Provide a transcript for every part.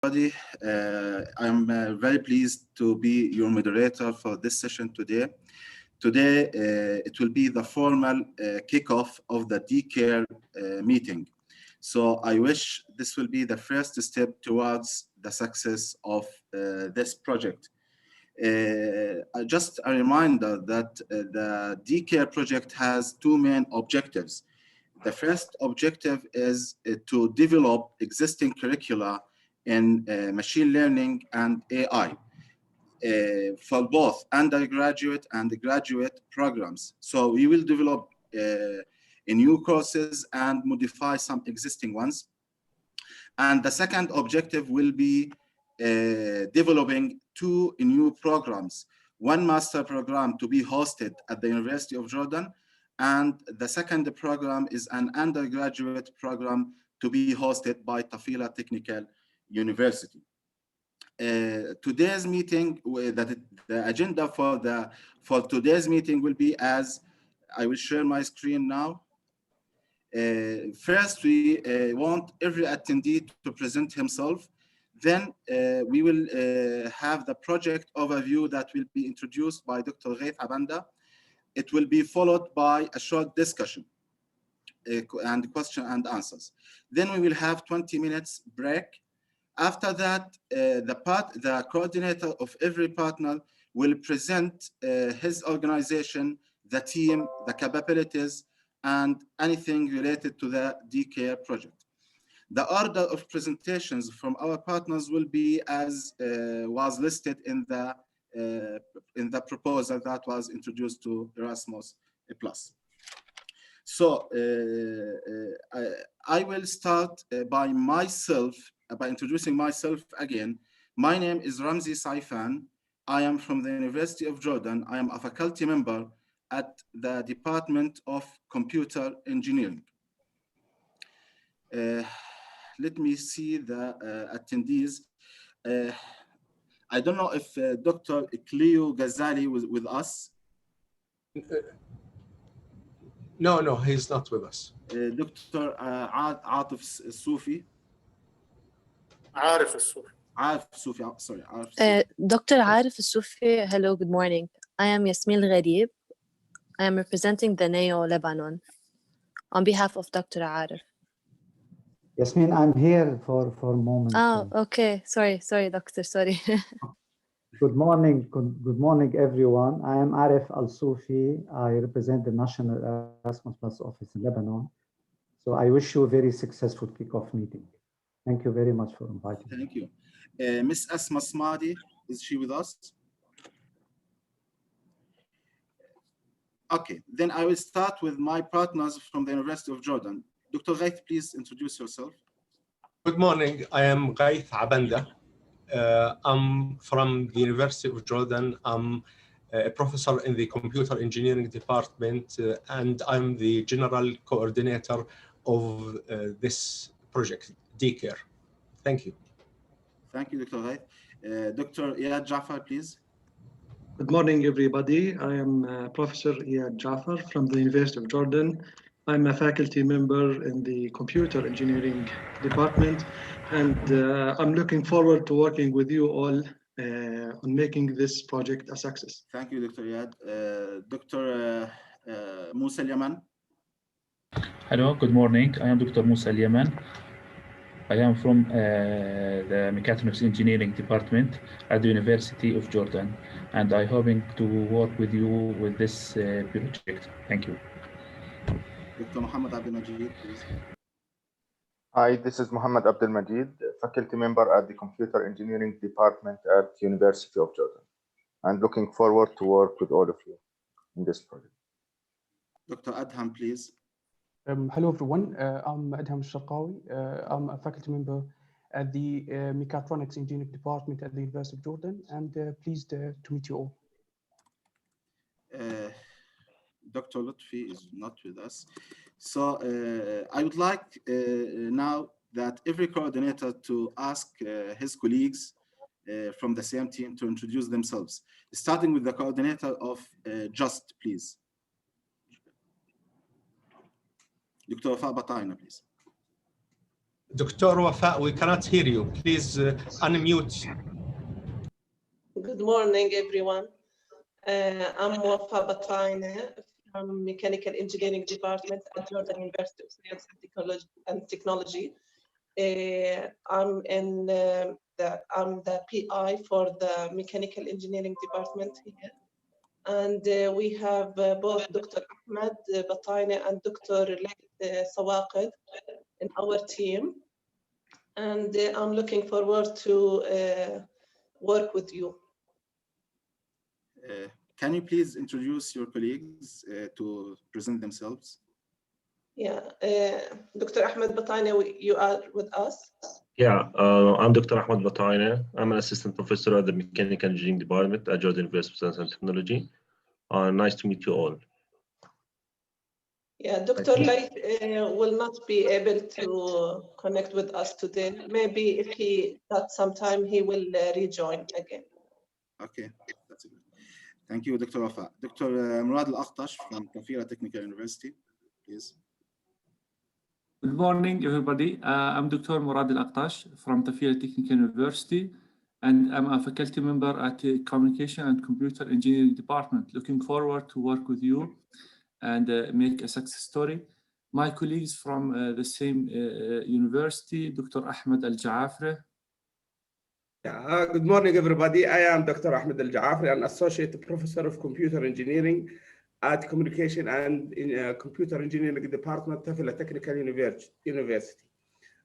everybody. I'm very pleased to be your moderator for this session today. Today, it will be the formal kickoff of the DeCAIR meeting. So I wish this will be the first step towards the success of this project. Just a reminder that the DeCAIR project has two main objectives. The first objective is to develop existing curricula in machine learning and AI for both undergraduate and graduate programs. So we will develop new courses and modify some existing ones. And the second objective will be developing two new programs, one master program to be hosted at the University of Jordan, and the second program is an undergraduate program to be hosted by Tafila Technical University. Today's meeting, the agenda for today's meeting will be as I will share my screen now. First, we want every attendee to present himself. Then we will have the project overview that will be introduced by Dr. Ghaith Abanda. It will be followed by a short discussion and question and answers. Then we will have 20 minutes break. After that, the coordinator of every partner will present his organization, the team, the capabilities, and anything related to the DeCAIR project. The order of presentations from our partners will be as was listed in the proposal that was introduced to Erasmus Plus. So I will start by introducing myself again. My name is Ramzi Saifan. I am from the University of Jordan. I am a faculty member at the Department of Computer Engineering. Let me see the attendees. I don't know if Dr. Cleo Ghazali was with us. No, he's not with us. Dr. Atif Soufi. Arif Soufi, sorry. Dr. Arif Soufi, hello, good morning. I am Yasmin Gharib. I am representing the NEO Lebanon on behalf of Dr. Arif. Yasmin, I'm here for a moment. Oh, okay. Sorry, doctor, sorry. Good morning, everyone. I am Arif Al-Soufi. I represent the National Erasmus Plus office in Lebanon. So I wish you a very successful kickoff meeting. Thank you very much for inviting me. Thank you. Miss Asma Smadi, is she with us? Okay, then I will start with my partners from the University of Jordan. Dr. Ghaith, please introduce yourself. Good morning. I am Ghaith Abanda. I'm from the University of Jordan. I'm a professor in the Computer Engineering Department, and I'm the general coordinator of this project, DeCAIR. Thank you. Thank you, Dr. Ghaith. Dr. Iyad Jafar, please. Good morning, everybody. I am Professor Iyad Jafar from the University of Jordan. I'm a faculty member in the Computer Engineering Department, and I'm looking forward to working with you all on making this project a success. Thank you, Dr. Iyad. Dr. Musa Yaman. Hello, good morning. I am Dr. Musa Yaman. I am from the Mechatronics Engineering Department at the University of Jordan, and I'm hoping to work with you with this project. Thank you. Dr. Muhammad Abdul Majid, please. Hi, this is Muhammad Abdul Majid, faculty member at the Computer Engineering Department at University of Jordan. I'm looking forward to work with all of you in this project. Dr. Adham, please. Hello, everyone. I'm Adham Sharqawi. I'm a faculty member at the Mechatronics Engineering Department at the University of Jordan, and pleased to meet you all. Dr. Lutfi is not with us. So I would like now that every coordinator to ask his colleagues from the same team to introduce themselves, starting with the coordinator of JUST, please. Dr. Wafa Batayna, please. Dr. Wafa, we cannot hear you. Please unmute. Good morning, everyone. I'm Wafa Bataine from Mechanical Engineering Department at Jordan University of Science and Technology. I'm the PI for the Mechanical Engineering Department here. And we have both Dr. Ahmed Bataine and Dr. Laith Sawaqid in our team. And I'm looking forward to work with you. Can you please introduce your colleagues to present themselves? Yeah, Dr. Ahmed Bataine, you are with us. Yeah, I'm Dr. Ahmed Bataine. I'm an assistant professor at the Mechanical Engineering Department at Jordan University of Science and Technology. Nice to meet you all. Yeah, Dr. Laith will not be able to connect with us today. Maybe if he got some time, he will rejoin again. Okay, that's good. Thank you, Dr. Wafa. Dr. Murad Al-Akhtash from Tafila Technical University, please. Good morning, everybody. I'm Dr. Murad Al-Akhtash from Tafila Technical University, and I'm a faculty member at the Communication and Computer Engineering Department. Looking forward to work with you and make a success story. My colleagues from the same university, Dr. Ahmed Al-Jaafri. Good morning, everybody. I am Dr. Ahmed Al-Jaafri, an associate professor of computer engineering at Communication and Computer Engineering Department, Tafila Technical University.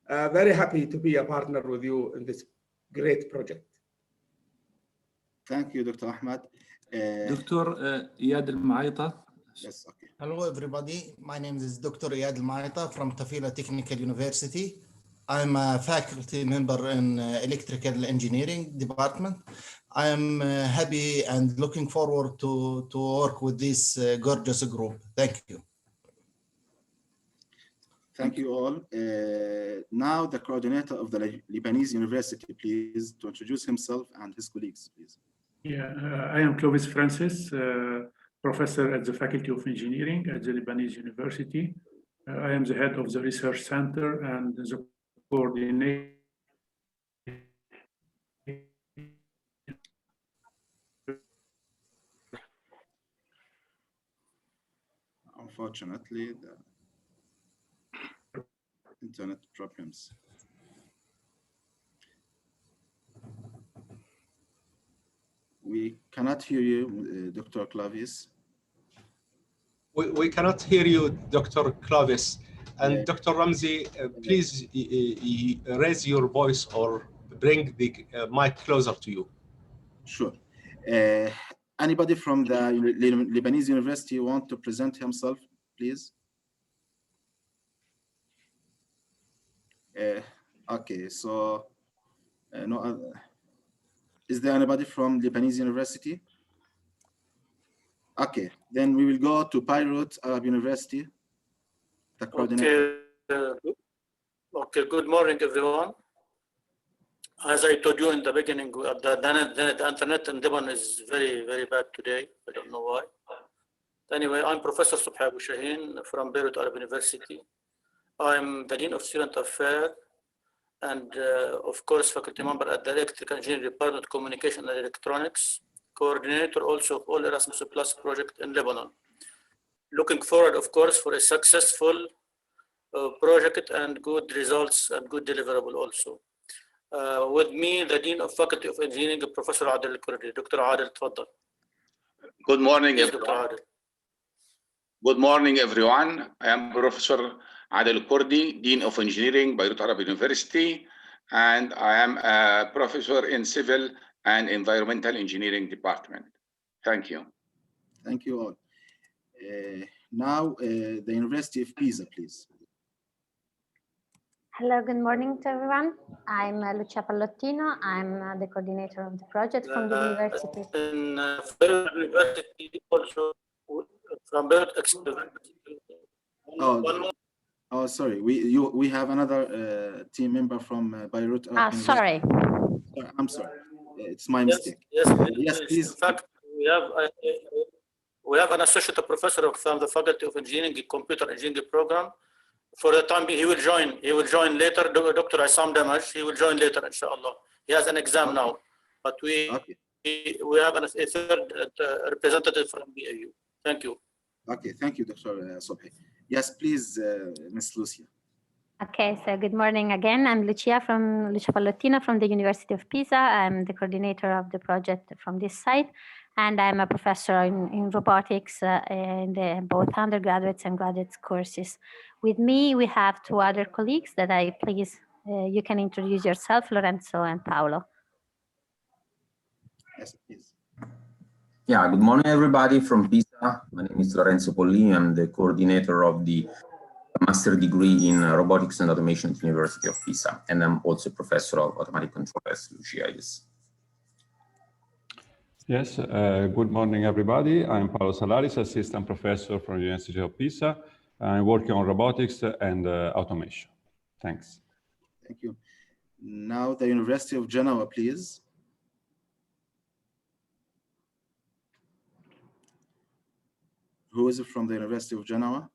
Very happy to be a partner with you in this great project. Thank you, Dr. Ahmed. Dr. Iyad Al-Maita. Yes, okay. Hello, everybody. My name is Dr. Iyad Al-Maita from Tafila Technical University. I'm a faculty member in Electrical Engineering Department. I am happy and looking forward to work with this gorgeous group. Thank you. Thank you all. Now the coordinator of the Lebanese University, please, to introduce himself and his colleagues, please. Yeah, I am Clovis Francis, professor at the Faculty of Engineering at the Lebanese University. I am the head of the research center and the coordinator. Unfortunately, the internet problems. We cannot hear you, Dr. Clovis. We cannot hear you, Dr. Clovis. And Dr. Ramzi, please raise your voice or bring the mic closer to you. Sure. Anybody from the Lebanese University want to present himself, please? Okay, so no other. Is there anybody from Lebanese University? Okay, then we will go to Beirut Arab University, the coordinator. Okay, good morning, everyone. As I told you in the beginning, the internet in Lebanon is very, very bad today. I don't know why. Anyway, I'm Professor Subhi Abu Shaheen from Beirut Arab University. I'm the Dean of Student Affairs and, of course, faculty member at the Electrical Engineering Department, Communication and Electronics, coordinator also of all Erasmus Plus project in Lebanon. Looking forward, of course, for a successful project and good results and good deliverable also. With me, the Dean of Faculty of Engineering, Professor Adel Al-Kurdi. Dr. Adel, tfaddal. Good morning, Yes, everyone. Dr. Adel. Good morning, everyone. I am Professor Adel Al-Kurdi, Dean of Engineering, Beirut Arab University, and I am a professor in Civil and Environmental Engineering Department. Thank you. Thank you all. Now, the University of Pisa, please. Hello, good morning to everyone. I'm Lucia Pallottino. I'm the coordinator of the project from the university. In Beirut University also, from Beirut Oh, sorry. We have another team member from Beirut. Sorry. I'm sorry. It's my mistake. Yes, please. In fact, we have an associate professor from the Faculty of Engineering, Computer Engineering program, for the time being, he will join. He will join later. Dr. Assam Damash, he will join later, inshallah. He has an exam now, but we have a third representative from BAU. Thank you. Okay, thank you, Dr. Sobhi. Yes, please, Ms. Lucia. Okay, so good morning again. I'm Lucia Pallottino from the University of Pisa. I'm the coordinator of the project from this site, and I'm a professor in robotics in both undergraduates and graduate courses. With me, we have two other colleagues that you can introduce yourself, Lorenzo and Paolo. Yes, please. Yeah, good morning, everybody from Pisa. My name is Lorenzo Pollini. I'm the coordinator of the master degree in robotics and automation at the University of Pisa, and I'm also a professor of automatic control, as Lucia is. Yes, good morning, everybody. I'm Paolo Salaris, assistant professor from the University of Pisa. I'm working on robotics and automation. Thanks. Thank you. Now the University of Genoa, please. Who is from the University of Genoa?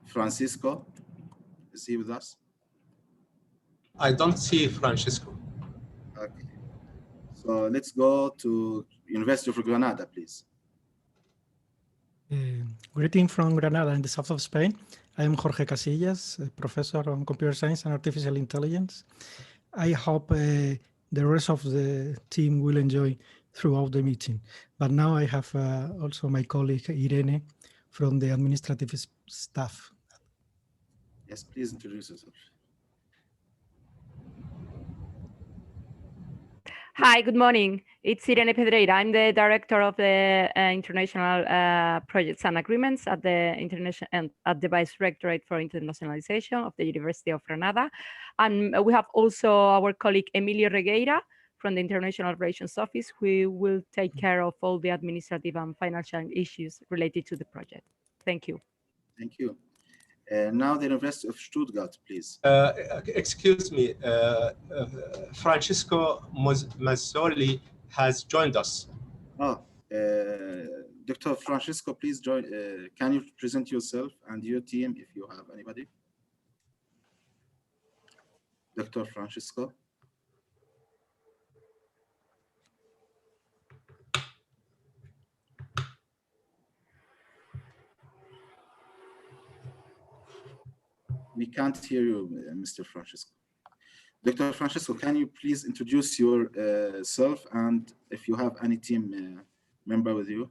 Francisco, is he with us? I don't see Francisco. Okay. So let's go to University of Granada, please. Greeting from Granada in the south of Spain. I am Jorge Casillas, a professor on computer science and artificial intelligence. I hope the rest of the team will enjoy throughout the meeting. But now I have also my colleague Irene from the administrative staff. Yes, please introduce yourself. Hi, good morning. It's Irene Pedreira. I'm the director of the international projects and agreements at the Vice Rectorate for Internationalization of the University of Granada. And we have also our colleague Emilio Regueira from the International Relations Office, who will take care of all the administrative and financial issues related to the project. Thank you. Thank you. Now the University of Stuttgart, please. Excuse me, Francisco Mazzoli has joined us. Oh, Dr. Francisco, please join. Can you present yourself and your team if you have anybody? Dr. Francisco. We can't hear you, Mr. Francisco. Dr. Francisco, can you please introduce yourself and if you have any team member with you?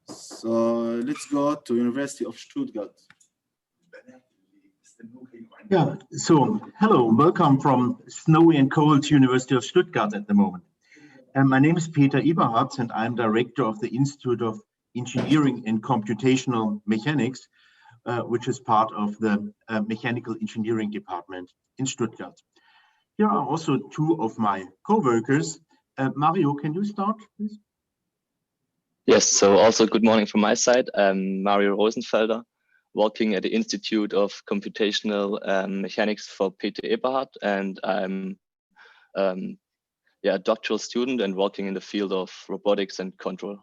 So let's go to University of Stuttgart. Yeah, so hello, welcome from snowy and cold University of Stuttgart at the moment. My name is Peter Eberhardt and I'm director of the Institute of Engineering and Computational Mechanics, which is part of the Mechanical Engineering Department in Stuttgart. Here are also two of my co-workers. Mario, can you start, please? Yes, so also good morning from my side. I'm Mario Rosenfelder, working at the Institute of Computational Mechanics for Peter Eberhardt, and I'm a doctoral student and working in the field of robotics and control.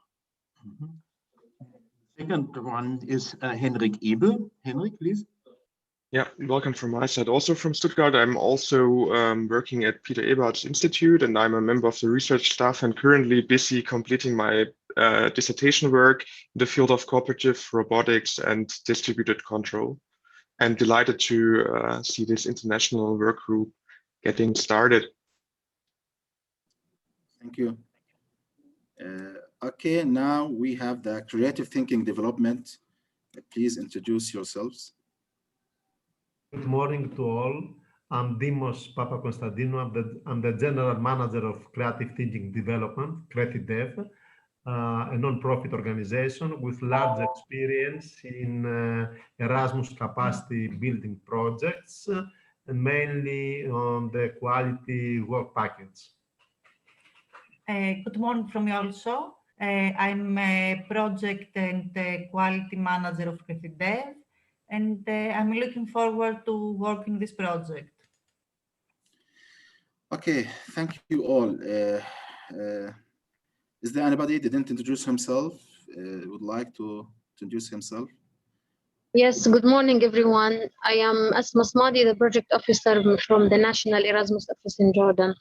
Second one is Henrik Ebel. Henrik, please. Yeah, welcome from my side. Also from Stuttgart, I'm also working at Peter Eberhardt's Institute, and I'm a member of the research staff and currently busy completing my dissertation work in the field of cooperative robotics and distributed control. And delighted to see this international work group getting started. Thank you. Okay, now we have the creative thinking development. Please introduce yourselves. Good morning to all. I'm Dimos Papakonstantinou. I'm the General Manager of Creative Thinking Development, CreatiDev, a non-profit organization with large experience in Erasmus capacity building projects, and mainly on the quality work package. Good morning from me also. I'm a project and quality manager of CreatiDev, and I'm looking forward to working this project. Okay, thank you all. Is there anybody didn't introduce himself? Would like to introduce himself? Yes, good morning, everyone. I am Asma Smadi, the project officer from the National Erasmus Office in Jordan.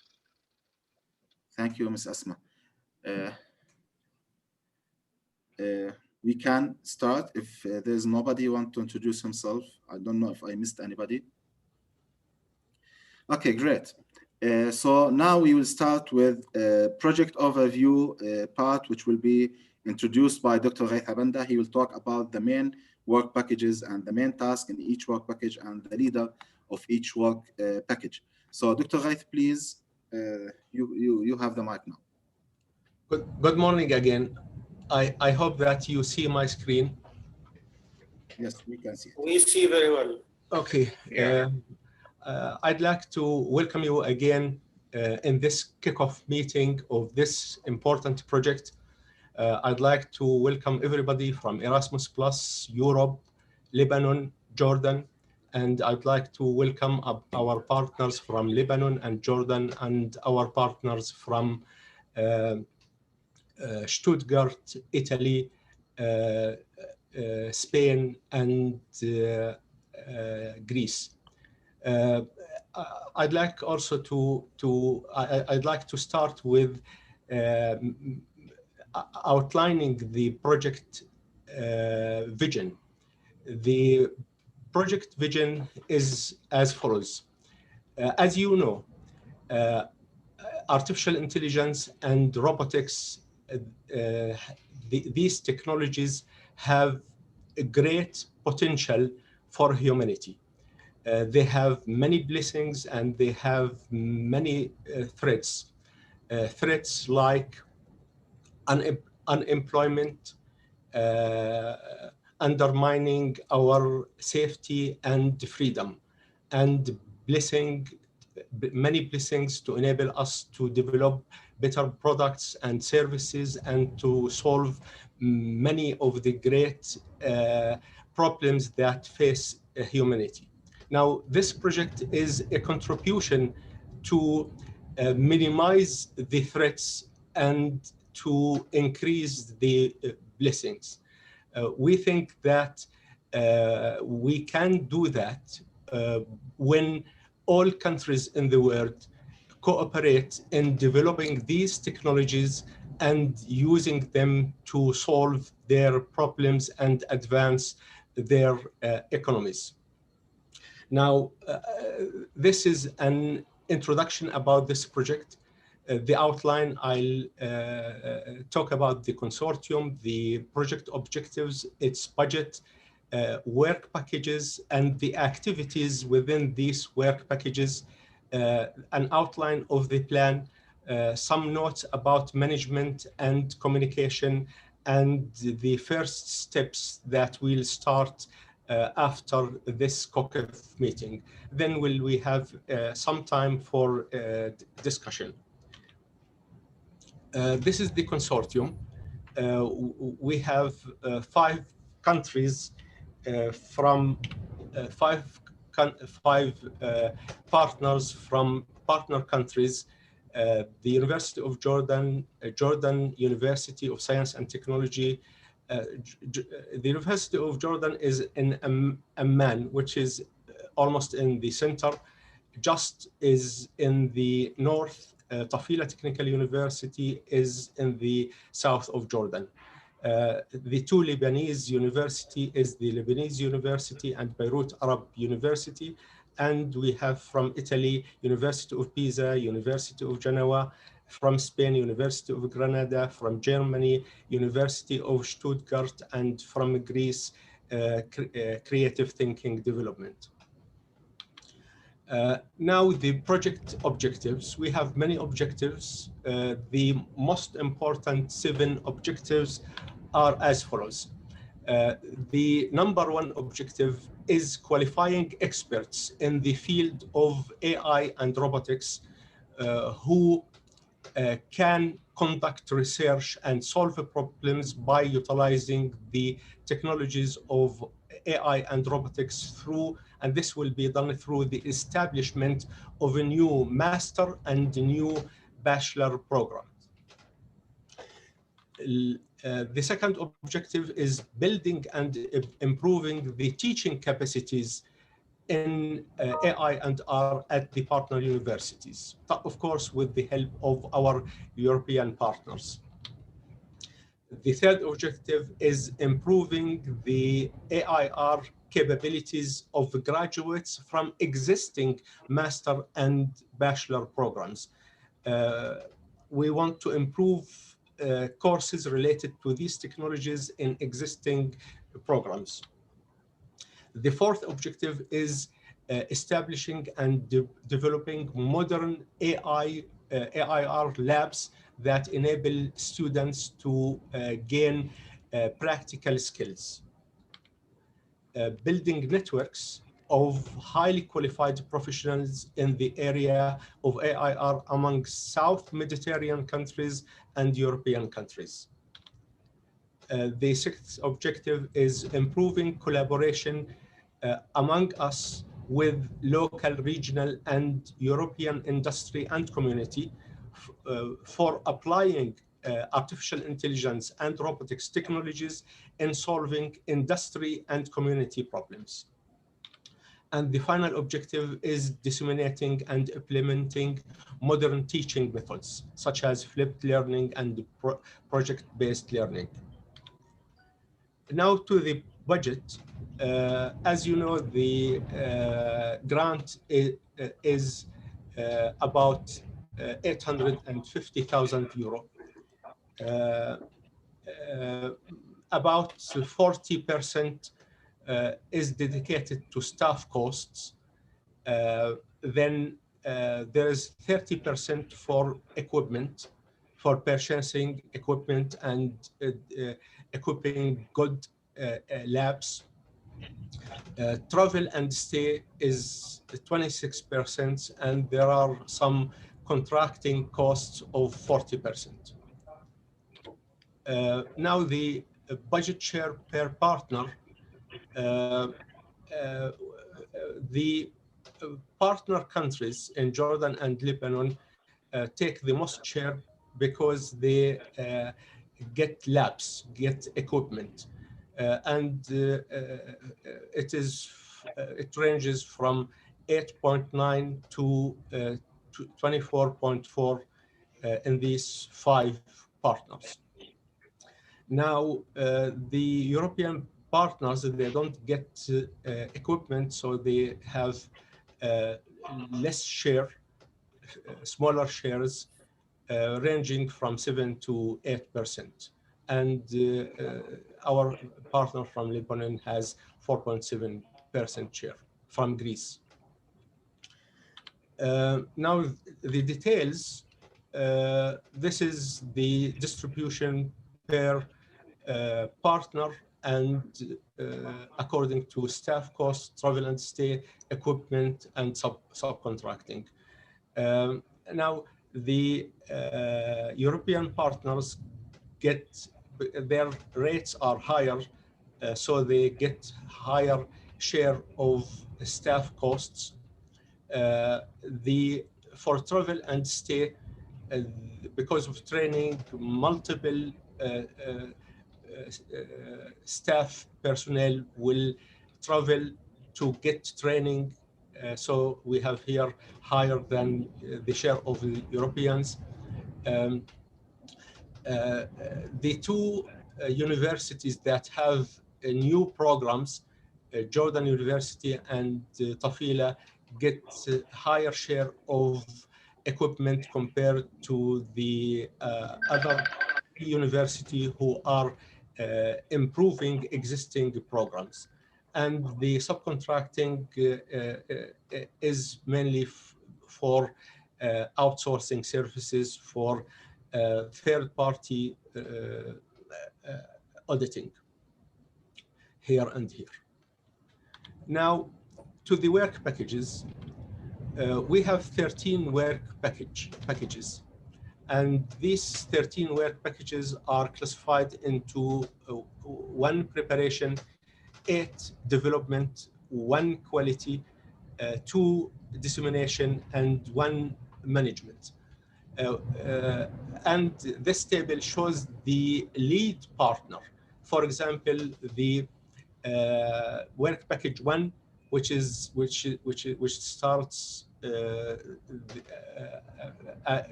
Thank you, Ms. Asma. We can start if there's nobody want to introduce himself. I don't know if I missed anybody. Okay, great. So now we will start with a project overview part, which will be introduced by Dr. Ghaith Abanda. He will talk about the main work packages and the main task in each work package and the leader of each work package. So Dr. Ghaith, please, you have the mic now. Good morning again. I hope that you see my screen. Yes, we can see it. We see very well. Okay. Yeah. I'd like to welcome you again in this kickoff meeting of this important project. I'd like to welcome everybody from Erasmus Plus, Europe, Lebanon, Jordan, and I'd like to welcome our partners from Lebanon and Jordan and our partners from Stuttgart, Italy, Spain, and Greece. I'd like also I'd like to start with outlining the project vision. The project vision is as follows. As you know, artificial intelligence and robotics, these technologies have a great potential for humanity. They have many blessings and they have many threats. Threats like unemployment, undermining our safety and freedom, and many blessings to enable us to develop better products and services and to solve many of the great problems that face humanity. Now, this project is a contribution to minimize the threats and to increase the blessings. We think that we can do that when all countries in the world cooperate in developing these technologies and using them to solve their problems and advance their economies. Now, this is an introduction about this project. The outline, I'll talk about the consortium, the project objectives, its budget, work packages, and the activities within these work packages, an outline of the plan, some notes about management and communication, and the first steps that we'll start after this kickoff meeting. Then we have some time for discussion. This is the consortium. We have 5 countries from five partners from partner countries. The University of Jordan, Jordan University of Science and Technology. The University of Jordan is in Amman, which is almost in the center. Just is in the north. Tafila Technical University is in the south of Jordan. The 2 Lebanese university is the Lebanese University and Beirut Arab University. And we have from Italy, University of Pisa, University of Genoa, from Spain, University of Granada, from Germany, University of Stuttgart, and from Greece, Creative Thinking Development. Now the project objectives. We have many objectives. The most important 7 objectives are as follows. The number 1 objective is qualifying experts in the field of AI and robotics who can conduct research and solve problems by utilizing the technologies of AI and robotics through, and this will be done through the establishment of a new master and a new bachelor program. The second objective is building and improving the teaching capacities in AI and R at the partner universities, of course, with the help of our European partners. The third objective is improving the AIR capabilities of graduates from existing master and bachelor programs. We want to improve courses related to these technologies in existing programs. The fourth objective is establishing and developing modern AIR labs that enable students to gain practical skills. Building networks of highly qualified professionals in the area of AIR among South Mediterranean countries and European countries. The sixth objective is improving collaboration among us with local, regional, and European industry and community for applying artificial intelligence and robotics technologies in solving industry and community problems. And the final objective is disseminating and implementing modern teaching methods, such as flipped learning and project-based learning. Now to the budget. As you know, the grant is about 850,000 euro. About 40% is dedicated to staff costs. Then there is 30% for equipment, for purchasing equipment and equipping good labs. Travel and stay is 26%, and there are some contracting costs of 40%. Now the budget share per partner. The partner countries in Jordan and Lebanon take the most share because they get labs, get equipment, and it ranges from 8.9 to 24.4 in these 5 partners. Now, the European partners, they don't get equipment, so they have less share, smaller shares, ranging from 7 to 8%. And our partner from Lebanon has 4.7% share from Greece. Now, the details, this is the distribution per partner and according to staff costs, travel and stay, equipment, and subcontracting. Now, the European partners get, their rates are higher, so they get higher share of staff costs. For travel and stay, because of training, multiple staff personnel will travel to get training. So we have here higher than the share of the Europeans. The 2 universities that have new programs, Jordan University and Tafila, get higher share of equipment compared to the other university who are improving existing programs. And the subcontracting is mainly for outsourcing services for third-party auditing here and here. Now, to the work packages, we have 13 work packages. And these 13 work packages are classified into 1 preparation, 8 development, 1 quality, 2 dissemination, and 1 management. And this table shows the lead partner. For example, the work package 1, which starts.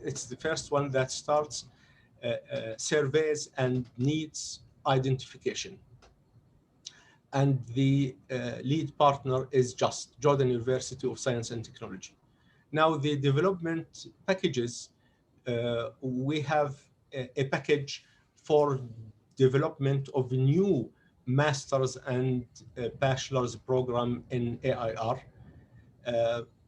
It's the first one that starts surveys and needs identification. And the lead partner is JUST, Jordan University of Science and Technology. Now, the development packages, we have a package for development of new master's and bachelor's program in AIR.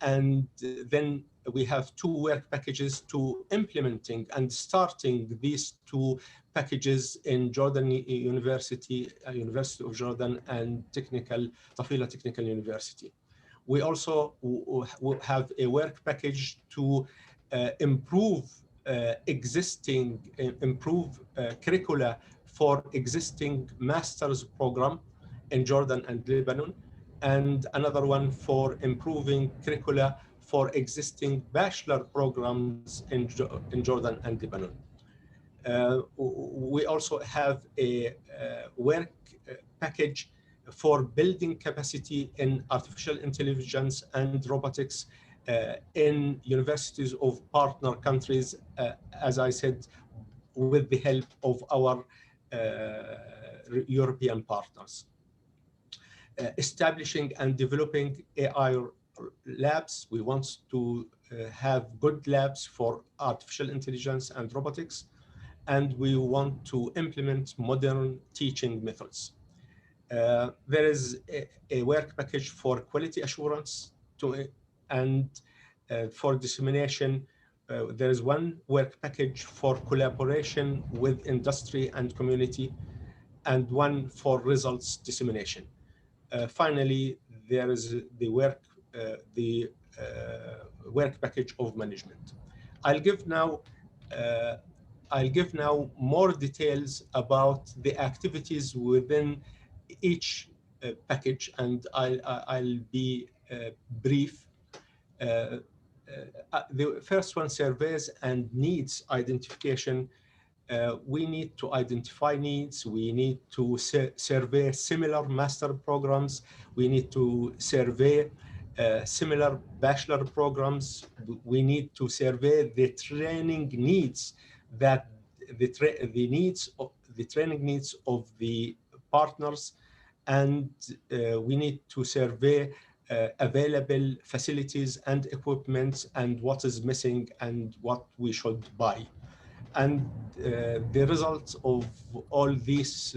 And then we have 2 work packages to implementing and starting these 2 packages in Jordan University, University of Jordan, and Tafila Technical University. We also have a work package to improve curricula for existing master's program in Jordan and Lebanon, and another one for improving curricula for existing bachelor programs in Jordan and Lebanon. We also have a work package for building capacity in artificial intelligence and robotics in universities of partner countries, as I said, with the help of our European partners. Establishing and developing AI labs. We want to have good labs for artificial intelligence and robotics, and we want to implement modern teaching methods. There is a work package for quality assurance and for dissemination. There is 1 work package for collaboration with industry and community, and 1 for results dissemination. Finally, there is the work package of management. I'll give now more details about the activities within each package, and I'll be brief. The first one, surveys and needs identification. We need to identify needs. We need to survey similar master programs. We need to survey similar bachelor programs. We need to survey the training needs that the training needs of the partners, and we need to survey available facilities and equipment and what is missing and what we should buy. And the results of all these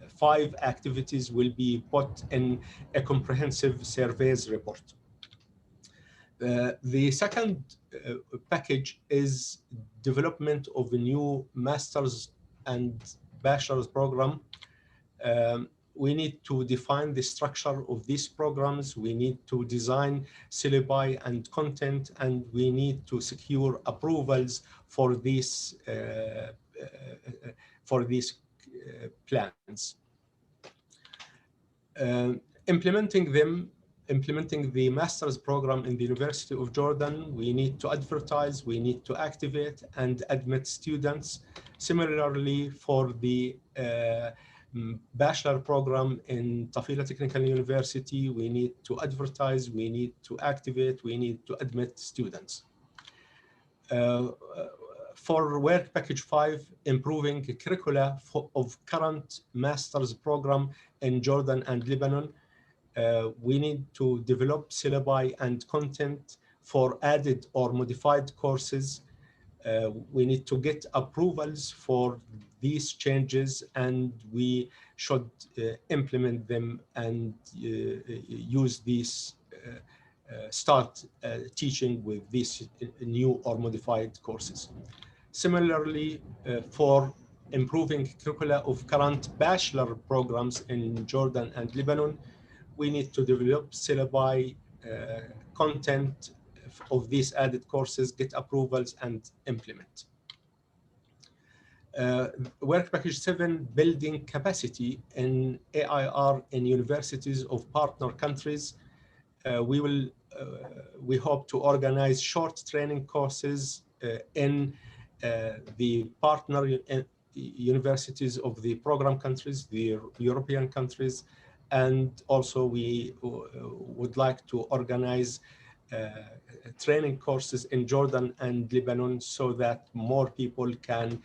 5 activities will be put in a comprehensive surveys report. The second package is development of a new master's and bachelor's program. We need to define the structure of these programs. We need to design syllabi and content, and we need to secure approvals for these plans. Implementing the master's program in the University of Jordan, we need to advertise, we need to activate and admit students. Similarly, for the bachelor program in Tafila Technical University, we need to advertise, we need to activate, we need to admit students. For work package 5, improving curricula of current master's program in Jordan and Lebanon, we need to develop syllabi and content for added or modified courses. We need to get approvals for these changes, and we should implement them and use these, start teaching with these new or modified courses. Similarly, for improving curricula of current bachelor programs in Jordan and Lebanon, we need to develop syllabi, content of these added courses, get approvals, and implement. Work package 7, building capacity in AIR in universities of partner countries. We hope to organize short training courses in the partner universities of the program countries, the European countries, and also we would like to organize training courses in Jordan and Lebanon so that more people can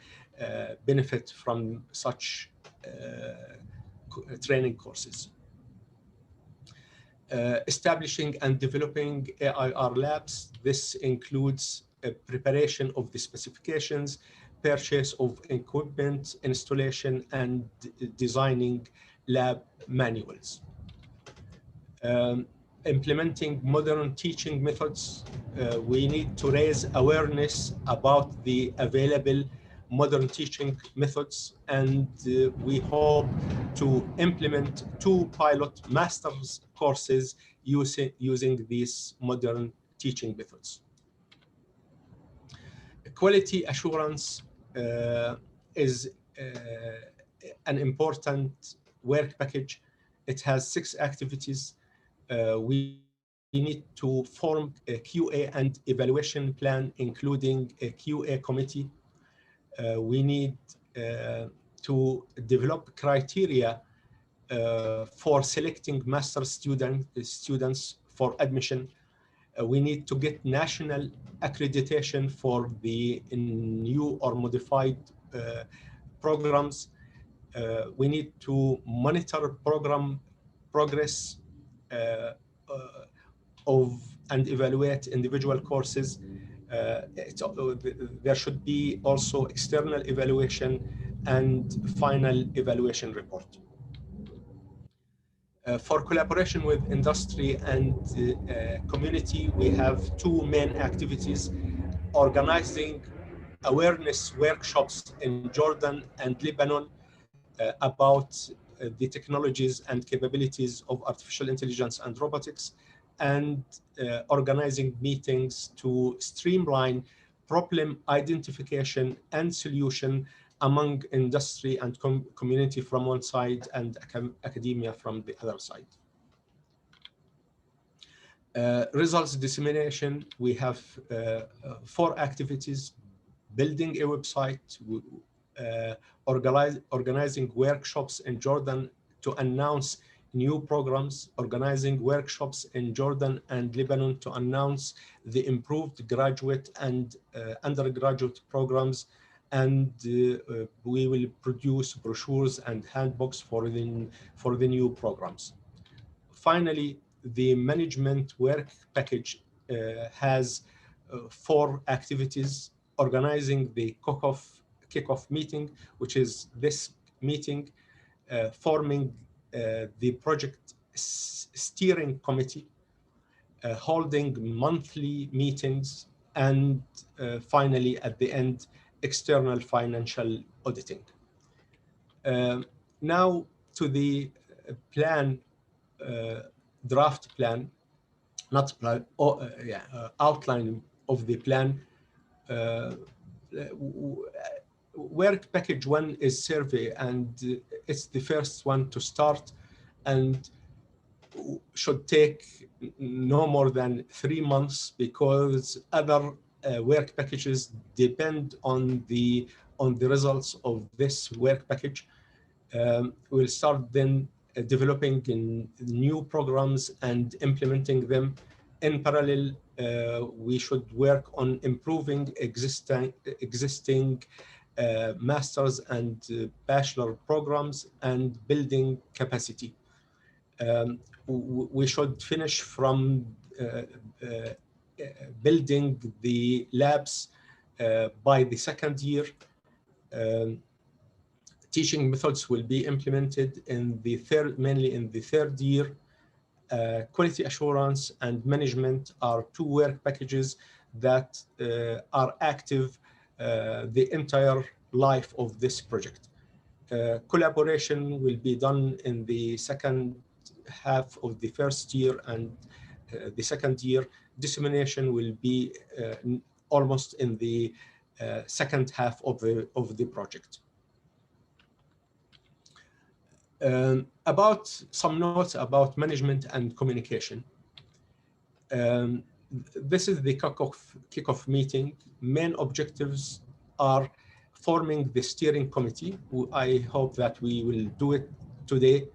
benefit from such training courses. Establishing and developing AIR labs. This includes preparation of the specifications, purchase of equipment, installation, and designing lab manuals. Implementing modern teaching methods. We need to raise awareness about the available modern teaching methods, and we hope to implement 2 pilot master's courses using these modern teaching methods. Quality assurance is an important work package. It has 6 activities. We need to form a QA and evaluation plan, including a QA committee. We need to develop criteria for selecting master students for admission. We need to get national accreditation for the new or modified programs. We need to monitor program progress and evaluate individual courses. There should be also external evaluation and final evaluation report. For collaboration with industry and community, we have 2 main activities: organizing awareness workshops in Jordan and Lebanon about the technologies and capabilities of artificial intelligence and robotics, and organizing meetings to streamline problem identification and solution among industry and community from one side and academia from the other side. Results dissemination, we have 4 activities: building a website, organizing workshops in Jordan to announce new programs, organizing workshops in Jordan and Lebanon to announce the improved graduate and undergraduate programs, and we will produce brochures and handbooks for the new programs. Finally, the management work package has 4 activities: organizing the kickoff meeting, which is this meeting, forming the project steering committee, holding monthly meetings, and finally, at the end, external financial auditing. Now to the plan, draft plan, not plan, outline of the plan. Work package 1 is survey, and it's the first one to start and should take no more than 3 months, because other work packages depend on the results of this work package. We'll start then developing in new programs and implementing them. In parallel, we should work on improving existing master's and bachelor programs and building capacity. We should finish from building the labs by the 2nd year. Teaching methods will be implemented in the mainly in the 3rd year. Quality assurance and management are 2 work packages that are active the entire life of this project. Collaboration will be done in the 2nd half of the 1st year, and the 2nd year. Dissemination will be almost in the 2nd half of the project. About some notes about management and communication. This is the kickoff meeting. Main objectives are forming the steering committee. I hope that we will do it today.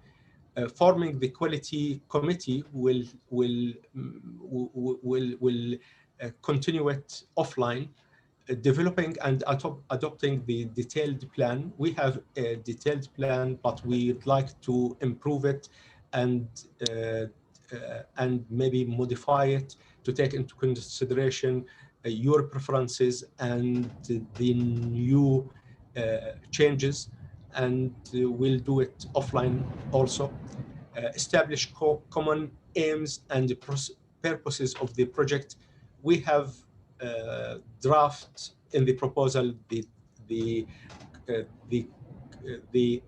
Forming the quality committee will continue it offline. Developing and adopting the detailed plan. We have a detailed plan, but we'd like to improve it and maybe modify it to take into consideration your preferences and the new changes, and we'll do it offline also. Establish common aims and purposes of the project. We have draft in the proposal the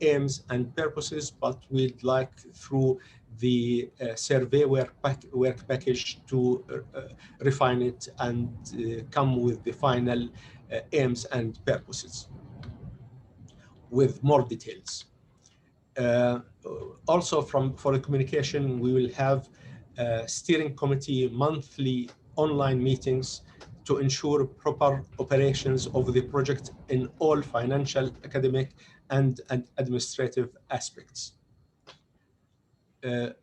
aims and purposes, but we'd like through the survey work package to refine it and come with the final aims and purposes with more details. Also for the communication, we will have steering committee monthly online meetings to ensure proper operations of the project in all financial, academic, and administrative aspects. The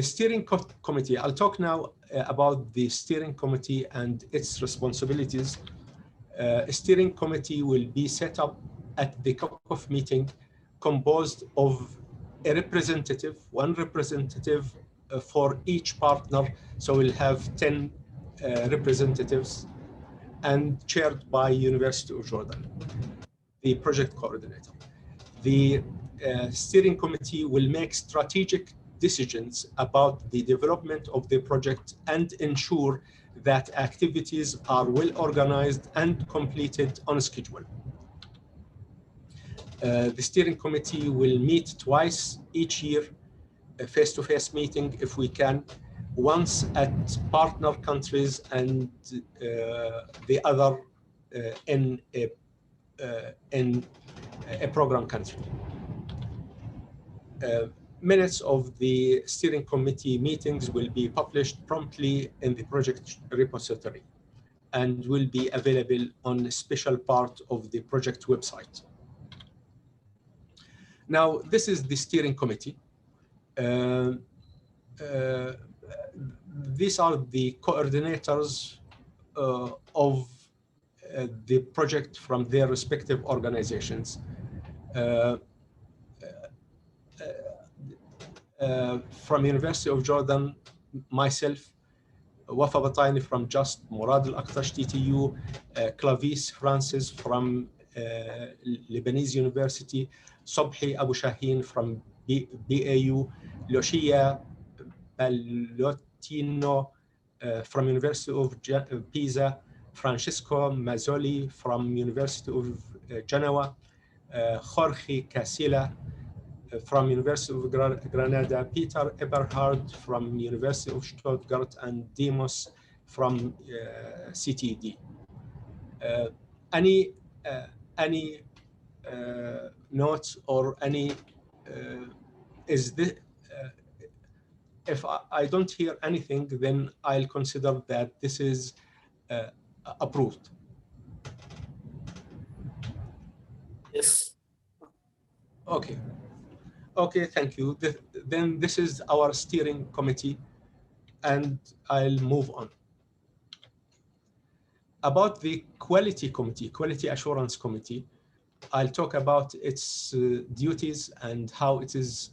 steering committee, I'll talk now about the steering committee and its responsibilities. A steering committee will be set up at the kickoff meeting, composed of a representative, one representative for each partner. So we'll have 10 representatives, and chaired by University of Jordan, the project coordinator. The steering committee will make strategic decisions about the development of the project and ensure that activities are well organized and completed on schedule. The steering committee will meet twice each year, a face-to-face meeting if we can, once at partner countries and the other in a program country. Minutes of the steering committee meetings will be published promptly in the project repository and will be available on a special part of the project website. Now, this is the steering committee. These are the coordinators of the project from their respective organizations. From University of Jordan, myself, Wafa Batayni from JUST, Murad Al-Aqtash TTU, Clavis Francis from Lebanese University, Sobhi Abu Shaheen from BAU, Lucia Ballotino from University of Pisa, Francisco Mazzoli from University of Genoa, Jorge Casilla from University of Granada, Peter Eberhard from University of Stuttgart, and Demos from CTD. Any notes or any is this? If I don't hear anything, then I'll consider that this is approved. Yes. Okay. Okay, thank you. Then this is our steering committee, and I'll move on. About the quality committee, quality assurance committee, I'll talk about its duties and how it is.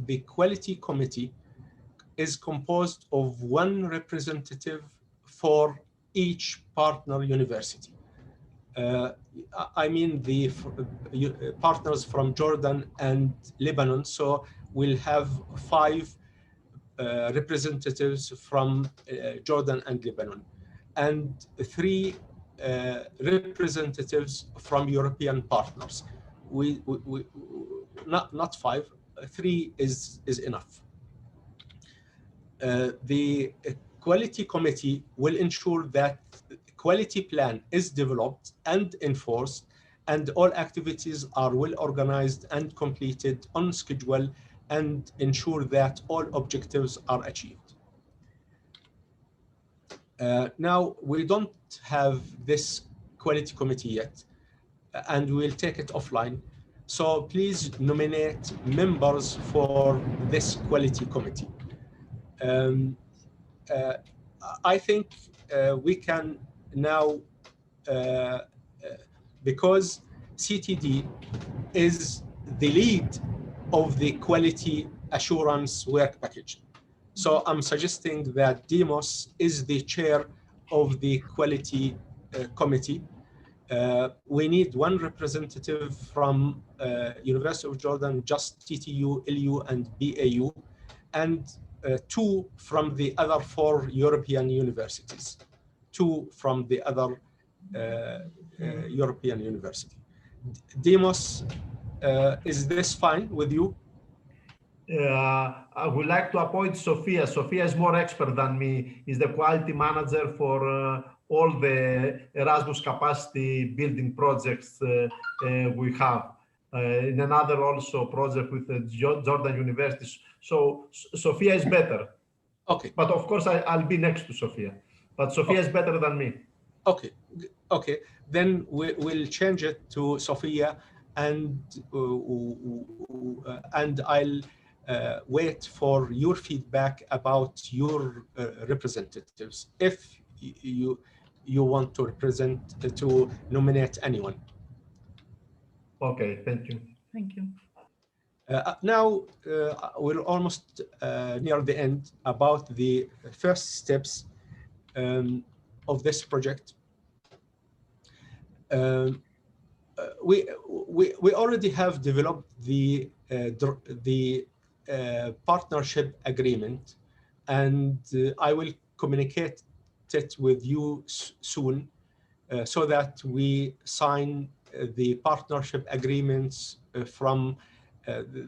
The quality committee is composed of one representative for each partner university. I mean the partners from Jordan and Lebanon, so we'll have 5 representatives from Jordan and Lebanon, and 3 representatives from European partners. Not 5, 3 is enough. The quality committee will ensure that quality plan is developed and enforced and all activities are well organized and completed on schedule and ensure that all objectives are achieved. Now, we don't have this quality committee yet, and we'll take it offline. So please nominate members for this quality committee. I think we can now, because CTD is the lead of the quality assurance work package. So I'm suggesting that Demos is the chair of the quality committee. We need one representative from University of Jordan, just TTU, LU, and BAU, and 2 from the other 4 European universities, 2 from the other European university. Demos, is this fine with you? I would like to appoint Sophia. Sophia is more expert than me, is the quality manager for all the Erasmus capacity building projects we have. In another also project with the Jordan University. So Sophia is better. Okay. But of course I'll be next to Sophia. But Sophia is better than me. Okay. Okay. Then we'll change it to Sophia, and I'll wait for your feedback about your representatives if you want to to nominate anyone. Okay, thank you. Thank you. Now we're almost near the end about the first steps of this project. We already have developed the partnership agreement, and I will communicate it with you soon so that we sign the partnership agreements from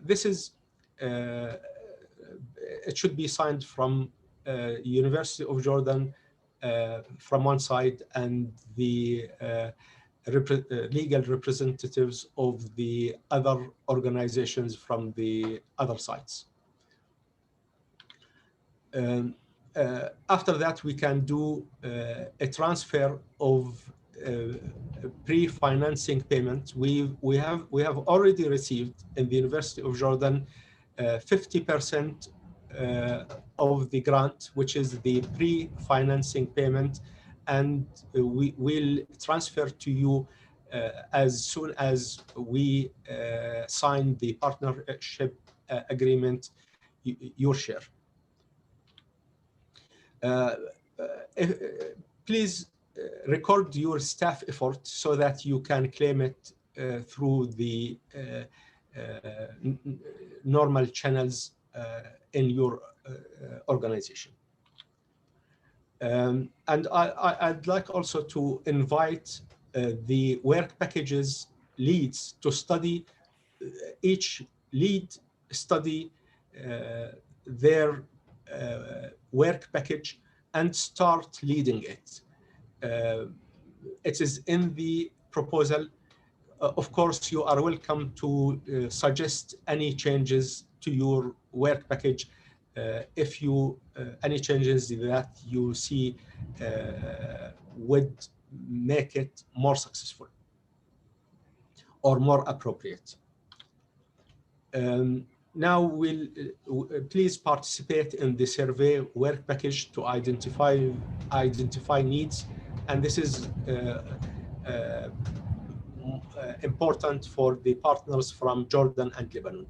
this is it should be signed from University of Jordan from one side, and the legal representatives of the other organizations from the other sides. After that, we can do a transfer of pre-financing payment. We have already received in the University of Jordan 50% of the grant, which is the pre-financing payment, and we will transfer to you as soon as we sign the partnership agreement, your share. Please record your staff effort so that you can claim it through the normal channels in your organization. And I'd like also to invite the work packages leads to study, each lead study their work package and start leading it. It is in the proposal. Of course, you are welcome to suggest any changes to your work package if you any changes that you see would make it more successful or more appropriate. Now we'll please participate in the survey work package to identify needs, and this is important for the partners from Jordan and Lebanon.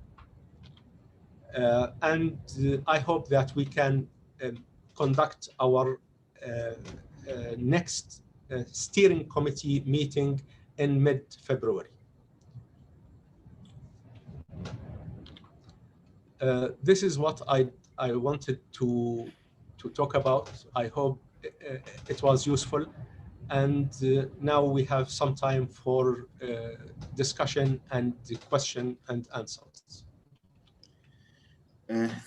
And I hope that we can conduct our next steering committee meeting in mid-February. This is what I wanted to talk about. I hope it was useful. And now we have some time for discussion and question and answers.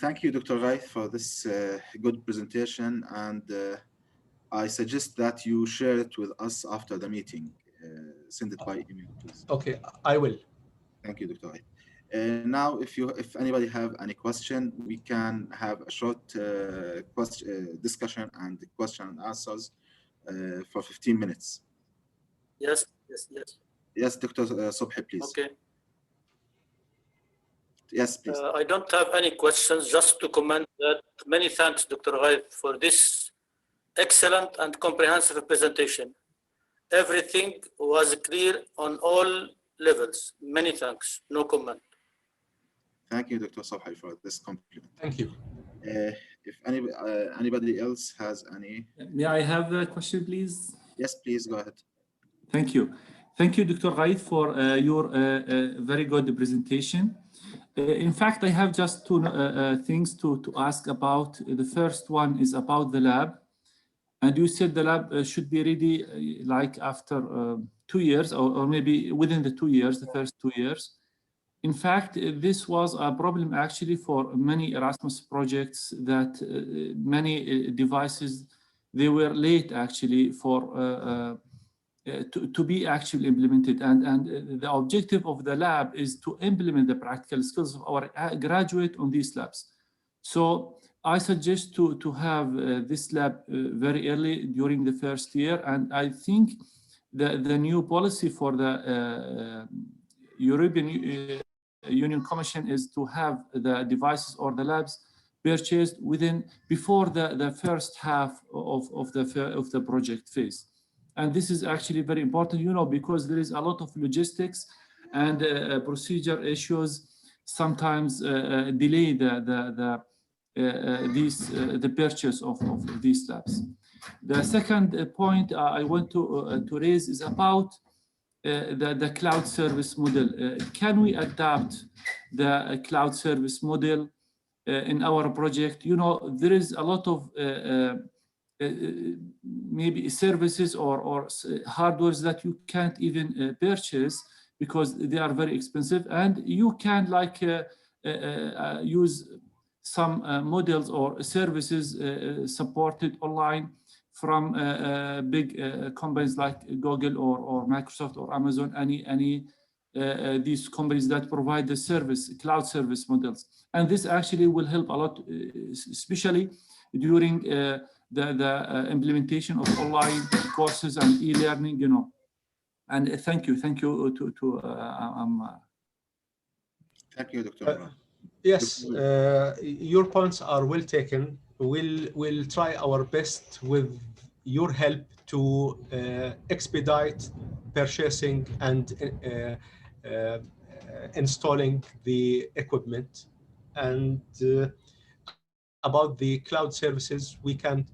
Thank you, Dr. Ghaith, for this good presentation. And I suggest that you share it with us after the meeting. send it by email, please. Okay, I will. Thank you, Dr. Wahid. Now, if anybody have any question, we can have a short discussion and question and answers for 15 minutes. Yes. Yes, Dr. Subhi, please. Okay. Yes, please. I don't have any questions, just to comment that many thanks, Dr. Ghaith, for this excellent and comprehensive presentation. Everything was clear on all levels. Many thanks. No comment. Thank you, Dr. Subhi, for this compliment. Thank you. If anybody else has any... May I have a question, please? Yes, please, go ahead. Thank you. Thank you, Dr. Ghaith, for your very good presentation. In fact, I have just two things to ask about. The first one is about the lab. And you said the lab should be ready like after 2 years, or maybe within the 2 years, the first 2 years. In fact, this was a problem actually for many Erasmus projects, that many devices, they were late actually for to be actually implemented. And the objective of the lab is to implement the practical skills of our graduate on these labs. So I suggest to have this lab very early during the first year. And I think the new policy for the European Union Commission is to have the devices or the labs purchased before the first half of the project phase. And this is actually very important, because there is a lot of logistics and procedure issues sometimes delay the purchase of these labs. The second point I want to raise is about the cloud service model. Can we adapt the cloud service model in our project? There is a lot of maybe services or hardwares that you can't even purchase because they are very expensive, and you can use some models or services supported online from big companies like Google or Microsoft or Amazon, any these companies that provide the cloud service models. And this actually will help a lot, especially during the implementation of online courses and e-learning, And thank you Thank you, Dr. Yes, your points are well taken. We'll try our best with your help to expedite purchasing and installing the equipment. And about the cloud services, we can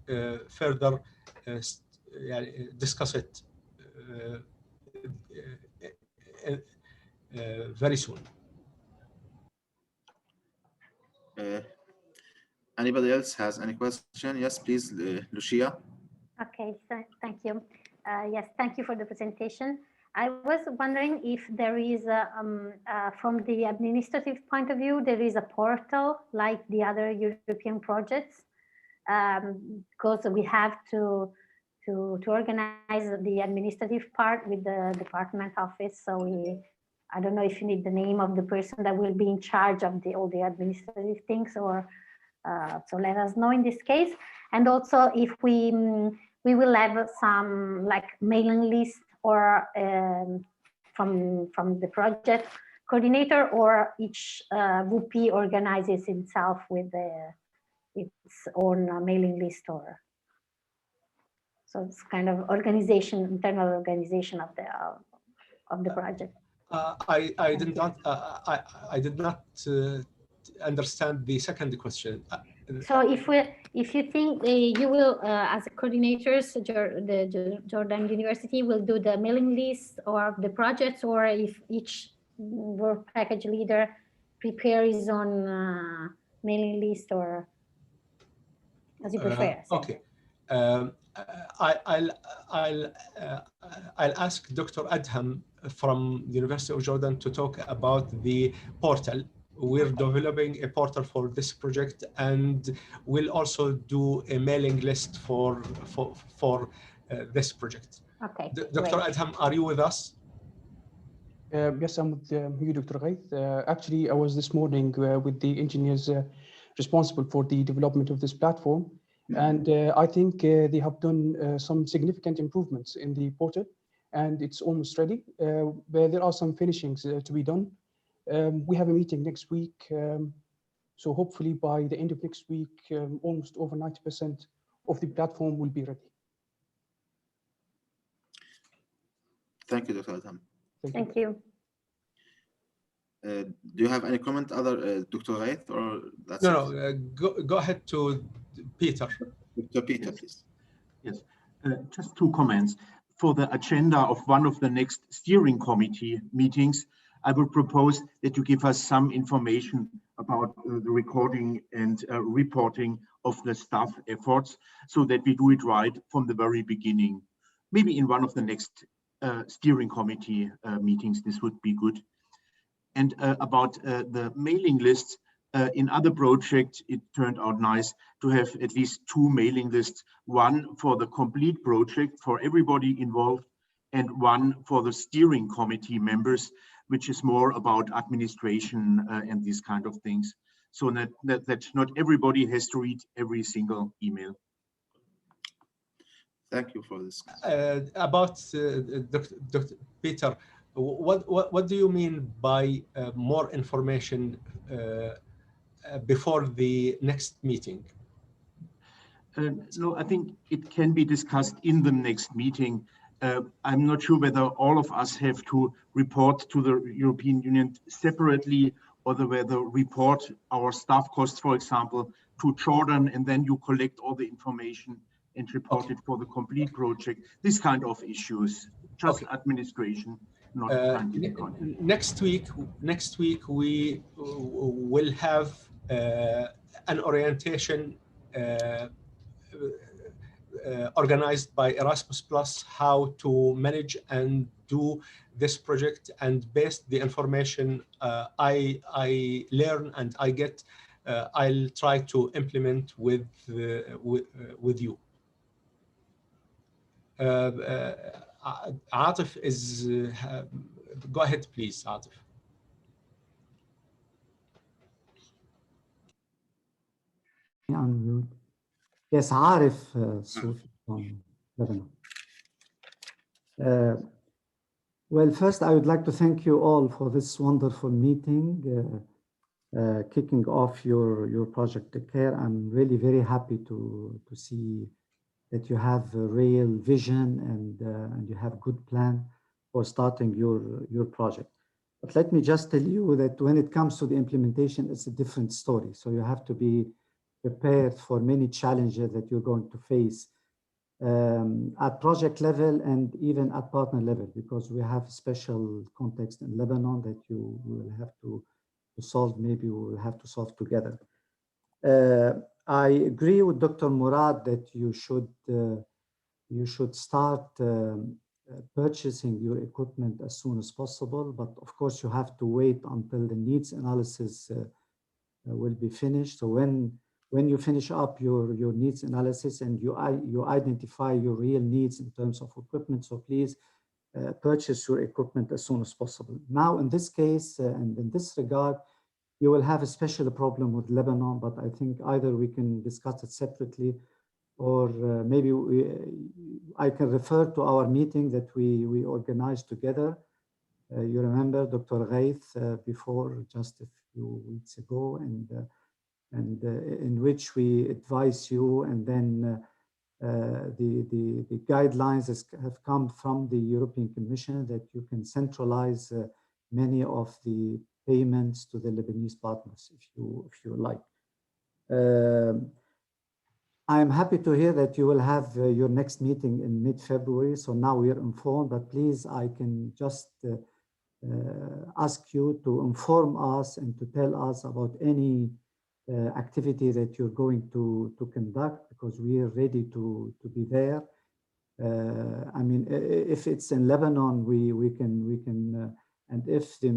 further discuss it very soon. Anybody else has any question? Yes, please, Lucia. Okay, thank you. Yes, thank you for the presentation. I was wondering if there is, from the administrative point of view, there is a portal like the other European projects, because we have to organize the administrative part with the department office. So I don't know if you need the name of the person that will be in charge of all the administrative things, or so let us know in this case. And also if we will have some mailing list or from the project coordinator, or each VP organizes itself with its own mailing list, or so it's kind of internal organization of the project. I did not understand the second question. So if you think you will, as coordinators, the Jordan University will do the mailing list or the projects, or if each work package leader prepare his own mailing list, or as you prefer. Okay. I'll ask Dr. Adham from the University of Jordan to talk about the portal. We're developing a portal for this project, and we'll also do a mailing list for this project. Okay. Dr. Adham, are you with us? Yes, I'm with you, Dr. Ghaith. Actually, I was this morning with the engineers responsible for the development of this platform. And I think they have done some significant improvements in the portal, and it's almost ready. But there are some finishings to be done. We have a meeting next week. So hopefully by the end of next week, almost over 90% of the platform will be ready. Thank you, Dr. Adham. Thank you. Do you have any comment, other Dr. Ghaith, or that's No, it? go ahead to Peter. Dr. Peter, please. Yes, just two comments. For the agenda of one of the next steering committee meetings, I would propose that you give us some information about the recording and reporting of the staff efforts so that we do it right from the very beginning. Maybe in one of the next steering committee meetings, this would be good. And about the mailing lists, in other projects, it turned out nice to have at least two mailing lists, one for the complete project for everybody involved, and one for the steering committee members, which is more about administration and these kind of things. So that not everybody has to read every single email. Thank you for this. About Dr. Peter, what do you mean by more information before the next meeting? No, I think it can be discussed in the next meeting. I'm not sure whether all of us have to report to the European Union separately, or whether report our staff costs, for example, to Jordan, and then you collect all the information and report it for the complete project. This kind of issues, just administration, not scientific content. Next week we will have an orientation organized by Erasmus Plus, how to manage and do this project, and based the information I learn and I get, I'll try to implement with you. Atif is, go ahead please, Atif. Unmute. Yes, Arif Sufi from Lebanon. Well, first, I would like to thank you all for this wonderful meeting, kicking off your project DeCAIR. I'm really very happy to see that you have a real vision and you have good plan for starting your project. But let me just tell you that when it comes to the implementation, it's a different story. So you have to be prepared for many challenges that you're going to face at project level and even at partner level, because we have a special context in Lebanon that you will have to solve, maybe we will have to solve together. I agree with Dr. Murad that you should start purchasing your equipment as soon as possible, but of course you have to wait until the needs analysis will be finished. So when you finish up your needs analysis and you identify your real needs in terms of equipment, so please purchase your equipment as soon as possible. Now, in this case, and in this regard, you will have a special problem with Lebanon, but I think either we can discuss it separately, or maybe I can refer to our meeting that we organized together. You remember Dr. Ghaith before, just a few weeks ago, and in which we advise you, and then the guidelines have come from the European Commission that you can centralize many of the payments to the Lebanese partners, if you like. I am happy to hear that you will have your next meeting in mid-February. So now we are informed, but please, I can just ask you to inform us and to tell us about any activity that you're going to conduct, because we are ready to be there. I mean, if it's in Lebanon, we can and if the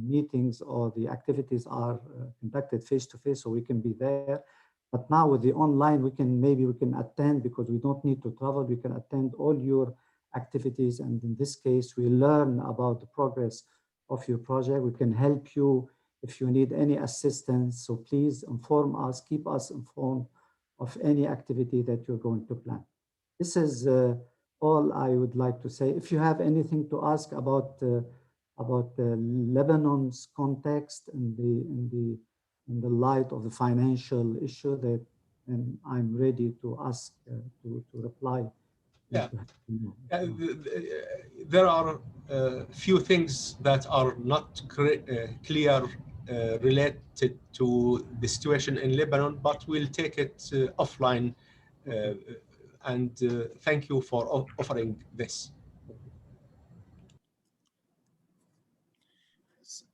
meetings or the activities are conducted face-to-face, so we can be there. But now with the online, maybe we can attend, because we don't need to travel. We can attend all your activities. And in this case, we learn about the progress of your project. We can help you if you need any assistance. So please inform us, keep us informed of any activity that you're going to plan. This is all I would like to say. If you have anything to ask about Lebanon's context in the light of the financial issue, that and I'm ready to ask to reply. Yeah. There are few things that are not clear related to the situation in Lebanon, but we'll take it offline. And thank you for offering this.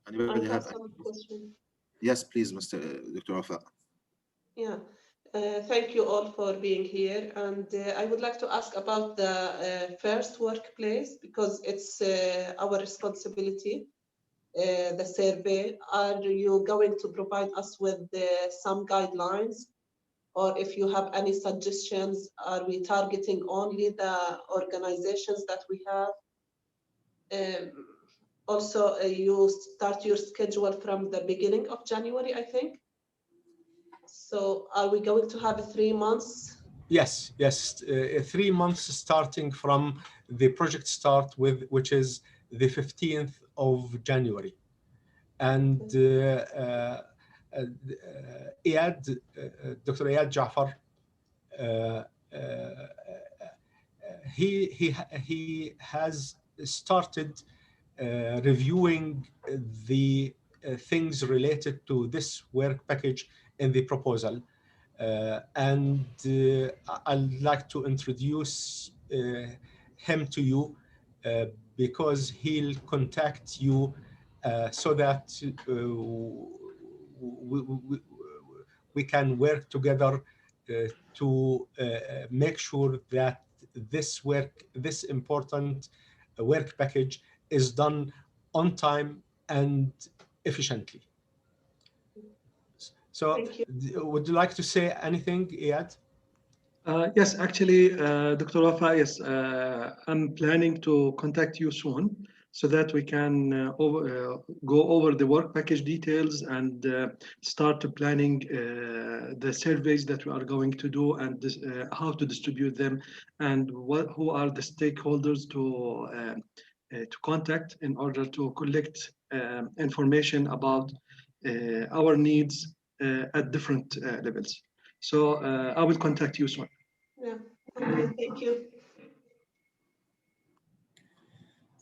Anybody have some question? Yes, please, Dr. Wafa. Yeah. Thank you all for being here. And I would like to ask about the first workplace, because it's our responsibility, the survey. Are you going to provide us with some guidelines? Or if you have any suggestions, are we targeting only the organizations that we have? Also, you start your schedule from the beginning of January, I think. So are we going to have 3 months? Yes, 3 months starting from the project start, which is the 15th of January. And Dr. Iyad Jafar, he has started reviewing the things related to this work package in the proposal. And I'd like to introduce him to you because he'll contact you so that we can work together to make sure that this important work package is done on time and efficiently. So would you like to say anything, Iyad? Yes, actually, Dr. Wafa, yes, I'm planning to contact you soon so that we can go over the work package details and start planning the surveys that we are going to do and how to distribute them and who are the stakeholders to contact in order to collect information about our needs at different levels. So I will contact you soon. Yeah, okay, thank you.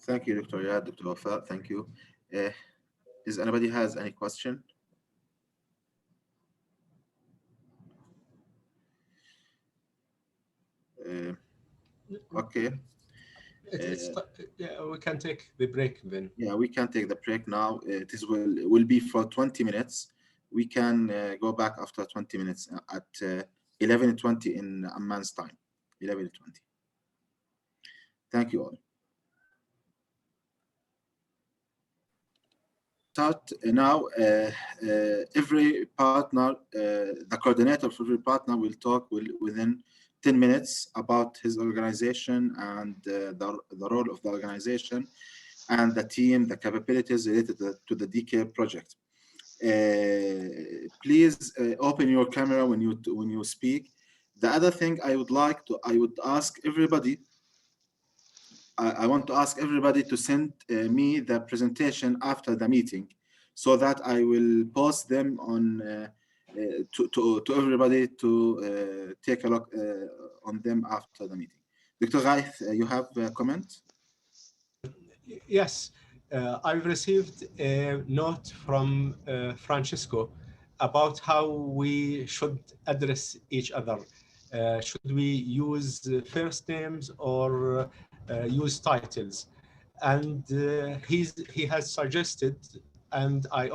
Thank you, Dr. Iyad, Dr. Wafa, thank you. Does anybody has any question? Okay. Yeah, we can take the break then. Yeah, we can take the break now. It will be for 20 minutes. We can go back after 20 minutes at 11:20 in Amman's time. 11:20. Thank you all. Start now. Every partner, the coordinator for every partner will talk within 10 minutes about his organization and the role of the organization and the team, the capabilities related to the DeCAIR project. Please open your camera when you speak. The other thing I would ask everybody. I want to ask everybody to send me the presentation after the meeting, so that I will post them on to everybody to take a look on them after the meeting. Dr. Ghaith, you have a comment? Yes, I've received a note from Francisco about how we should address each other. Should we use first names or use titles? And he has suggested, and I'm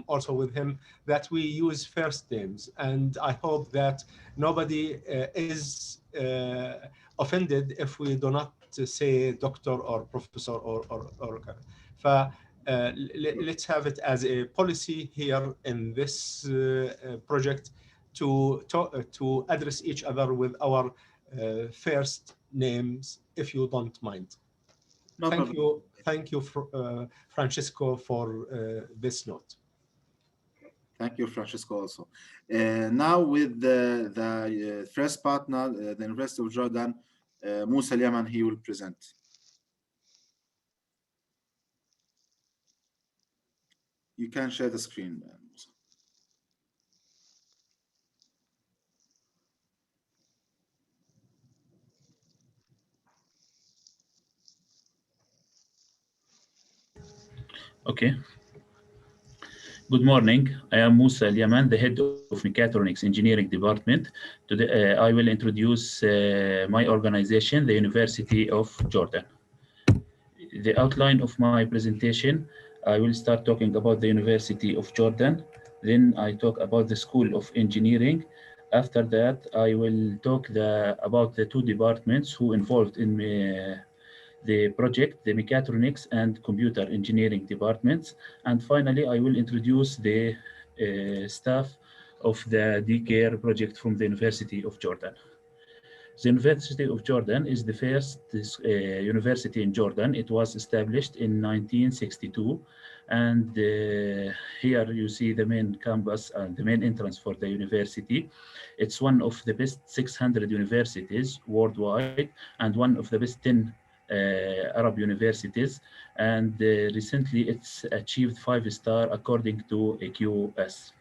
also with him, that we use first names. And I hope that nobody is offended if we do not say doctor or professor or let's have it as a policy here in this project to address each other with our first names, if you don't mind. No Thank problem. you. Thank you, Francisco, for this note. Thank you, Francisco, also. Now with the first partner, the University of Jordan, Musa Al-Yaman, he will present. You can share the screen, Musa. Okay. Good morning. I am Musa Al-Yaman, the head of Mechatronics Engineering Department. Today, I will introduce my organization, the University of Jordan. The outline of my presentation, I will start talking about the University of Jordan. Then I talk about the School of Engineering. After that, I will talk about the two departments who involved in the project, the Mechatronics and Computer Engineering departments. And finally, I will introduce the staff of the DeCAIR project from the University of Jordan. The University of Jordan is the first university in Jordan. It was established in 1962. And here you see the main campus and the main entrance for the university. It's one of the best 600 universities worldwide and one of the best 10 Arab universities. And recently it's achieved 5-star according to AQS.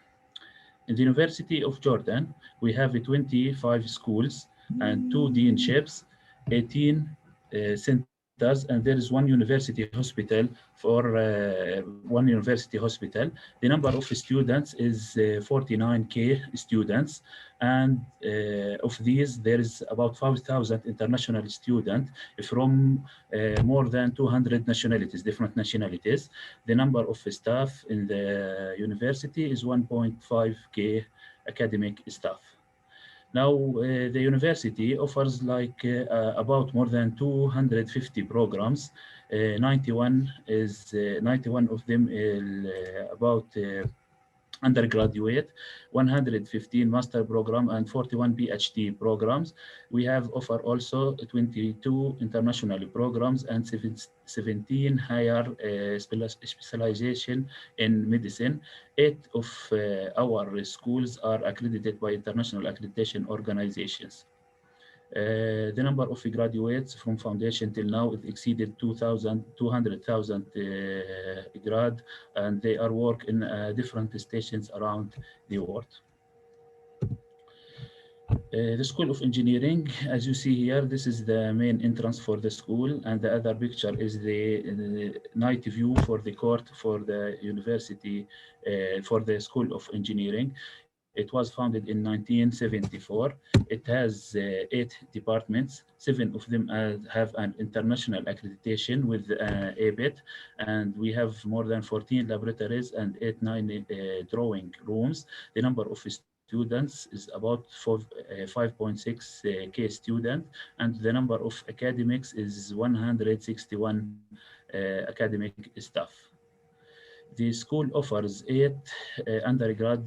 In the University of Jordan, we have 25 schools and 2 deanships, 18 centers, and there is one university hospital The number of students is 49K students, and of these, there is about 5,000 international students from more than 200 nationalities, different nationalities. The number of staff in the university is 1.5K academic staff. Now, the university offers about more than 250 programs. 91 of them about undergraduate, 115 master program, and 41 PhD programs. We have offer also 22 international programs and 17 higher specialization in medicine. 8 of our schools are accredited by international accreditation organizations. The number of graduates from foundation till now, it exceeded 200,000 grad, and they are work in different stations around the world. The School of Engineering, as you see here, this is the main entrance for the school, and the other picture is the night view for the court for the university, for the School of Engineering. It was founded in 1974. It has 8 departments. 7 of them have an international accreditation with ABET, and we have more than 14 laboratories and 9 drawing rooms. The number of students is about 5.6K students, and the number of academics is 161 academic staff. The school offers 8 undergrad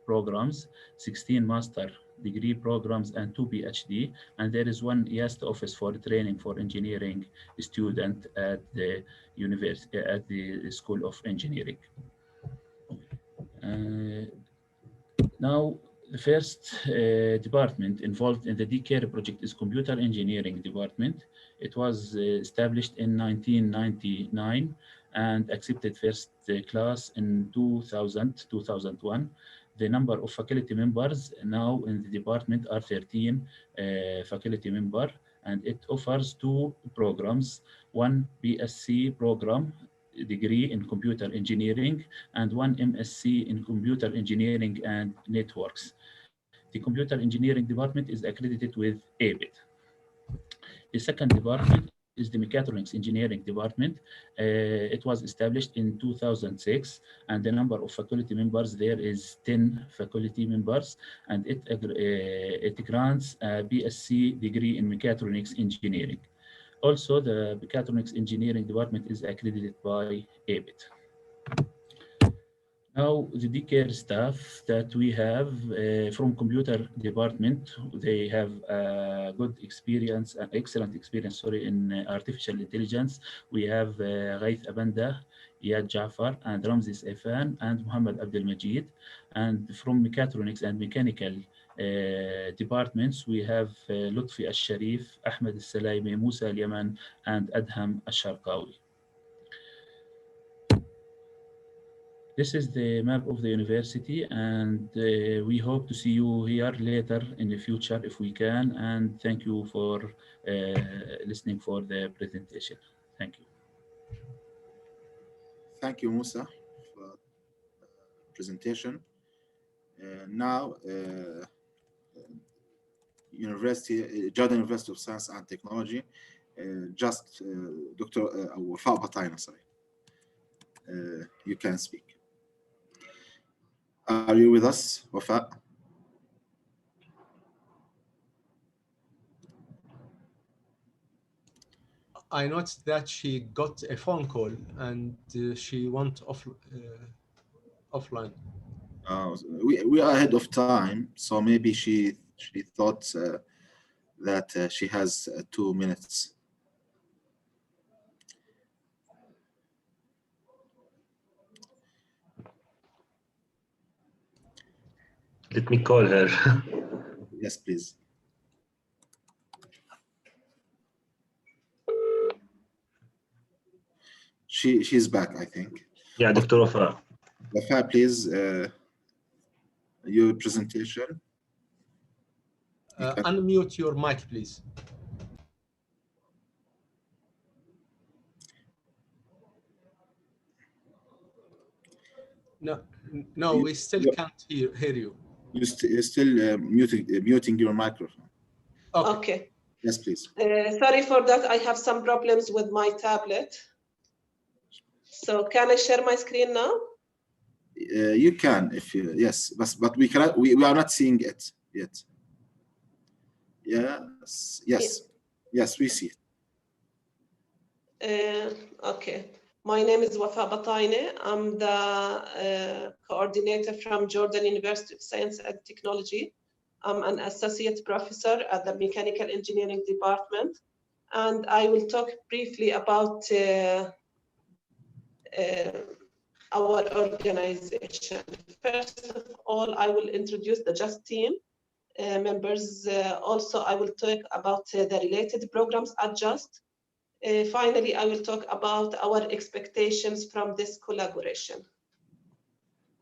programs, 16 master degree programs, and 2 PhD, and there is 1 IAST office for training for engineering student at the university, at the School of Engineering. Now, the first department involved in the DeCAIR project is Computer Engineering Department. It was established in 1999 and accepted first class in 2001. The number of faculty members now in the department are 13 faculty members, and it offers 2 programs, 1 BSc program, degree in computer engineering, and 1 MSc in computer engineering and networks. The computer engineering department is accredited with ABET. The second department is the Mechatronics Engineering Department. It was established in 2006, and the number of faculty members there is 10 faculty members, and it grants a BSc degree in Mechatronics Engineering. Also, the Mechatronics Engineering Department is accredited by ABET. Now, the DeCAIR staff that we have from computer department, they have good experience, excellent experience, sorry, in artificial intelligence. We have Ghaith Abanda, Iyad Jafar, and Ramzis Efan, and Muhammad Abdel Majid. And from mechatronics and mechanical departments, we have Lutfi Al-Sharif, Ahmed Al-Salaimi, Musa Al-Yaman, and Adham Al-Sharqawi. This is the map of the university, and we hope to see you here later in the future if we can. And thank you for listening for the presentation. Thank you. Thank you, Musa, for the presentation. Now, Jordan University of Science and Technology, Dr. Wafa Bataina, sorry. You can speak. Are you with us, Wafa? I noticed that she got a phone call and she went offline. We are ahead of time, so maybe she thought that she has 2 minutes. Let me call her. Yes, please. She's back, I think. Yeah, Dr. Wafa. Wafa, please, your presentation. Unmute your mic, please. No, we still can't hear you. You're still muting your microphone. Okay. Yes, please. Sorry for that. I have some problems with my tablet. So can I share my screen now? You can, if you, yes, but we cannot. We are not seeing it yet. Yes, we see it. Okay. My name is Wafa Bataine. I'm the coordinator from Jordan University of Science and Technology. I'm an associate professor at the Mechanical Engineering Department. And I will talk briefly about our organization. First of all, I will introduce the JUST team members. Also, I will talk about the related programs at JUST. Finally, I will talk about our expectations from this collaboration.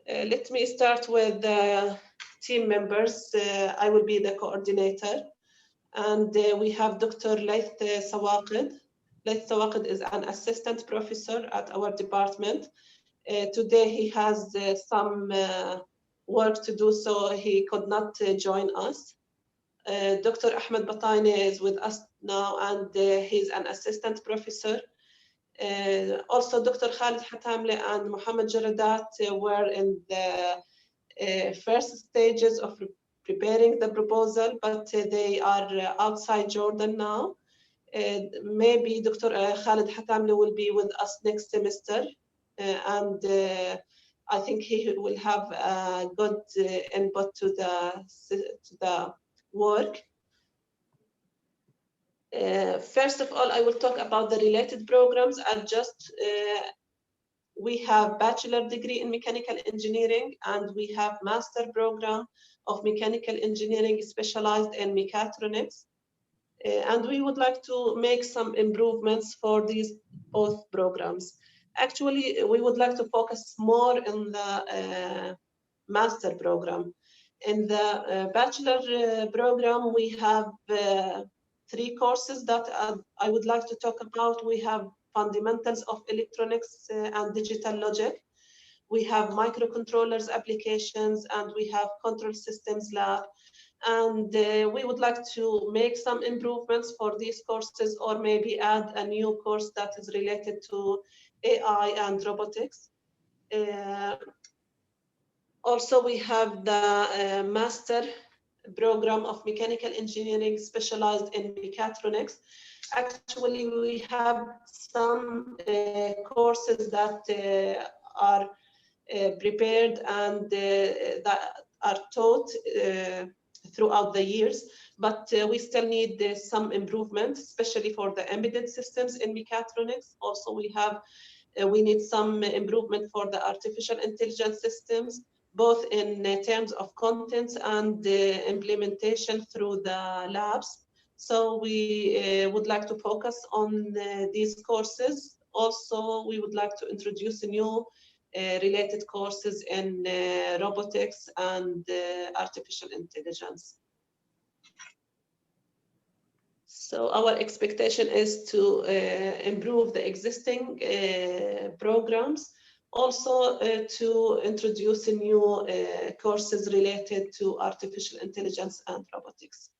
Let me start with the team members. I will be the coordinator. And we have Dr. Laith Sawaqid. Laith Sawaqid is an assistant professor at our department. Today he has some work to do, so he could not join us. Dr. Ahmed Bataine is with us now, and he's an assistant professor. Also, Dr. Khalid Hatamle and Mohammed Jaradat were in the first stages of preparing the proposal, but they are outside Jordan now. Maybe Dr. Khalid Hatamle will be with us next semester, and I think he will have a good input to the work. First of all, I will talk about the related programs at JUST. We have bachelor degree in mechanical engineering, and we have master program of mechanical engineering specialized in mechatronics. And we would like to make some improvements for these both programs. Actually, we would like to focus more on the master program. In the bachelor program, we have 3 courses that I would like to talk about. We have fundamentals of electronics and digital logic. We have microcontrollers applications, and we have control systems lab. And we would like to make some improvements for these courses, or maybe add a new course that is related to AI and robotics. Also, we have the master program of mechanical engineering specialized in mechatronics. Actually, we have some courses that are prepared and that are taught throughout the years, but we still need some improvement, especially for the embedded systems in mechatronics. Also, we need some improvement for the artificial intelligence systems, both in terms of contents and implementation through the labs. So we would like to focus on these courses. Also, we would like to introduce new related courses in robotics and artificial intelligence. So our expectation is to improve the existing programs, also to introduce new courses related to artificial intelligence and robotics.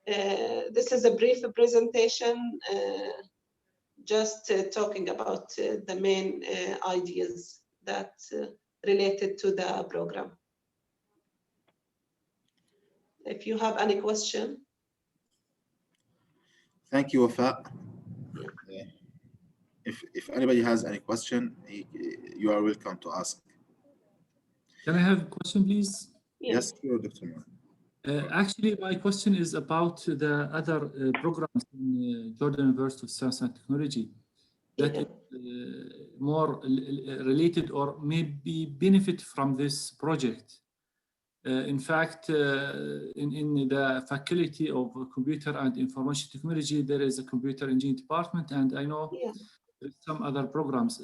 This is a brief presentation, just talking about the main ideas that related to the program. If you have any question. Thank you, Wafa. If anybody has any question, you are welcome to ask. Can I have a question, please? Yes, sure, Dr. Moore. Actually, my question is about the other programs in Jordan University of Science and Technology that is more related or maybe benefit from this project. In fact, in the Faculty of Computer and Information Technology, there is a computer engineering department, and I know some other programs.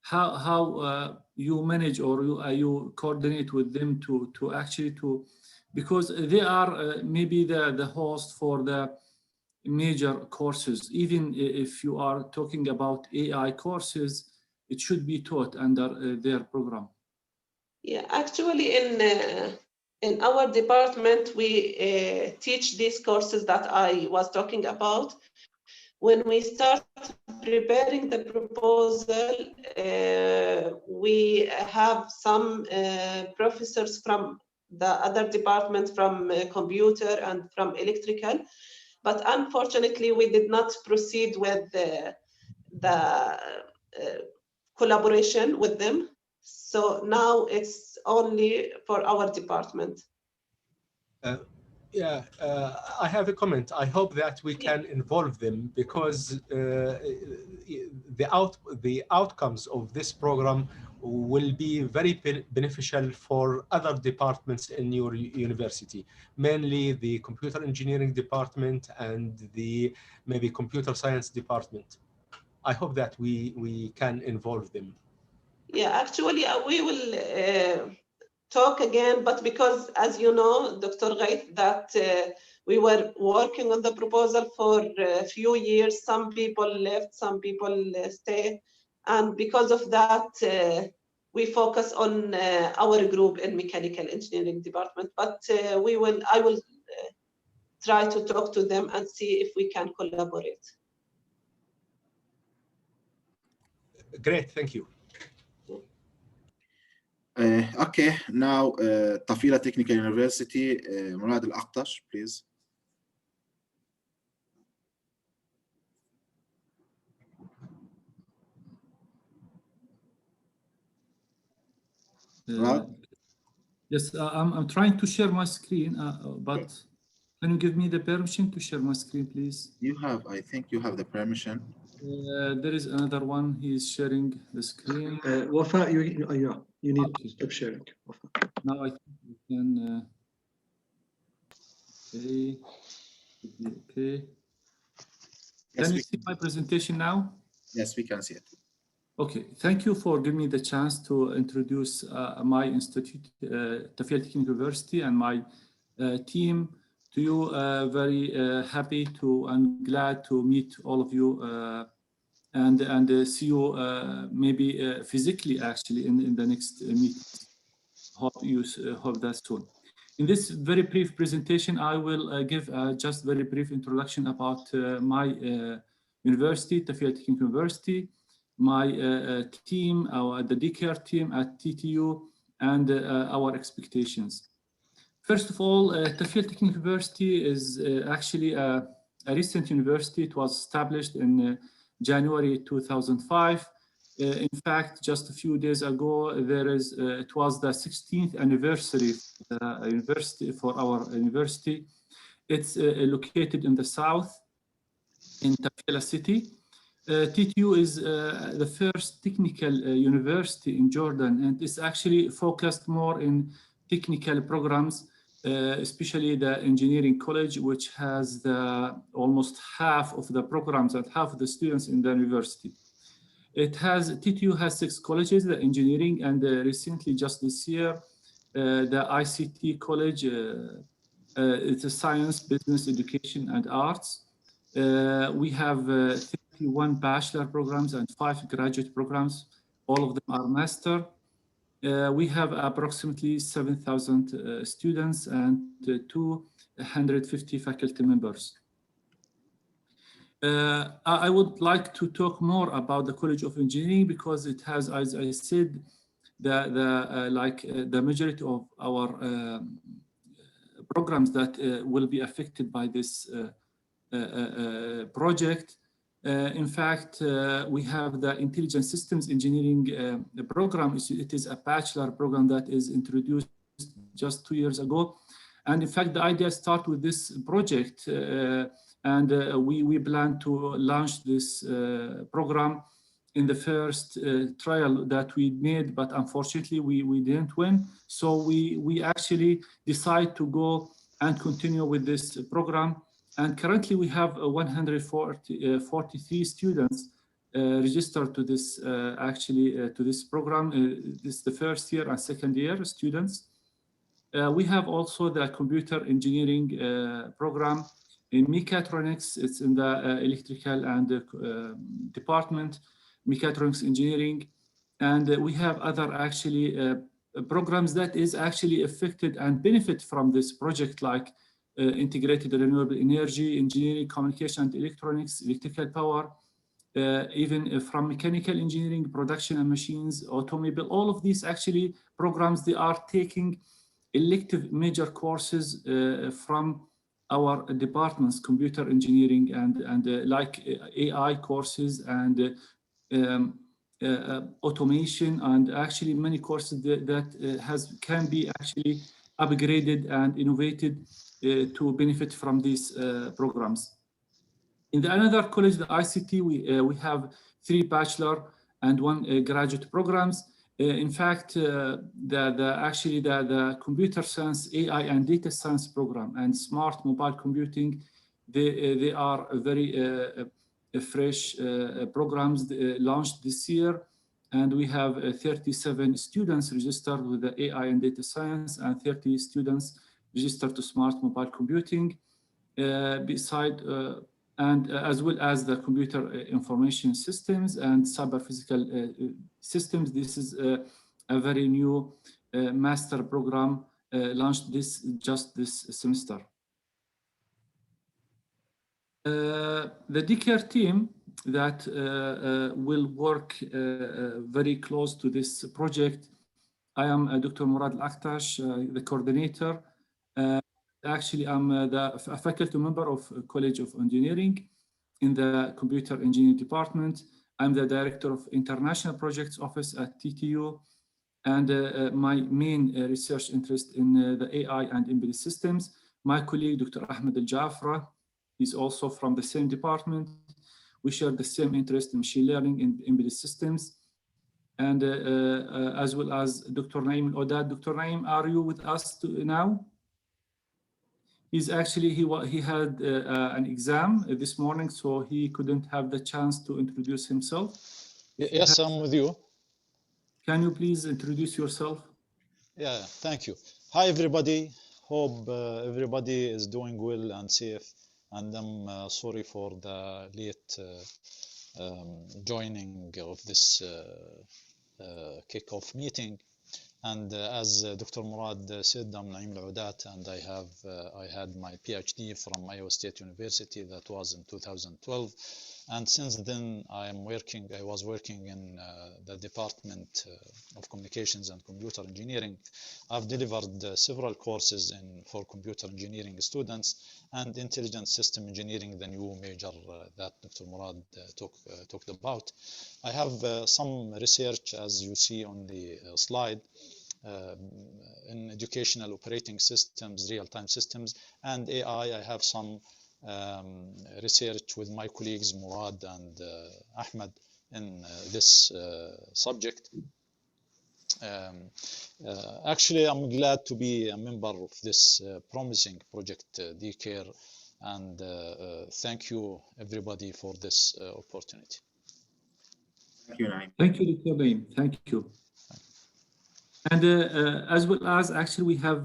How you manage or you coordinate with them to actually because they are maybe the host for the major courses. Even if you are talking about AI courses, it should be taught under their program. Yeah, actually in our department, we teach these courses that I was talking about. When we start preparing the proposal, we have some professors from the other departments, from computer and from electrical, but unfortunately we did not proceed with the collaboration with them. So now it's only for our department. I have a comment. I hope that we can involve them, because the outcomes of this program will be very beneficial for other departments in your university, mainly the computer engineering department and the maybe computer science department. I hope that we can involve them. Yeah, actually we will talk again, but because, as you know, Dr. Ghaith, that we were working on the proposal for a few years. Some people left, some people stayed, and because of that, we focus on our group in mechanical engineering department. But I will try to talk to them and see if we can collaborate. Great, thank you. Okay, now Tafila Technical University, Murad Al-Aqtash, please. Yes, I'm trying to share my screen, but can you give me the permission to share my screen, please? I think you have the permission. There is another one. He's sharing the screen. Wafa, you need to stop sharing. Wafa. Now I think we can. Okay. Can you see my presentation now? Yes, we can see it. Okay, thank you for giving me the chance to introduce my institute, Tafila Technical University, and my team to you. Very happy and glad to meet all of you and see you maybe physically actually in the next meeting. Hope that's soon. In this very brief presentation, I will give just very brief introduction about my university, Tafila Technical University, my team, the DeCAIR team at TTU, and our expectations. First of all, Tafila Technical University is actually a recent university. It was established in January 2005. In fact, just a few days ago, it was the 16th anniversary for our university. It's located in the south, in Tafila city. TTU is the first technical university in Jordan, and it's actually focused more in technical programs, especially the engineering college, which has almost half of the programs and half of the students in the university. TTU has 6 colleges, the engineering, and recently, just this year, the ICT college, it's a science, business, education, and arts. We have 31 bachelor programs and 5 graduate programs. All of them are master. We have approximately 7,000 students and 250 faculty members. I would like to talk more about the College of Engineering because it has, as I said, the majority of our programs that will be affected by this project. In fact, we have the Intelligent Systems Engineering program. It is a bachelor program that is introduced just 2 years ago. And in fact, the idea started with this project. And we plan to launch this program in the first trial that we made, but unfortunately we didn't win. So we actually decided to go and continue with this program. And currently we have 143 students registered to this to this program. This is the first year and second year students. We have also the computer engineering program. In mechatronics, it's in the electrical and department, mechatronics engineering. And we have other programs that is actually affected and benefit from this project, like integrated renewable energy, engineering, communication and electronics, electrical power, even from mechanical engineering, production and machines, automobile. All of these actually programs, they are taking elective major courses from our departments, computer engineering and like AI courses and automation, and actually many courses that can be actually upgraded and innovated to benefit from these programs. In another college, the ICT, we have 3 bachelor and 1 graduate programs. In fact, the computer science, AI and data science program and smart mobile computing, they are very fresh programs launched this year. And we have 37 students registered with the AI and data science and 30 students registered to smart mobile computing, and as well as the computer information systems and cyber physical systems. This is a very new master program launched just this semester. The DeCAIR team that will work very close to this project. I am Dr. Murad Al-Aktash, the coordinator. Actually, I'm a faculty member of College of Engineering in the Computer Engineering Department. I'm the Director of International Projects Office at TTU. And my main research interest in the AI and embedded systems. My colleague, Dr. Ahmed Al-Jafra, is also from the same department. We share the same interest in machine learning and embedded systems. And as well as Dr. Naim Al-Odad. Dr. Naim, are you with us now? He's actually, he had an exam this morning, so he couldn't have the chance to introduce himself. Yes, I'm with you. Can you please introduce yourself? Yeah, thank you. Hi, everybody. Hope everybody is doing well and safe. And I'm sorry for the late joining of this kick-off meeting. And as Dr. Murad said, I'm Naim Al-Udat, and I had my PhD from Iowa State University. That was in 2012. And since then, I was working in the Department of Communications and Computer Engineering. I've delivered several courses for computer engineering students and intelligent system engineering, the new major that Dr. Murad talked about. I have some research, as you see on the slide, in educational operating systems, real-time systems, and AI. I have some research with my colleagues Murad and Ahmed in this subject. Actually, I'm glad to be a member of this promising project, DeCAIR, and thank you everybody for this opportunity. Thank you, Naim. Thank you, Dr. Naim. Thank you. And as well as actually we have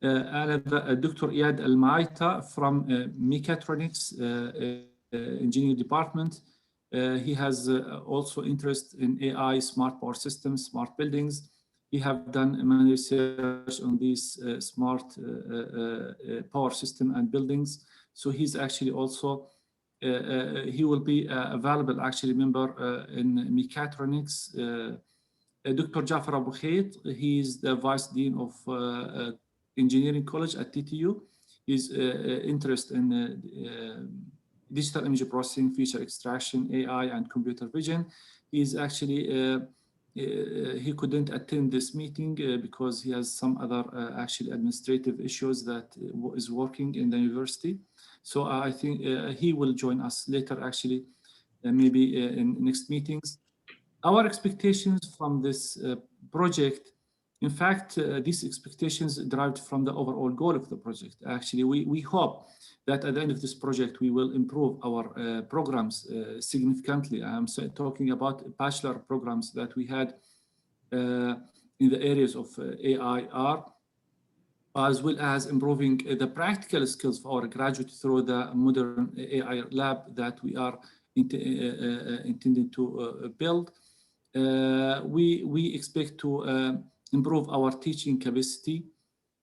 Dr. Iyad Al-Maita from mechatronics engineering department. He has also interest in AI, smart power systems, smart buildings. He have done many research on these smart power system and buildings. So he's actually also he will be a valuable actually member in mechatronics. Dr. Jafar Abu Khait, he is the Vice Dean of Engineering College at TTU. His interest in digital image processing, feature extraction, AI, and computer vision. He's actually, he couldn't attend this meeting because he has some other actually administrative issues that is working in the university. So I think he will join us later actually, maybe in next meetings. Our expectations from this project, in fact, these expectations derived from the overall goal of the project. Actually, we hope that at the end of this project, we will improve our programs significantly. I'm talking about bachelor programs that we had in the areas of AI/R, as well as improving the practical skills for our graduates through the modern AI lab that we are intending to build. We expect to improve our teaching capacity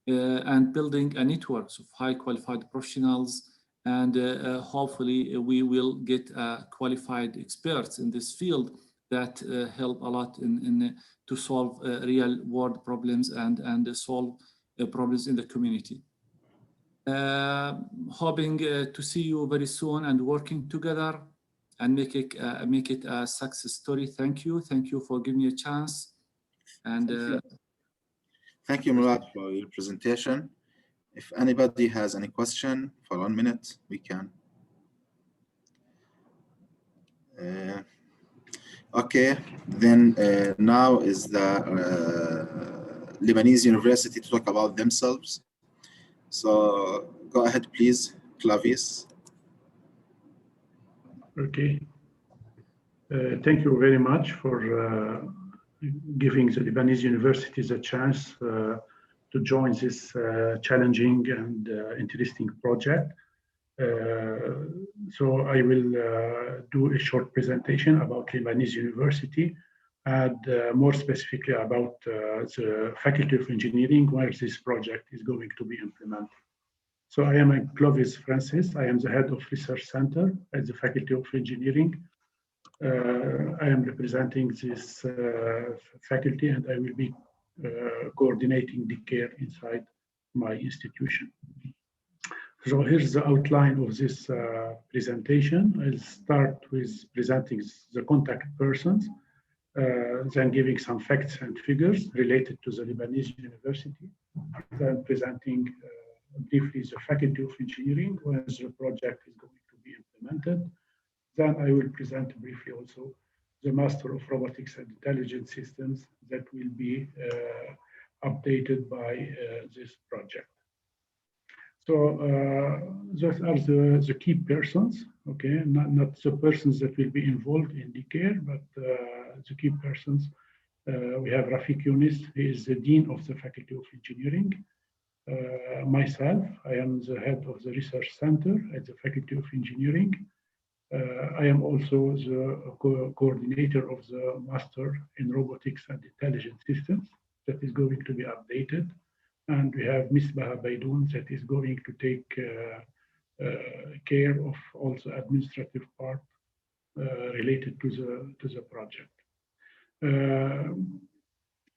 and building a network of high qualified professionals, and hopefully we will get qualified experts in this field that help a lot to solve real world problems and solve problems in the community. Hoping to see you very soon and working together and make it a success story. Thank you for giving me a chance. And thank you, Murad, for your presentation. If anybody has any question for 1 minute, we can. Okay, then now is the Lebanese University to talk about themselves. So go ahead, please, Clavis. Okay. Thank you very much for giving the Lebanese universities a chance to join this challenging and interesting project. So I will do a short presentation about Lebanese University and more specifically about the Faculty of Engineering, where this project is going to be implemented. So I am Clovis Francis. I am the head of research center at the Faculty of Engineering. I am representing this faculty, and I will be coordinating DeCAIR inside my institution. So here's the outline of this presentation. I'll start with presenting the contact persons, then giving some facts and figures related to the Lebanese University, then presenting briefly the Faculty of Engineering, where the project is going to be implemented. Then I will present briefly also the Master of Robotics and Intelligent Systems that will be updated by this project. So those are the key persons, okay? Not the persons that will be involved in DeCAIR, but the key persons. We have Rafik Younis, he is the Dean of the Faculty of Engineering. Myself, I am the head of the Research Center at the Faculty of Engineering. I am also the coordinator of the Master in Robotics and Intelligent Systems that is going to be updated. And we have Misbah Baidoun that is going to take care of all the administrative part related to the project.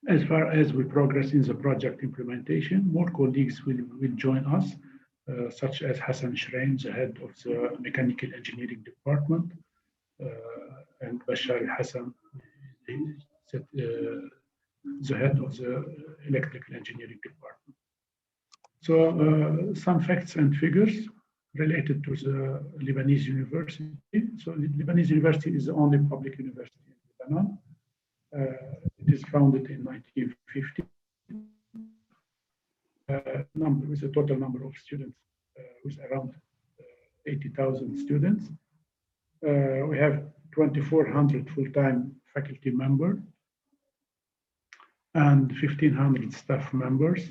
As far as we progress in the project implementation, more colleagues will join us, such as Hassan Shrain, the head of the Mechanical Engineering Department, and Bashar Hassan, the head of the Electrical Engineering Department. So some facts and figures related to the Lebanese University. So the Lebanese University is the only public university in Lebanon. It is founded in 1950. With a total number of students with around 80,000 students. We have 2,400 full-time faculty members and 1,500 staff members.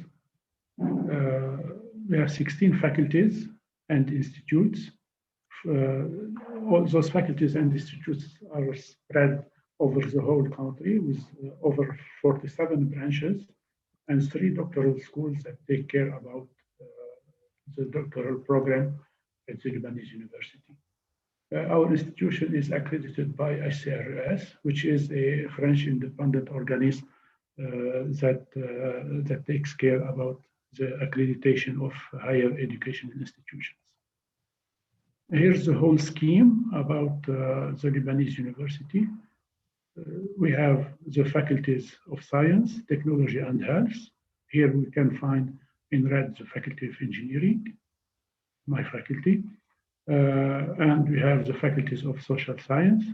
We have 16 faculties and institutes. All those faculties and institutes are spread over the whole country with over 47 branches and 3 doctoral schools that take care about the doctoral program at the Lebanese University. Our institution is accredited by ICRS, which is a French independent organism that takes care about the accreditation of higher education institutions. Here's the whole scheme about the Lebanese University. We have the faculties of science, technology, and health. Here we can find in red the faculty of engineering, my faculty, and we have the faculties of social science.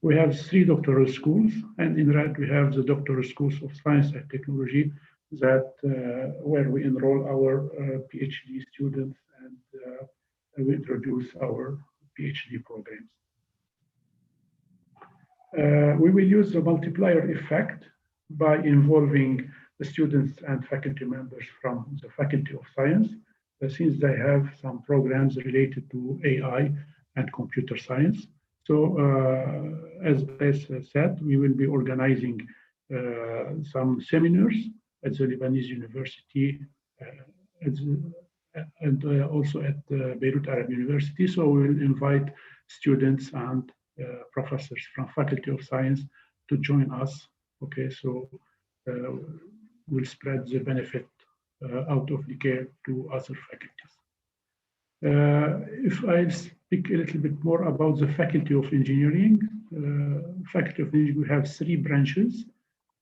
We have 3 doctoral schools, and in red we have the doctoral schools of science and technology that where we enroll our PhD students and we introduce our PhD programs. We will use the multiplier effect by involving the students and faculty members from the Faculty of Science, since they have some programs related to AI and computer science. So as said, we will be organizing some seminars at the Lebanese University and also at the Beirut Arab University. So we will invite students and professors from Faculty of Science to join us. Okay, so we'll spread the benefit out of DeCAIR to other faculties. If I speak a little bit more about the Faculty of Engineering, Faculty of Engineering, we have 3 branches.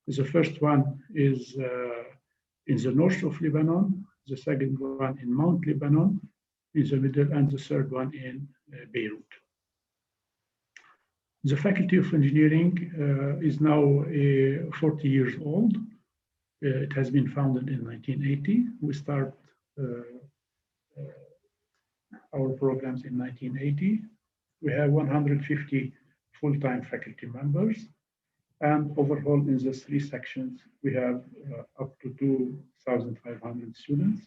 The first one is in the north of Lebanon, the second one in Mount Lebanon, in the middle, and the third one in Beirut. The Faculty of Engineering is now 40 years old. It has been founded in 1980. We start our programs in 1980. We have 150 full-time faculty members, and overall in the 3 sections, we have up to 2,500 students.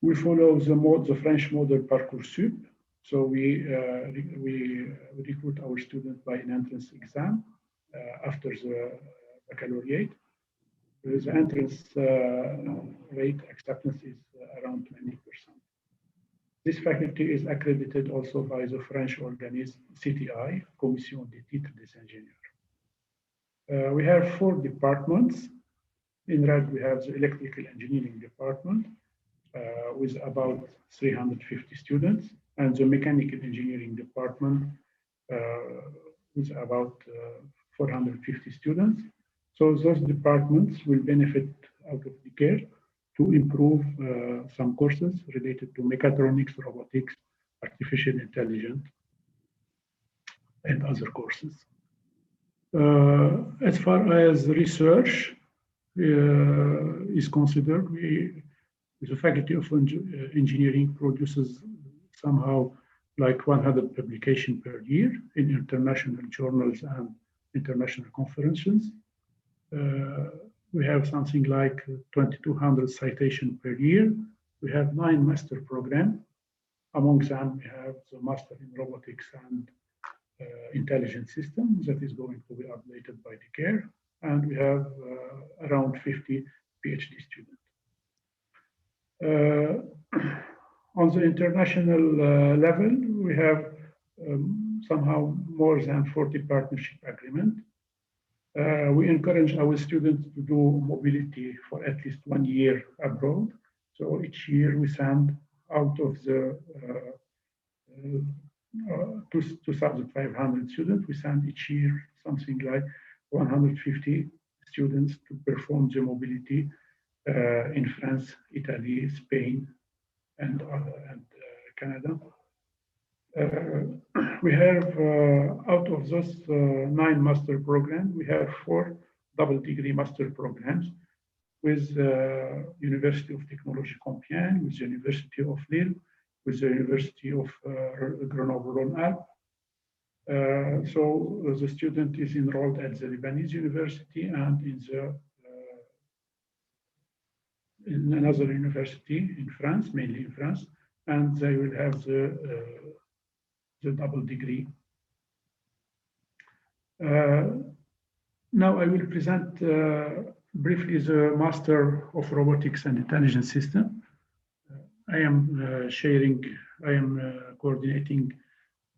We follow the French model Parcoursup. So we recruit our students by an entrance exam after the baccalaureate. The entrance rate acceptance is around 20%. This faculty is accredited also by the French organism CTI, Commission des Titres des Ingénieurs. We have 4 departments. In red, we have the Electrical Engineering Department with about 350 students, and the Mechanical Engineering Department with about 450 students. So those departments will benefit out of DeCAIR to improve some courses related to mechatronics, robotics, artificial intelligence, and other courses. As far as research is considered, the Faculty of Engineering produces somehow like 100 publications per year in international journals and international conferences. We have something like 2,200 citations per year. We have 9 master programs. Among them, we have the Master in Robotics and Intelligent Systems that is going to be updated by DeCAIR. And we have around 50 PhD students. On the international level, we have somehow more than 40 partnership agreements. We encourage our students to do mobility for at least 1 year abroad. So each year we send out of the 2,500 students, we send each year something like 150 students to perform the mobility in France, Italy, Spain, and Canada. We have, out of those 9 master programs, we have 4 double-degree master programs with University of Technology Compiègne, with the University of Lille, with the University of Grenoble-Rhône-Alpes. So the student is enrolled at the Lebanese University and in another university in France, mainly in France, and they will have the double degree. Now I will present briefly the Master of Robotics and Intelligent System. I am coordinating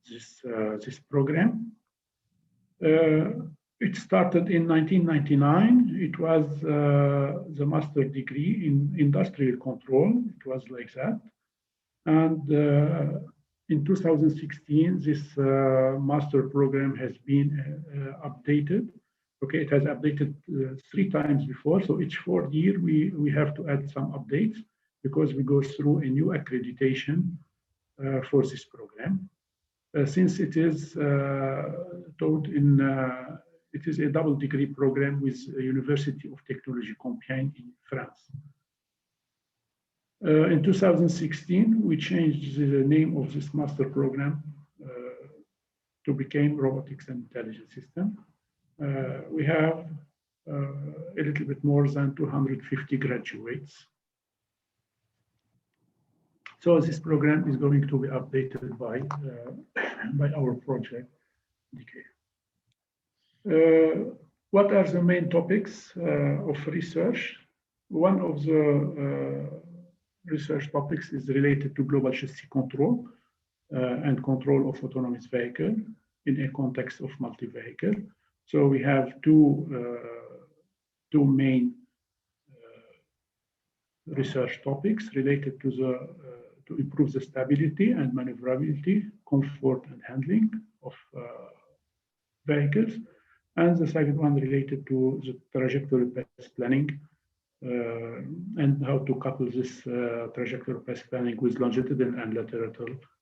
this program. It started in 1999. It was the master degree in industrial control. It was like that. And in 2016, this master program has been updated. Okay, it has updated 3 times before. So each 4th year, we have to add some updates because we go through a new accreditation for this program. Since it is taught in, it is a double degree program with University of Technology Compiègne in France. In 2016, we changed the name of this master program to become Robotics and Intelligent System. We have a little bit more than 250 graduates. So this program is going to be updated by our project, DeCAIR. What are the main topics of research? One of the research topics is related to global chassis control and control of autonomous vehicle in a context of multi-vehicle. So we have two main research topics related to to improve the stability and maneuverability, comfort and handling of vehicles. And the second one related to the trajectory path planning and how to couple this trajectory path planning with longitudinal and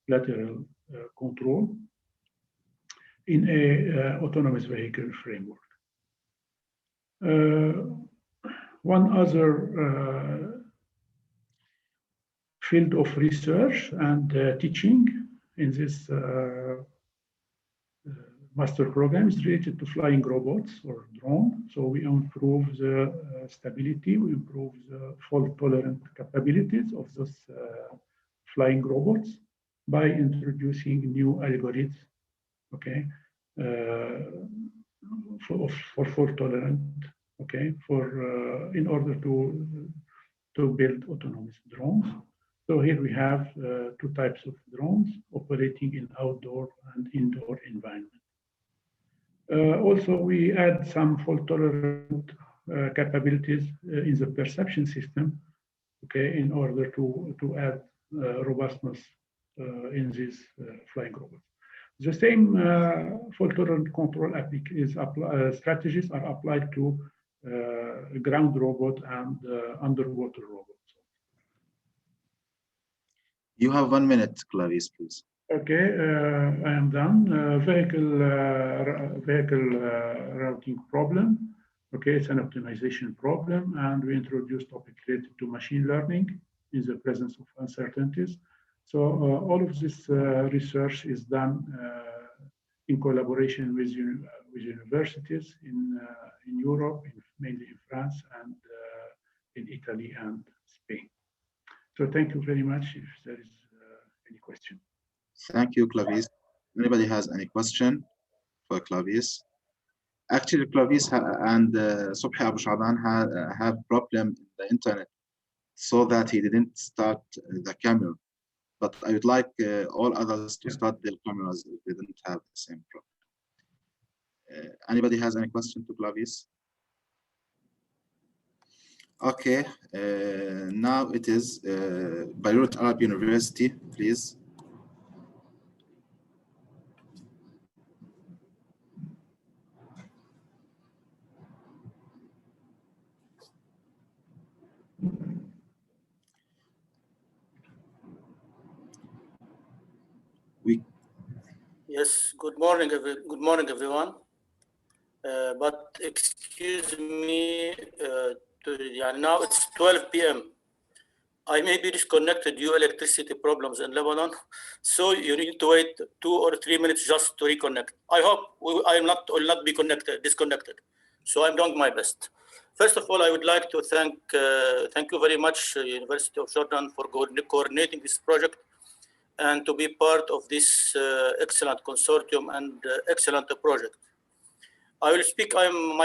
lateral control in a autonomous vehicle framework. One other field of research and teaching in this master program is related to flying robots or drone. So we improve the stability, we improve the fault-tolerant capabilities of those flying robots by introducing new algorithms, okay, for fault-tolerant, okay, in order to build autonomous drones. So here we have 2 types of drones operating in outdoor and indoor environment. Also, we add some fault-tolerant capabilities in the perception system, okay, in order to add robustness in these flying robots. The same fault-tolerant control strategies are applied to ground robot and underwater robots. You have 1 minute, Clarice, please. Okay, I am done. Vehicle routing problem. Okay, it's an optimization problem, and we introduced topic related to machine learning in the presence of uncertainties. So all of this research is done in collaboration with universities in Europe, mainly in France and in Italy and Spain. So thank you very much. If there is any question. Thank you, Clavis. Anybody has any question for Clavis? Actually, Clavis and Subhi Abu Shaban have problem in the internet, so that he didn't start the camera. but I would like all others to start their cameras if they didn't have the same problem. Anybody has any question to Clavis? Okay, now it is Beirut Arab University, please. Yes, good morning, everyone. But excuse me, now it's 12 p.m. I may be disconnected due to electricity problems in Lebanon, so you need to wait 2 or 3 minutes just to reconnect. I hope I will not be disconnected. So I'm doing my best. First of all, I would like to thank you very much, University of Jordan, for coordinating this project and to be part of this excellent consortium and excellent project. I will speak. I'm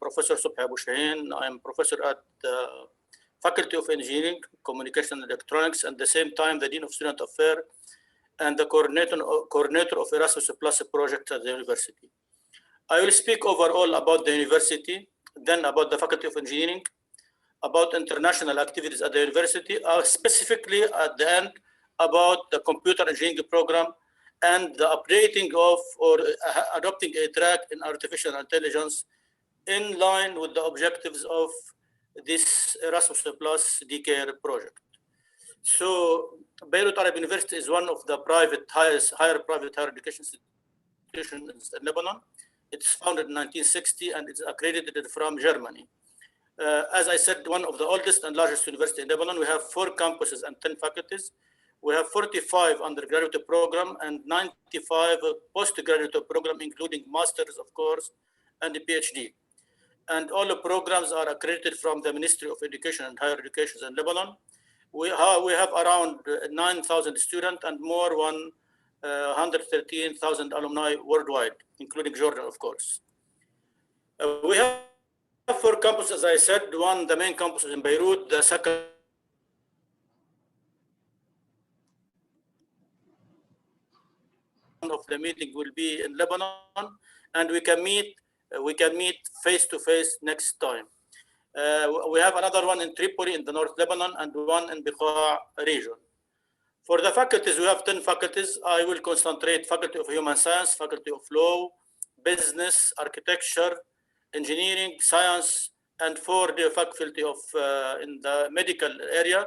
Professor Subhi Abu Shaheen. I'm professor at the Faculty of Engineering, Communication and Electronics, and at the same time the Dean of Student Affairs and the coordinator of Erasmus Plus project at the university. I will speak overall about the university, then about the Faculty of Engineering, about international activities at the university, specifically at the end about the computer engineering program and the updating of or adopting a track in artificial intelligence in line with the objectives of this Erasmus Plus DeCAIR project. So Beirut Arab University is one of the higher private higher education institutions in Lebanon. It's founded in 1960 and it's accredited from Germany. As I said, one of the oldest and largest universities in Lebanon. We have 4 campuses and 10 faculties. We have 45 undergraduate program and 95 postgraduate program, including masters, of course, and the PhD. And all the programs are accredited from the Ministry of Education and Higher Education in Lebanon. We have around 9,000 students and more than 113,000 alumni worldwide, including Jordan, of course. We have 4 campuses, as I said. One, the main campus is in Beirut. The second of the meeting will be in Lebanon, and we can meet face to face next time. We have another one in Tripoli in the North Lebanon and one in Bekaa region. For the faculties, we have 10 faculties. I will concentrate Faculty of Human Science, Faculty of Law, Business, Architecture, Engineering, Science, and for the Faculty of in the medical area,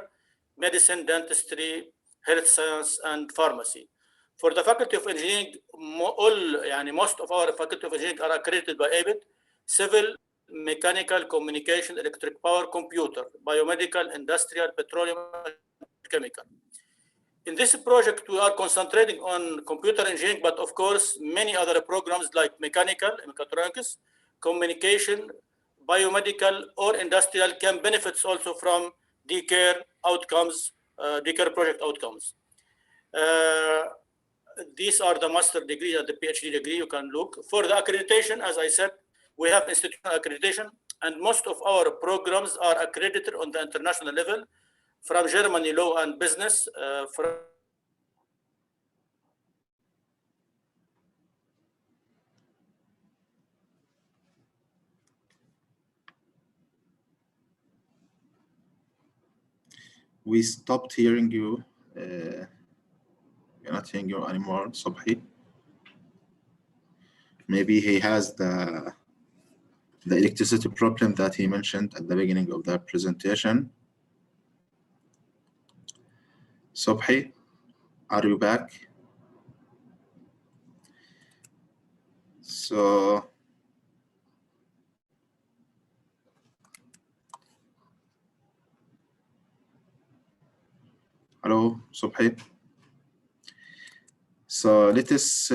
Medicine, Dentistry, Health Science, and Pharmacy. For the Faculty of Engineering, most of our Faculty of Engineering are accredited by ABIT: Civil, Mechanical, Communication, Electric Power, Computer, Biomedical, Industrial, Petroleum, Chemical. In this project, we are concentrating on computer engineering, but of course, many other programs like mechanical, mechatronics, communication, biomedical, or industrial can benefit also from DeCAIR outcomes, DeCAIR project outcomes. These are the master degree and the PhD degree. You can look for the accreditation. As I said, we have institutional accreditation, and most of our programs are accredited on the international level from Germany Law and Business. We stopped hearing you. We're not hearing you anymore, Subhi. Maybe he has the electricity problem that he mentioned at the beginning of the presentation. Subhi, are you back? So, hello, Subhi. So let us,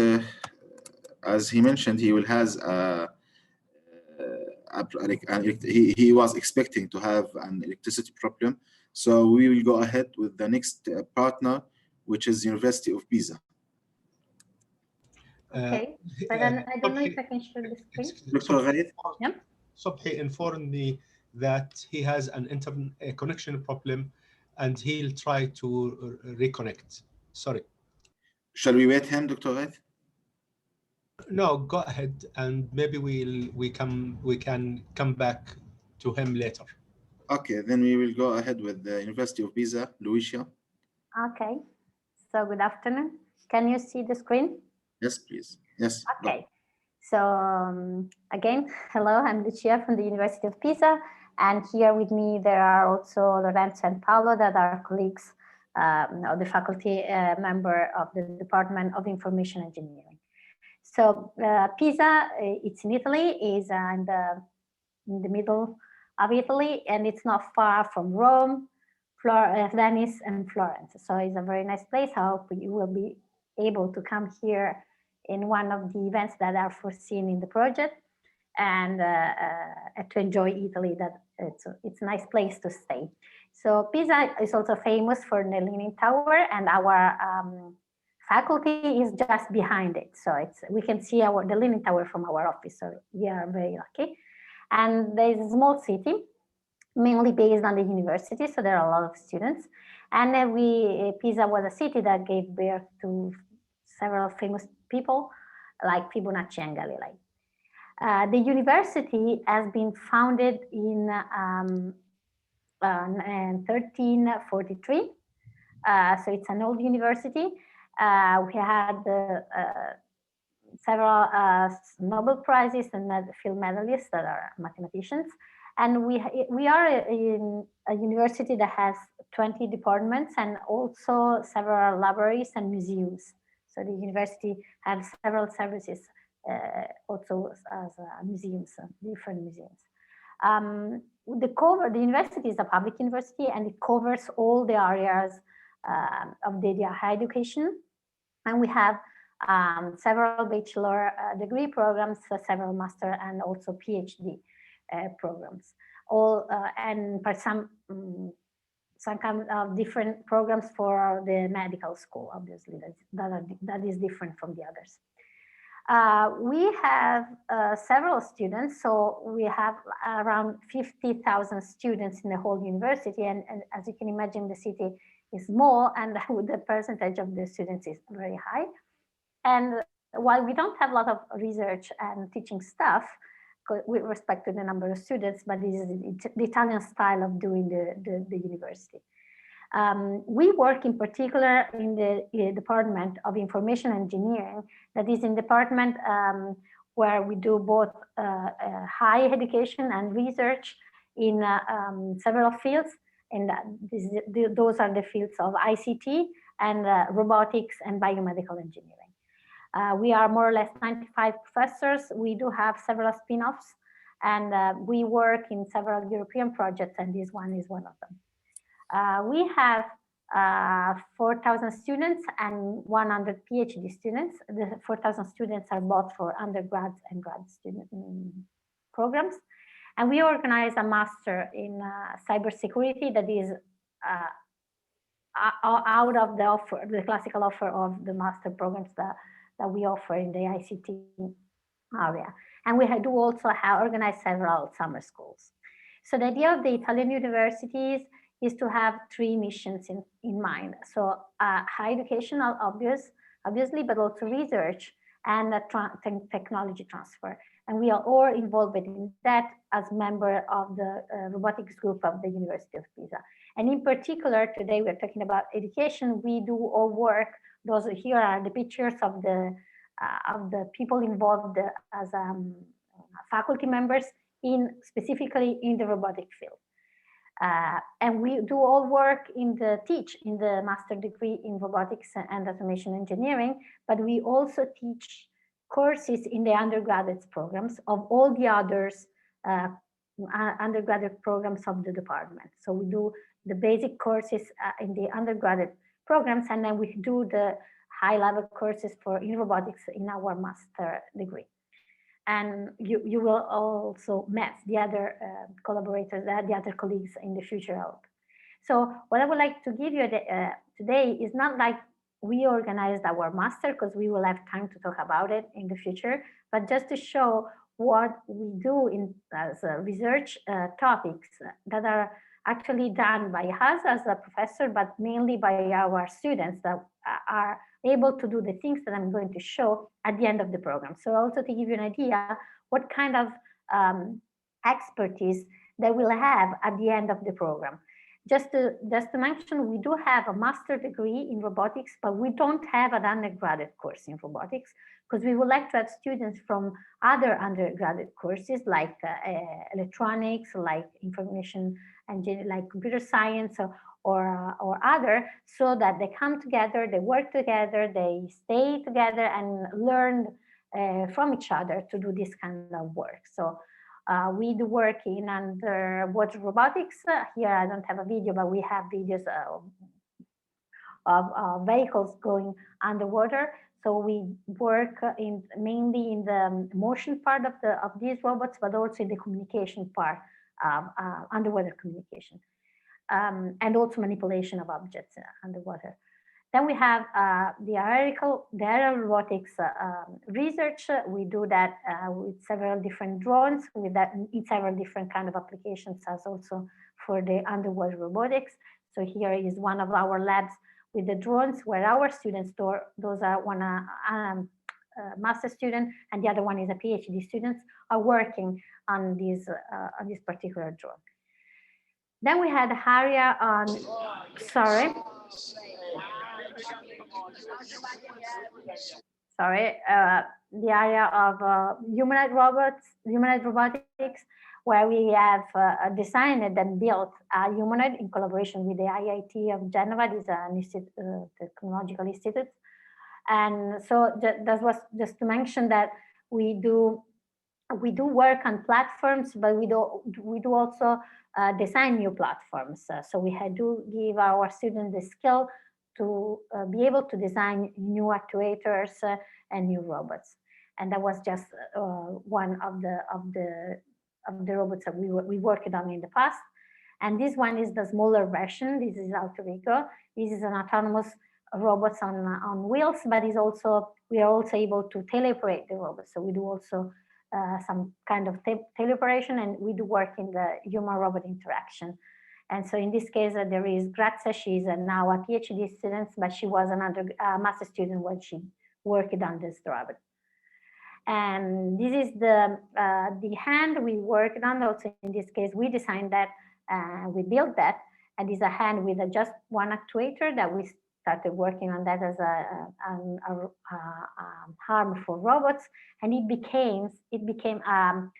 as he mentioned, he will has he was expecting to have an electricity problem. So we will go ahead with the next partner, which is University of Pisa. Okay, but then I don't know if I can share the screen. Dr. Ghaith? Subhi informed me that he has a connection problem and he'll try to reconnect. Sorry. Shall we wait him, Dr. Ghaith? No, go ahead, and maybe we can come back to him later. Okay, then we will go ahead with the University of Pisa, Lucia. Okay, so good afternoon. Can you see the screen? Yes, please. Yes. Okay, so again, hello, I'm Lucia from the University of Pisa, and here with me there are also Lorenzo and Paolo that are colleagues of the faculty member of the Department of Information Engineering. So Pisa, it's in Italy, is in the middle of Italy, and it's not far from Rome, Venice, and Florence. So it's a very nice place. I hope you will be able to come here in one of the events that are foreseen in the project, and to enjoy Italy. That it's a nice place to stay. So Pisa is also famous for the Leaning Tower, and our faculty is just behind it. So we can see the Leaning Tower from our office. So we are very lucky. And there is a small city, mainly based on the university. So there are a lot of students. And Pisa was a city that gave birth to several famous people like Fibonacci and Galilei. The university has been founded in 1343. So it's an old university. We had several Nobel Prizes and field medalists that are mathematicians. And we are in a university that has 20 departments and also several libraries and museums. So the university has several services also as museums, different museums. The university is a public university, and it covers all the areas of the higher education. And we have several bachelor degree programs, several master and also PhD programs. And for some kind of different programs for the medical school, obviously, that is different from the others. We have several students, so we have around 50,000 students in the whole university, and as you can imagine, the city is small, and the percentage of the students is very high. And while we don't have a lot of research and teaching staff with respect to the number of students, but this is the Italian style of doing the university. We work in particular in the Department of Information Engineering, that is in department where we do both higher education and research in several fields. And those are the fields of ICT and robotics and biomedical engineering. We are more or less 95 professors. We do have several spin-offs, and we work in several European projects, and this one is one of them. We have 4,000 students and 100 PhD students. The 4,000 students are both for undergrads and grad student programs. And we organize a master in cybersecurity that is out of the offer, the classical offer of the master programs that we offer in the ICT area. And we do also organize several summer schools. So the idea of the Italian universities is to have three missions in mind. So higher education, obviously, but also research and technology transfer. And we are all involved in that as member of the robotics group of the University of Pisa. And in particular, today we're talking about education. We do all work. Those here are the pictures of the people involved as faculty members specifically in the robotic field. And we do all work in the master degree in robotics and automation engineering, but we also teach courses in the undergraduate programs of all the others undergraduate programs of the department. So we do the basic courses in the undergraduate programs, and then we do the high-level courses in robotics in our master degree. And you will also meet the other collaborators, the other colleagues in the future. So what I would like to give you today is not like we organized our master, because we will have time to talk about it in the future, but just to show what we do as research topics that are actually done by us as a professor, but mainly by our students that are able to do the things that I'm going to show at the end of the program. So also to give you an idea what kind of expertise they will have at the end of the program. Just to mention, we do have a master degree in robotics, but we don't have an undergraduate course in robotics because we would like to have students from other undergraduate courses like electronics, like information engineering, like computer science, or other, so that they come together, they work together, they stay together and learn from each other to do this kind of work. So we do work in underwater robotics. Here I don't have a video, but we have videos of vehicles going underwater. So we work mainly in the motion part of these robots, but also in the communication part, underwater communication, and also manipulation of objects underwater. Then we have the aerial robotics research. We do that with several different drones, with that in several different kind of applications, as also for the underwater robotics. So here is one of our labs with the drones, where our students, those are one master student and the other one is a PhD student, are working on this particular drone. Then we had Haria on, sorry, the area of humanoid robotics, where we have designed and built a humanoid in collaboration with the IIT of Geneva. This is a technological institute. And so that was just to mention that we do work on platforms, but we do also design new platforms. So we do give our students the skill to be able to design new actuators and new robots. And that was just one of the robots that we worked on in the past. And this one is the smaller version. This is Alter Ego. This is an autonomous robots on wheels, but we are also able to teleoperate the robots. So we do also some kind of teleoperation, and we do work in the human-robot interaction. And so in this case, there is Grazia. She's now a PhD student, but she was a master student when she worked on this robot. And this is the hand we worked on. Also in this case, we designed that, we built that, and it's a hand with just one actuator that we started working on that as a arm for robots, and it became a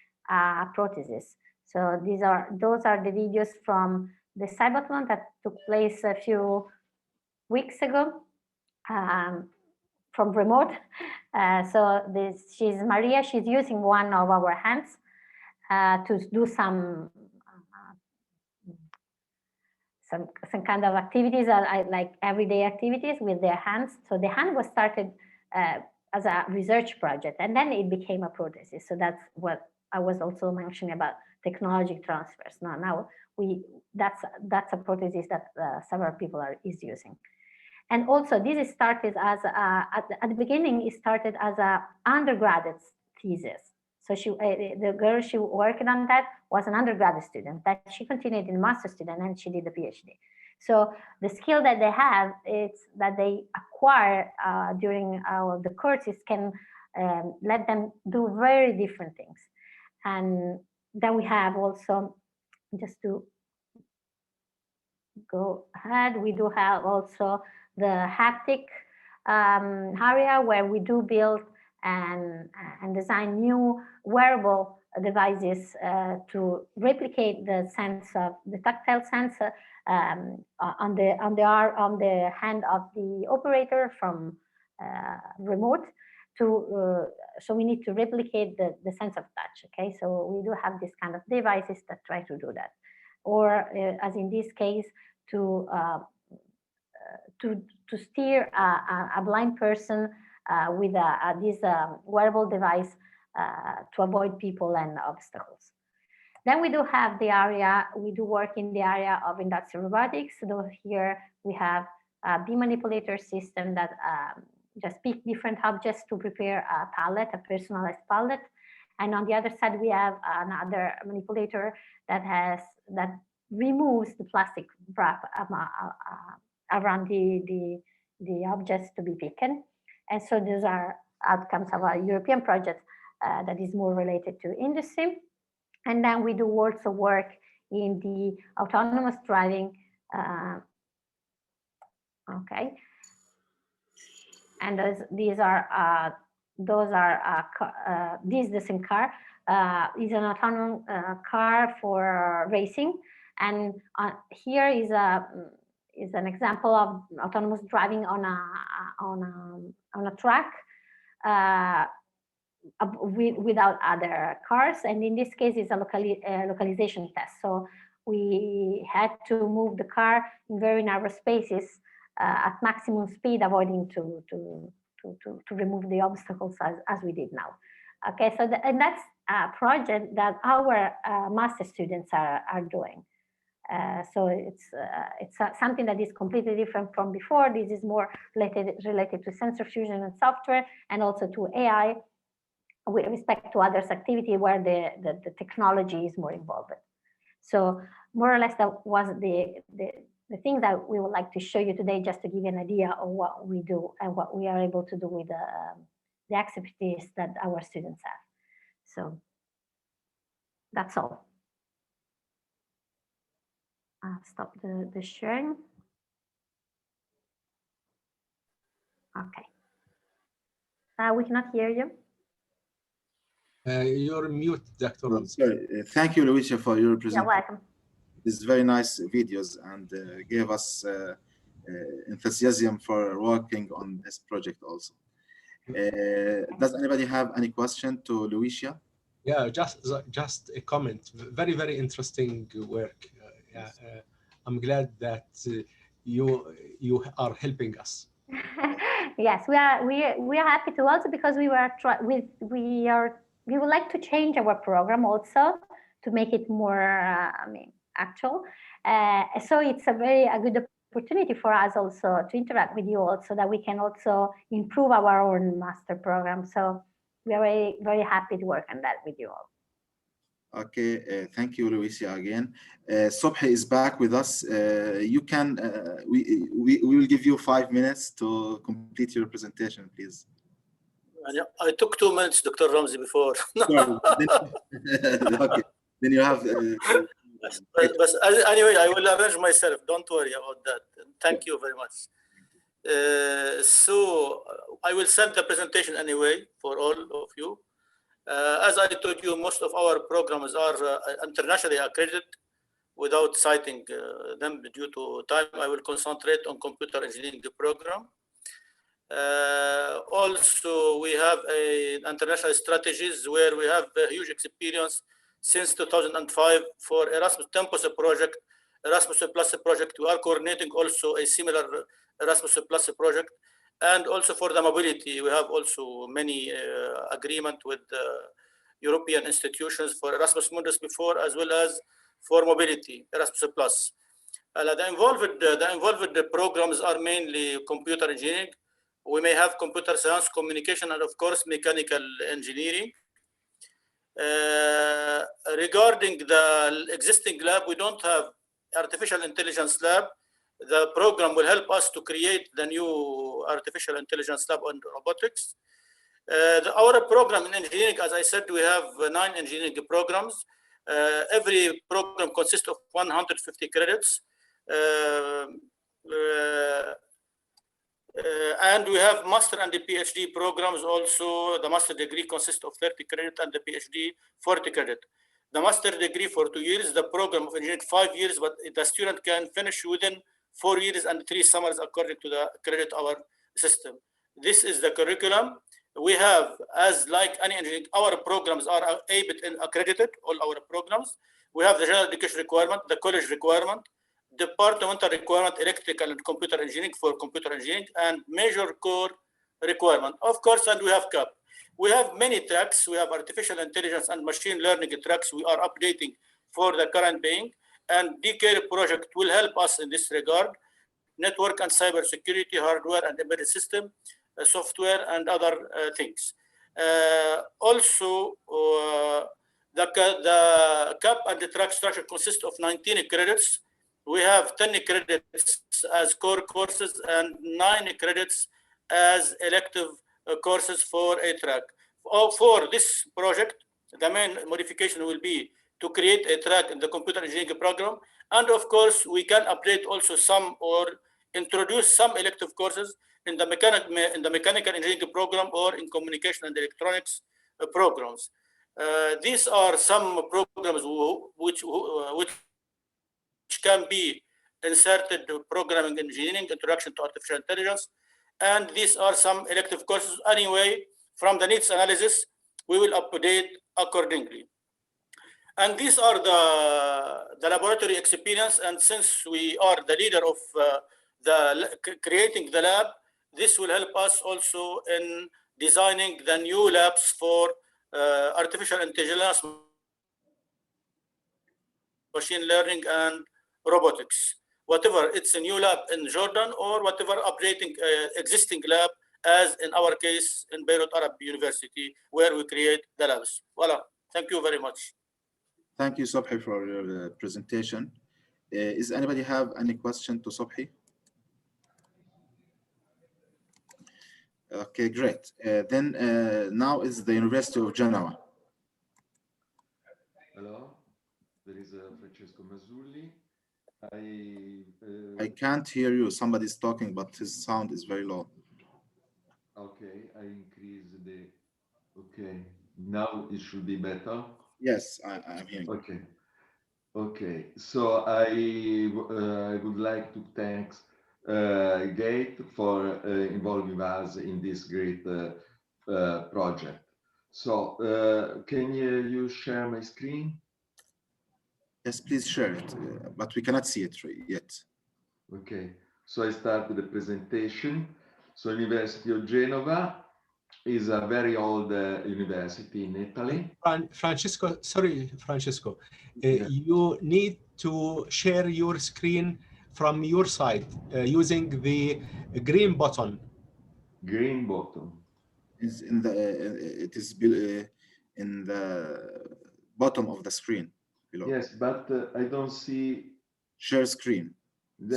prosthesis. So those are the videos from the Cybertron that took place a few weeks ago from remote. So she's Maria. She's using one of our hands to do some kind of activities, like everyday activities with their hands. So the hand was started as a research project, and then it became a prosthesis. So that's what I was also mentioning about technology transfers. Now that's a prosthesis that several people is using. And also this is started as at the beginning, it started as a undergraduate thesis. So the girl she worked on that was an undergraduate student that she continued in master student, and she did a PhD. So the skill that they have is that they acquire during the courses can let them do very different things. And then we have also, just to go ahead, we do have also the haptic area, where we do build and design new wearable devices to replicate the sense of the tactile sense on the hand of the operator from remote. So we need to replicate the sense of touch. Okay, so we do have this kind of devices that try to do that, or as in this case, to steer a blind person with this wearable device to avoid people and obstacles. Then we do have the area, we do work in the area of industrial robotics. So here we have a beam manipulator system that just pick different objects to prepare a pallet, a personalized pallet. And on the other side, we have another manipulator that removes the plastic wrap around the objects to be taken. And so those are outcomes of our European project that is more related to industry. And then we do also work in the autonomous driving. Okay. And these are this the same car is an autonomous car for racing, and here is an example of autonomous driving on a track without other cars, and in this case it's a localization test. So we had to move the car in very narrow spaces at maximum speed, avoiding to remove the obstacles as we did now. Okay, so and that's a project that our master students are doing. So it's something that is completely different from before. This is more related to sensor fusion and software, and also to AI with respect to others activity where the technology is more involved. So more or less that was the thing that we would like to show you today, just to give you an idea of what we do and what we are able to do with the expertise that our students have. So that's all. I'll stop the sharing. Okay. We cannot hear you. You're mute, Dr. Ramzi. Sorry. Thank you, Lucia, for your presentation. You're welcome. These very nice videos, and gave us enthusiasm for working on this project also. Does anybody have any question to Lucia? Yeah, just a comment. Very, very interesting work. I'm glad that you are helping us. Yes, we are happy to also, because we would like to change our program also to make it more actual. So it's a good opportunity for us also to interact with you also, that we can also improve our own master program. So we are very, very happy to work on that with you all. Okay, thank you, Lucia, again. Subhi is back with us. You can, we will give you 5 minutes to complete your presentation, please. I took 2 minutes, Dr. Ramzi, before. Okay, then you have. But anyway, I will arrange myself. Don't worry about that. Thank you very much. So I will send the presentation anyway for all of you. As I told you, most of our programs are internationally accredited. Without citing them due to time, I will concentrate on computer engineering program. Also, we have international strategies where we have a huge experience since 2005 for Erasmus Tempus project, Erasmus Plus project. We are coordinating also a similar Erasmus Plus project. And also for the mobility, we have also many agreement with European institutions for Erasmus Mundus before, as well as for mobility, Erasmus Plus. The involved programs are mainly computer engineering. We may have computer science, communication, and of course, mechanical engineering. Regarding the existing lab, we don't have artificial intelligence lab. The program will help us to create the new artificial intelligence lab on robotics. Our program in engineering, as I said, we have 9 engineering programs. Every program consists of 150 credits. And we have master and the PhD programs also. The master degree consists of 30 credits and the PhD 40 credits. The master degree for 2 years, the program of engineering 5 years, but the student can finish within 4 years and 3 summers according to the credit hour system. This is the curriculum. We have, as like any engineering, our programs are ABET accredited, all our programs. We have the general education requirement, the college requirement, departmental requirement, electrical and computer engineering for computer engineering, and major core requirement. Of course, and we have CAP. We have many tracks. We have artificial intelligence and machine learning tracks we are updating for the current being. And DeCAIR project will help us in this regard. Network and cyber security, hardware and embedded system, software and other things. Also, The cap and the track structure consists of 19 credits. We have 10 credits as core courses and 9 credits as elective courses for a track. For this project, the main modification will be to create a track in the computer engineering program. And of course, we can update also some or introduce some elective courses in the mechanical engineering program or in communication and electronics programs. These are some programs which can be inserted programming engineering, introduction to artificial intelligence, and these are some elective courses. Anyway, from the needs analysis, we will update accordingly. And these are the laboratory experience. And since we are the leader of creating the lab, this will help us also in designing the new labs for artificial intelligence, machine learning, and robotics. Whatever, it's a new lab in Jordan or whatever updating existing lab, as in our case in Beirut Arab University, where we create the labs. Voila. Thank you very much. Thank you, Subhi, for your presentation. Is anybody have any question to Subhi? Okay, great. Then now is the University of Genoa. Hello, there is Francesco Mazzulli. I can't hear you. Somebody's talking, but his sound is very low. Okay, I increase the. Okay, now it should be better. Yes, I'm hearing. Okay, okay. So I would like to thank GATE for involving us in this great project. So can you share my screen? Yes, please share it, but we cannot see it yet. Okay, so I start the presentation. So University of Genova is a very old university in Italy. Francesco, sorry, Francesco, you need to share your screen from your side using the green button. Green button. Is in the it is in the bottom of the screen below. Yes, but I don't see. Share screen.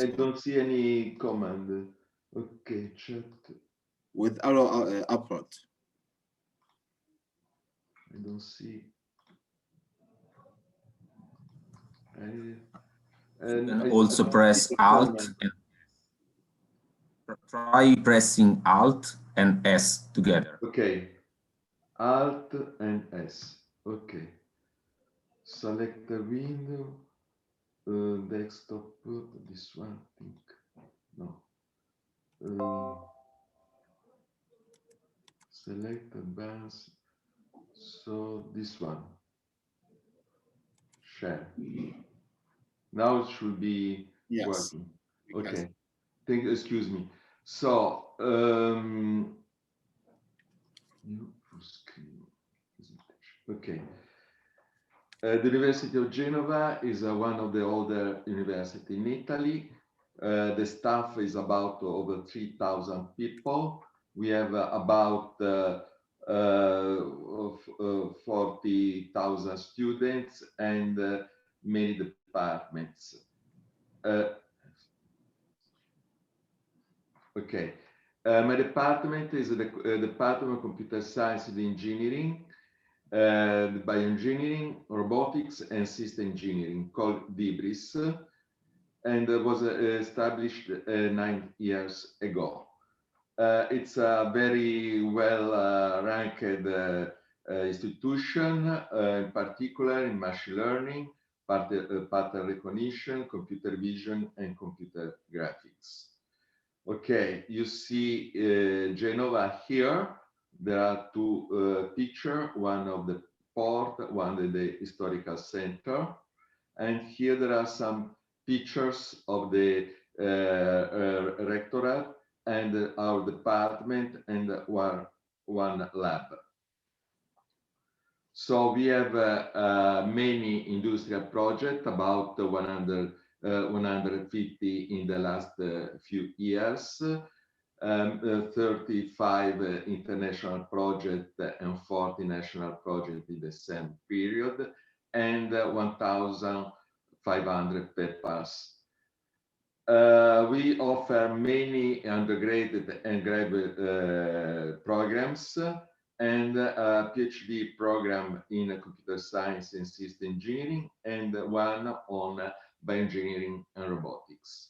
I don't see any command. Okay, chat. With arrow upward. I don't see. And also press Alt. Try pressing Alt and S together. Okay. Alt and S. Okay. Select the window. Desktop. This one, I think. No. Select advanced. So this one. Share. Now it should be working. Okay. Thank you. Excuse me. So okay. The University of Genova is one of the older universities in Italy. The staff is about over 3,000 people. We have about 40,000 students and many departments. Okay. My department is the Department of Computer Science and Engineering, Bioengineering, Robotics, and System Engineering, called DBRIS, and was established 9 years ago. It's a very well-ranked institution, in particular in machine learning, pattern recognition, computer vision, and computer graphics. Okay, you see Genova here. There are two pictures, one of the port, one of the historical center. And here there are some pictures of the rectorate and our department and one lab. So we have many industrial projects, about 150 in the last few years. 35 international projects and 40 national projects in the same period, and 1,500 papers. We offer many undergraduate and graduate programs and a PhD program in computer science and system engineering, and one on bioengineering and robotics.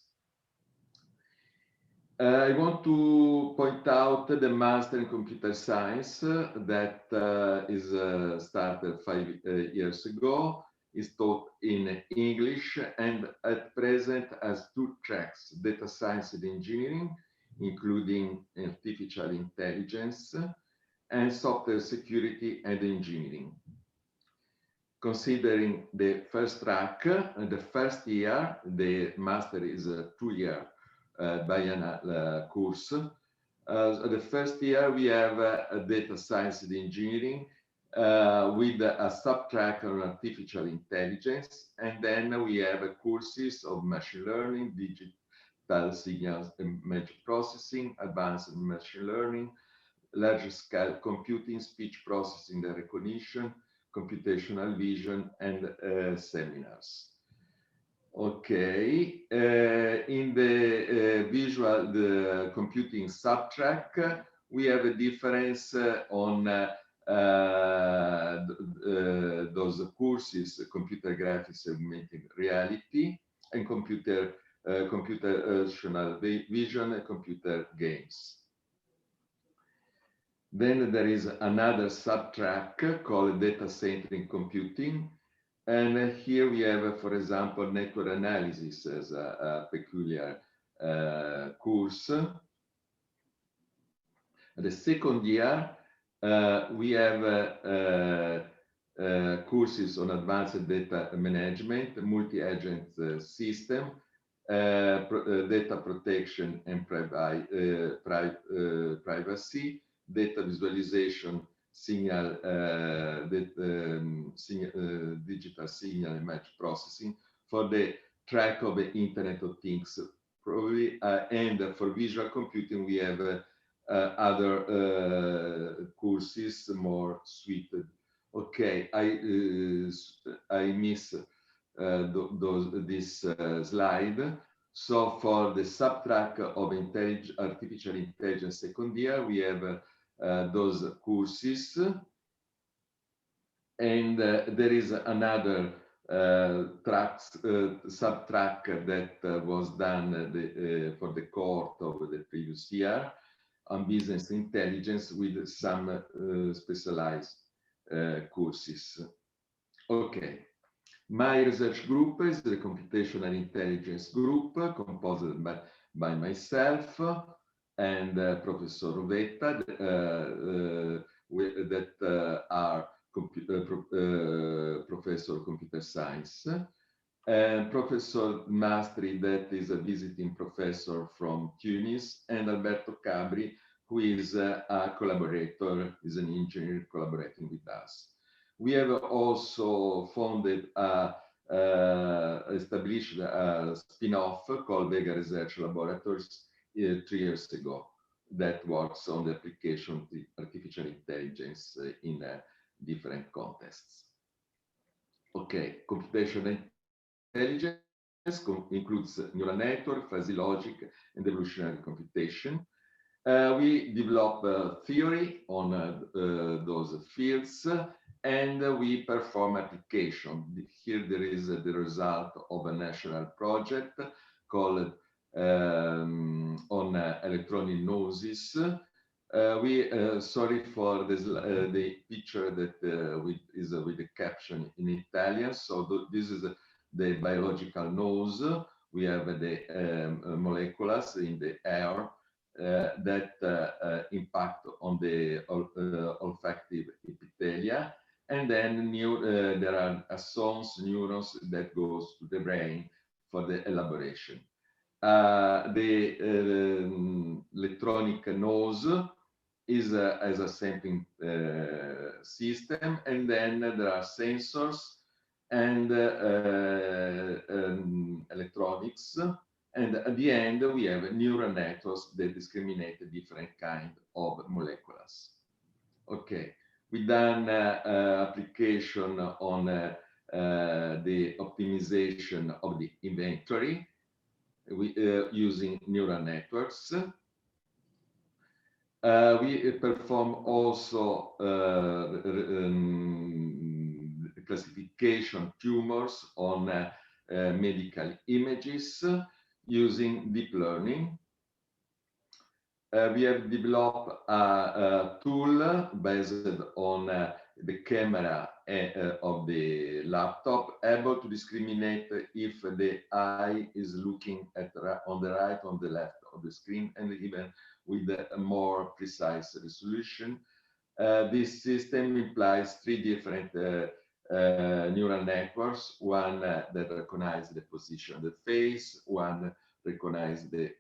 I want to point out the Master in Computer Science that is started 5 years ago. Is taught in English and at present has 2 tracks: data science and engineering, including artificial intelligence, and software security and engineering. Considering the first track, the first year, the master is a 2-year biennial course. The first year we have data science and engineering with a subtrack on artificial intelligence, and then we have courses of machine learning, digital signals and image processing, advanced machine learning, large scale computing, speech processing and recognition, computational vision, and seminars. Okay, in the the computing subtrack, we have a difference on those courses: computer graphics, augmented reality, and computational vision and computer games. Then there is another subtrack called data-centric computing. And here we have, for example, network analysis as a peculiar course. The second year, we have courses on advanced data management, multi-agent system, data protection and privacy, data visualization, signal, digital signal image processing for the track of the Internet of Things, probably, and for visual computing we have other courses more suited. Okay, I miss this slide. So for the subtrack of artificial intelligence second year, we have those courses, and there is another subtrack that was done for the cohort of the previous year on business intelligence with some specialized courses. Okay, my research group is the computational intelligence group composed by myself and Professor Rovetta, that are Professor of Computer Science, and Professor Mastri, that is a visiting professor from Tunis, and Alberto Cabri, who is a collaborator, is an engineer collaborating with us. We have also founded, established a spin-off called Vega Research Laboratories 3 years ago that works on the application of the artificial intelligence in different contexts. Okay, computational intelligence includes neural network, fuzzy logic, and evolutionary computation. We develop theory on those fields, and we perform application. Here there is the result of a national project called on electronic noses. Sorry for this, the picture that is with the caption in Italian. So this is the biological nose. We have the molecules in the air that impact on the olfactive epithelia, and then there are axons, neurons that goes to the brain for the elaboration. The electronic nose is as a sampling system, and then there are sensors and electronics And at the end, we have neural networks that discriminate different kinds of molecules. Okay, we done application on the optimization of the inventory using neural networks. We perform also classification tumors on medical images using deep learning. We have developed a tool based on the camera of the laptop, able to discriminate if the eye is looking at on the right, on the left of the screen, and even with a more precise resolution. This system implies three different neural networks, one that recognizes the position of the face, one recognize the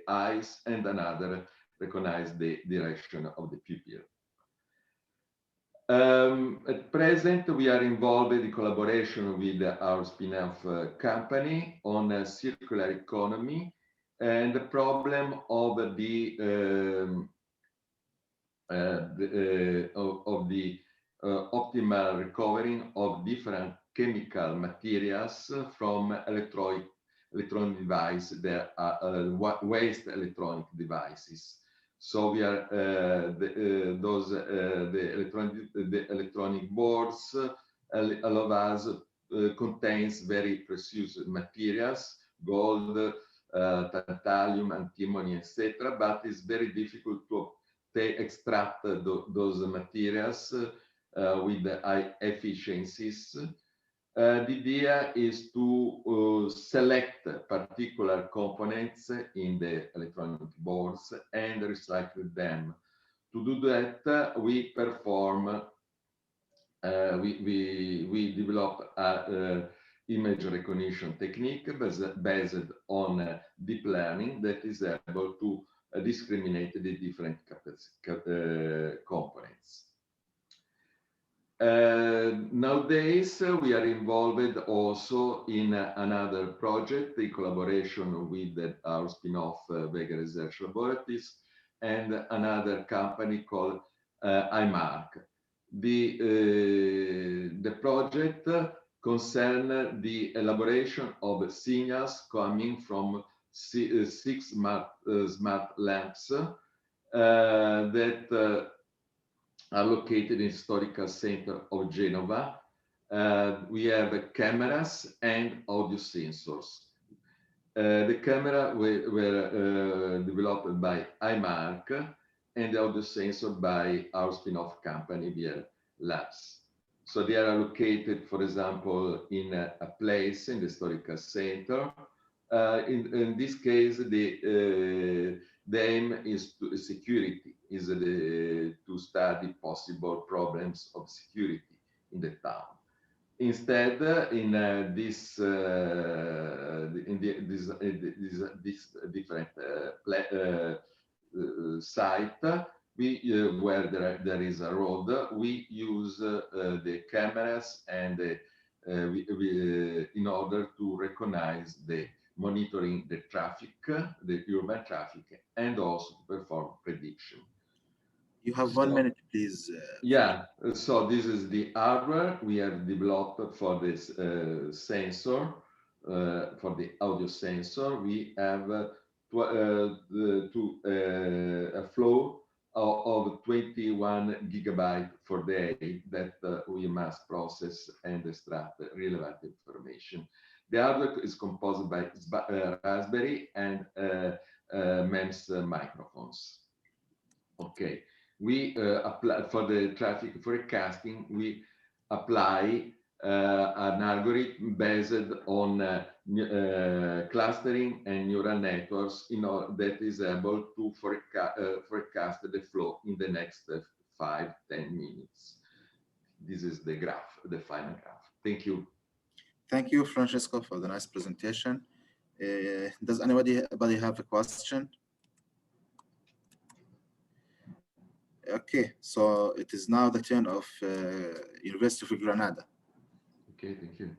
eyes, and another recognize the direction of the pupil. At present, we are involved in collaboration with our spin-off company on a circular economy and the problem of the optimal recovery of different chemical materials from electronic devices that are waste electronic devices. So we are the electronic boards allow us contains very precious materials, gold, tantalum, antimony, etc. But it's very difficult to extract those materials with high efficiencies. The idea is to select particular components in the electronic boards and recycle them. To do that, we perform, we develop an image recognition technique based on deep learning that is able to discriminate the different components. Nowadays, we are involved also in another project in collaboration with our spin-off Vega Research Laboratories and another company called IMARC. The project concerns the elaboration of signals coming from 6 smart lamps that are located in historical center of Genova. We have cameras and audio sensors. The camera were developed by IMARC and the audio sensor by our spin-off company, VR Labs. So they are located, for example, in a place in the historical center. In this case, the aim is to security, to study possible problems of security in the town. Instead, in this different site, where there is a road, we use the cameras and in order to recognize the monitoring the traffic, the urban traffic, and also to perform prediction. You have 1 minute, please. Yeah, so this is the hardware we have developed for this sensor, for the audio sensor. We have a flow of 21 gigabytes per day that we must process and extract relevant information. The hardware is composed by Raspberry and MEMS microphones. Okay, we apply for the traffic forecasting. We apply an algorithm based on clustering and neural networks, that is able to forecast the flow in the next 5-10 minutes. This is the graph, the final graph. Thank you. Thank you, Francesco, for the nice presentation. Does anybody have a question? Okay, so it is now the turn of University of Granada. Okay, thank you.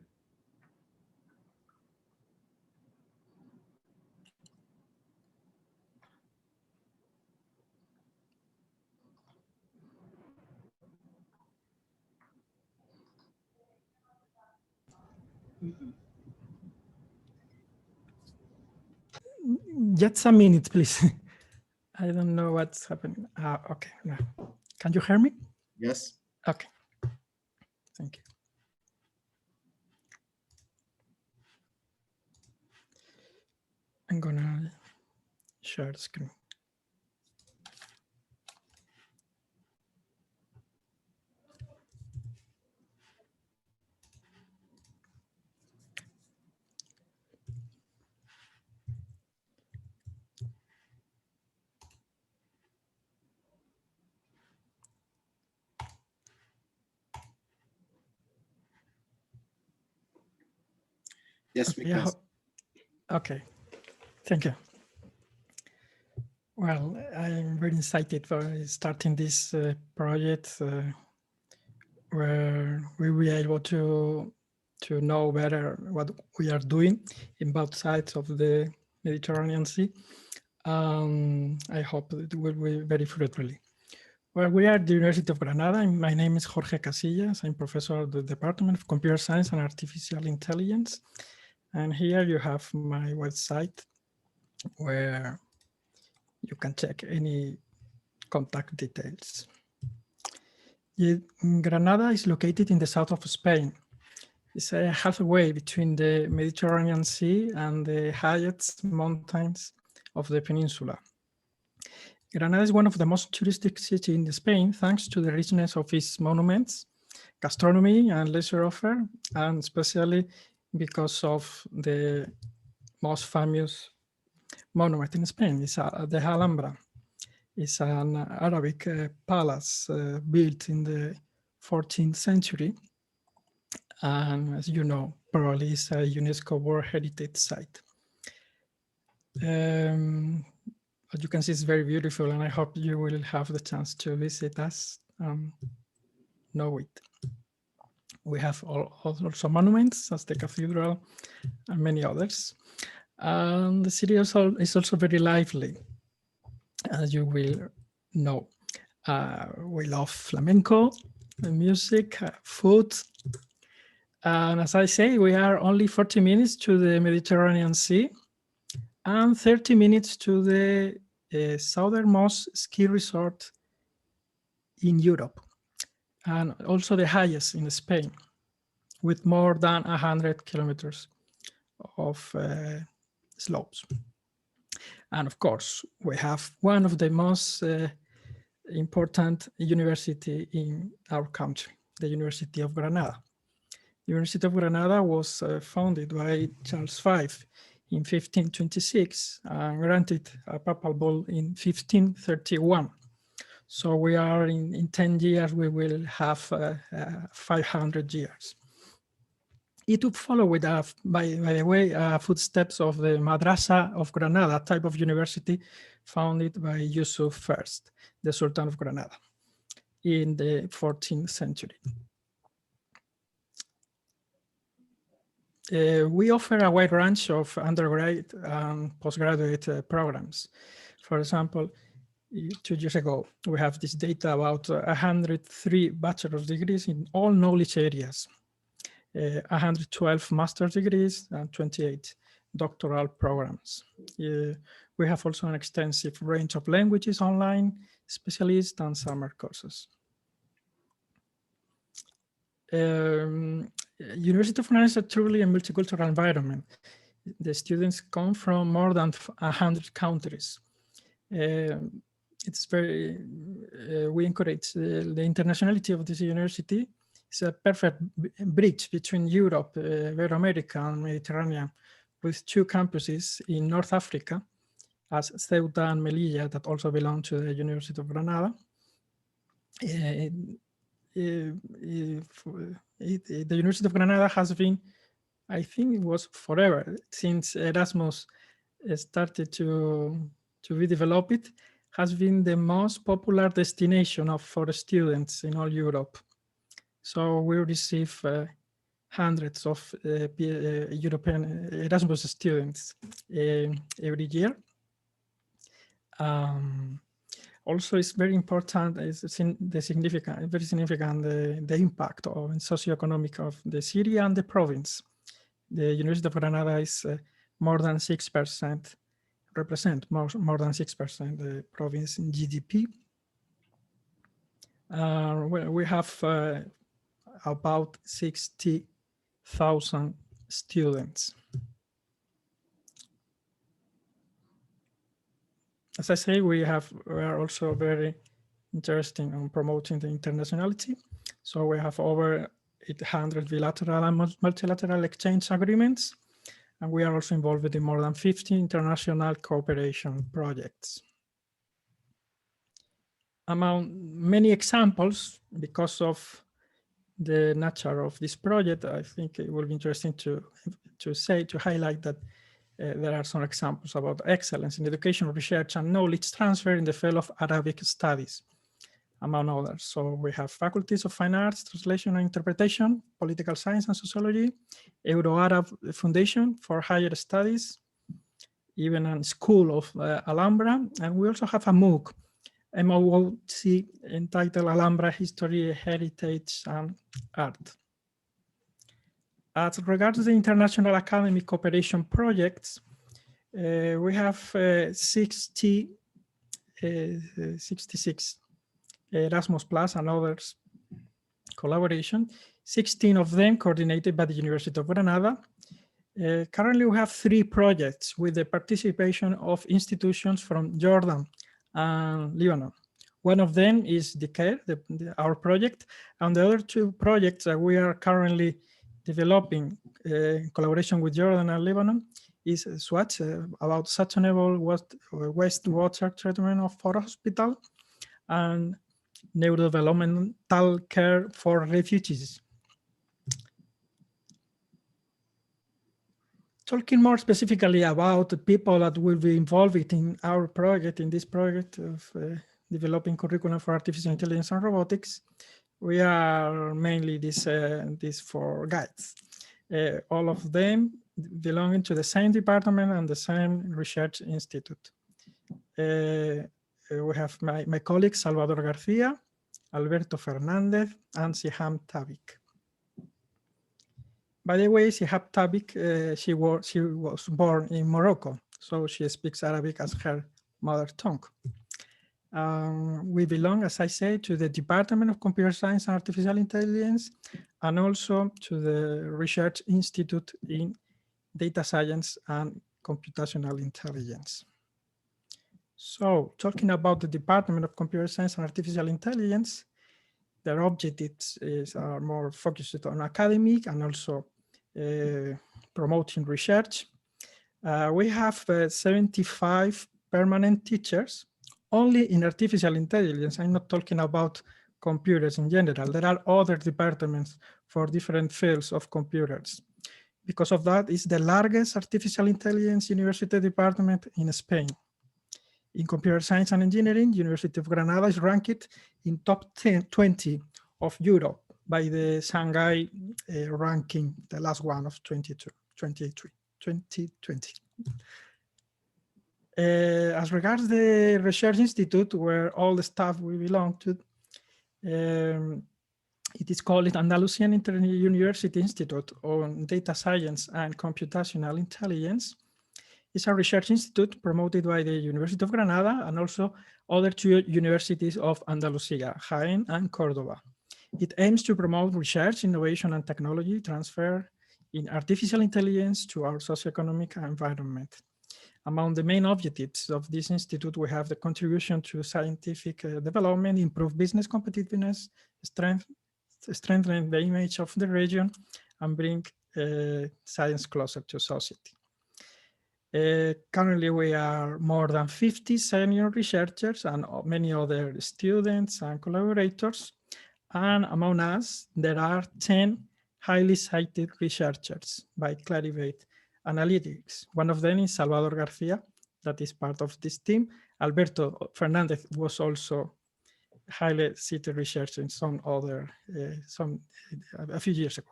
Just a minute, please. I don't know what's happening. Okay, now. Can you hear me? Yes. Okay. Thank you. I'm gonna share the screen. Yes, we Yeah. can. Okay. Thank you. Well, I'm very excited for starting this project where we will be able to know better what we are doing in both sides of the Mediterranean Sea. I hope it will be very fruitful. Well, we are at the University of Granada. And my name is Jorge Casillas. I'm professor at the Department of Computer Science and Artificial Intelligence. And here you have my website where you can check any contact details. Granada is located in the south of Spain. It's halfway between the Mediterranean Sea and the highest mountains of the peninsula. Granada is one of the most touristic cities in Spain, thanks to the richness of its monuments, gastronomy, and leisure offer, and especially because of the most famous monument in Spain, is the Alhambra. It's an Arabic palace built in the 14th century. And as you know, probably it's a UNESCO World Heritage Site. As you can see, it's very beautiful, and I hope you will have the chance to visit us, know it. We have also monuments, as the cathedral and many others. And the city is also very lively, as you will know. We love flamenco, music, food. And as I say, we are only 40 minutes to the Mediterranean Sea and 30 minutes to the southernmost ski resort in Europe, and also the highest in Spain, with more than 100 kilometers of slopes. And of course, we have one of the most important university in our country, the University of Granada. The University of Granada was founded by Charles V in 1526 and granted a papal bull in 1531. So we are in 10 years, we will have 500 years. It would follow with, by the way, footsteps of the Madrasa of Granada, type of university founded by Yusuf I, the Sultan of Granada, in the 14th century. We offer a wide range of undergraduate and postgraduate programs. For example, 2 years ago, we have this data about 103 bachelor's degrees in all knowledge areas, 112 master's degrees, and 28 doctoral programs. We have also an extensive range of languages online, specialist and summer courses. University of Granada is truly a multicultural environment. The students come from more than 100 countries. It's very, we encourage the internationality of this university. It's a perfect bridge between Europe, America, and Mediterranean, with 2 campuses in North Africa, as Ceuta and Melilla, that also belong to the University of Granada. The University of Granada has been, I think it was forever, since Erasmus started to be developed, has been the most popular destination for students in all Europe. So we receive hundreds of European Erasmus students every year. Also, it's very important, very significant, the impact of socioeconomic of the city and the province. the University of Granada is more than 6%, represent more than 6% the province in GDP. We have about 60,000 students. As I say, we are also very interested in promoting the internationality. So we have over 800 bilateral and multilateral exchange agreements, and we are also involved in more than 50 international cooperation projects. Among many examples, because of the nature of this project, I think it will be interesting to highlight that there are some examples about excellence in education, research, and knowledge transfer in the field of Arabic studies, among others. So we have faculties of fine arts, translation and interpretation, political science and sociology, Euro-Arab Foundation for higher studies, even a school of Alhambra, and we also have a MOOC, MOOC, entitled Alhambra History, Heritage, and Art. As regards the international academic cooperation projects, we have 66 Erasmus Plus and others collaboration, 16 of them coordinated by the University of Granada. Currently, we have 3 projects with the participation of institutions from Jordan and Lebanon. One of them is DeCAIR, our project, and the other 2 projects that we are currently developing in collaboration with Jordan and Lebanon is SWAT, about sustainable wastewater treatment for hospital, and neurodevelopmental care for refugees. Talking more specifically about the people that will be involved in our project, in this project of developing curriculum for artificial intelligence and robotics, we are mainly these 4 guides. All of them belonging to the same department and the same research institute. We have my colleagues, Salvador Garcia, Alberto Fernandez, and Siham Tabik. By the way, Siham Tabik, she was born in Morocco, so she speaks Arabic as her mother tongue. We belong, as I say, to the Department of Computer Science and Artificial Intelligence, and also to the Research Institute in Data Science and Computational Intelligence. So, talking about the Department of Computer Science and Artificial Intelligence, their objectives are more focused on academic and also promoting research. We have 75 permanent teachers only in artificial intelligence. I'm not talking about computers in general. There are other departments for different fields of computers. Because of that, it's the largest artificial intelligence university department in Spain. In computer science and engineering, University of Granada is ranked in top 20 of Europe by the Shanghai ranking, the last one of 2020. As regards the Research Institute, where all the staff we belong to, it is called Andalusian Inter-University Institute on Data Science and Computational Intelligence. It's a research institute promoted by the University of Granada and also other 2 universities of Andalusia, Jaén and Córdoba. It aims to promote research, innovation, and technology transfer in artificial intelligence to our socioeconomic environment. Among the main objectives of this institute, we have the contribution to scientific development, improve business competitiveness, strengthen the image of the region, and bring science closer to society. Currently, we are more than 50 senior researchers and many other students and collaborators. And among us, there are 10 highly cited researchers by Clarivate Analytics. One of them is Salvador Garcia, that is part of this team. Alberto Fernandez was also highly cited researcher in some other, a few years ago.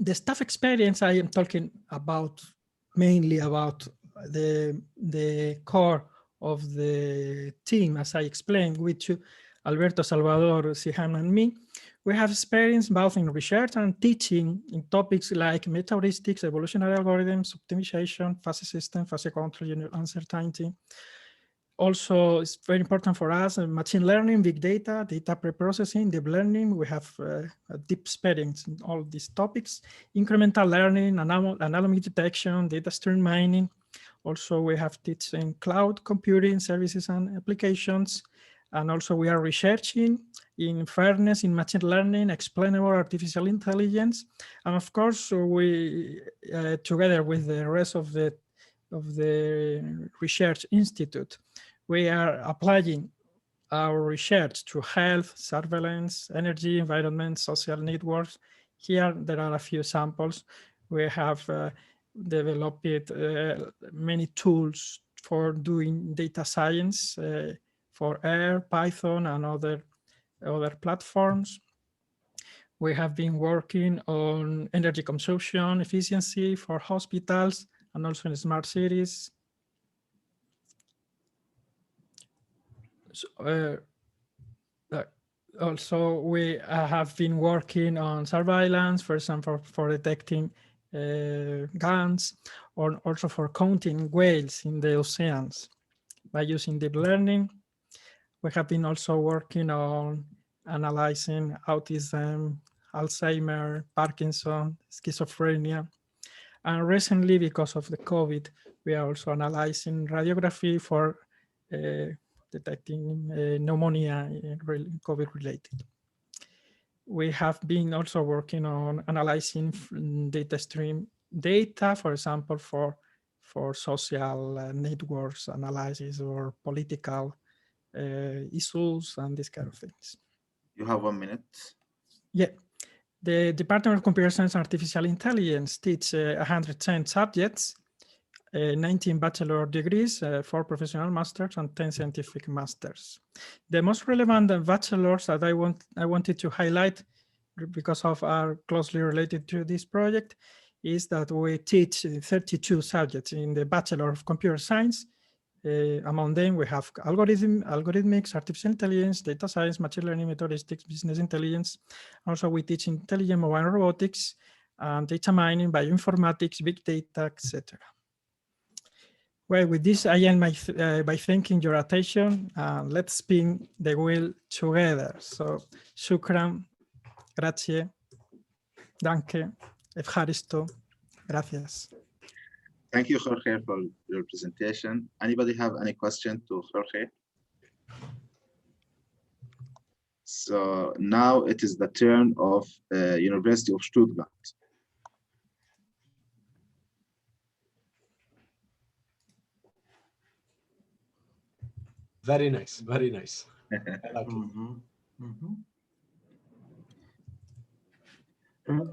The staff experience, I am talking about mainly about the core of the team, as I explained, which Alberto, Salvador, Siham, and me. We have experience both in research and teaching in topics like meta-heuristics, evolutionary algorithms, optimization, fuzzy system, fuzzy control, uncertainty. Also, it's very important for us, machine learning, big data, data preprocessing, deep learning. We have a deep experience in all these topics. Incremental learning, anomaly detection, data stream mining. Also, we have teaching cloud computing services and applications. And also we are researching in fairness in machine learning, explainable artificial intelligence. And of course, we, together with the rest of the research institute, we are applying our research to health, surveillance, energy, environment, social networks. Here, there are a few samples. We have developed many tools for doing data science for R, Python, and other platforms. We have been working on energy consumption efficiency for hospitals and also in smart cities. So, also, we have been working on surveillance, for example, for detecting guns, or also for counting whales in the oceans by using deep learning. We have been also working on analyzing autism, Alzheimer, Parkinson, schizophrenia. And recently, because of the COVID, we are also analyzing radiography for detecting pneumonia COVID related. We have been also working on analyzing data stream data, for example, for social networks analysis or political issues and these kind of things. You have 1 minute. Yeah. The Department of Computer Science and Artificial Intelligence teach 110 subjects, 19 bachelor degrees, 4 professional masters, and 10 scientific masters. The most relevant bachelors that I wanted to highlight, because of are closely related to this project, is that we teach 32 subjects in the Bachelor of Computer Science. Among them, we have algorithmics, artificial intelligence, data science, machine learning, meta-heuristics, business intelligence. Also, we teach intelligent mobile robotics, data mining, bioinformatics, big data, etc. Well, with this, I end by thanking your attention. Let's spin the wheel together. So, shukran, grazie, danke, evharisto, gracias. Thank you, Jorge, for your presentation. Anybody have any question to Jorge? So now it is the turn of University of Stuttgart. Very nice, very nice. I like it.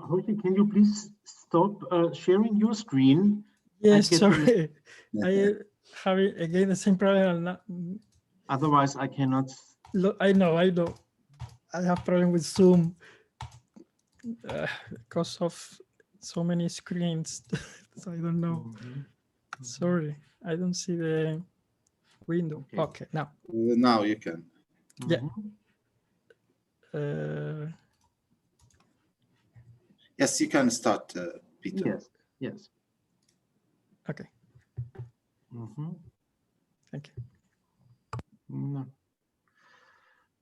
Jorge, can you please stop sharing your screen? Yes, sorry. I have again the same problem. Otherwise, I cannot. I know. I have problem with Zoom because of so many screens. So I don't know. Sorry, I don't see the window. Okay, now. Now you can. Yeah. Yes, you can start, Peter. Yes. Yes. Okay. Thank you. No.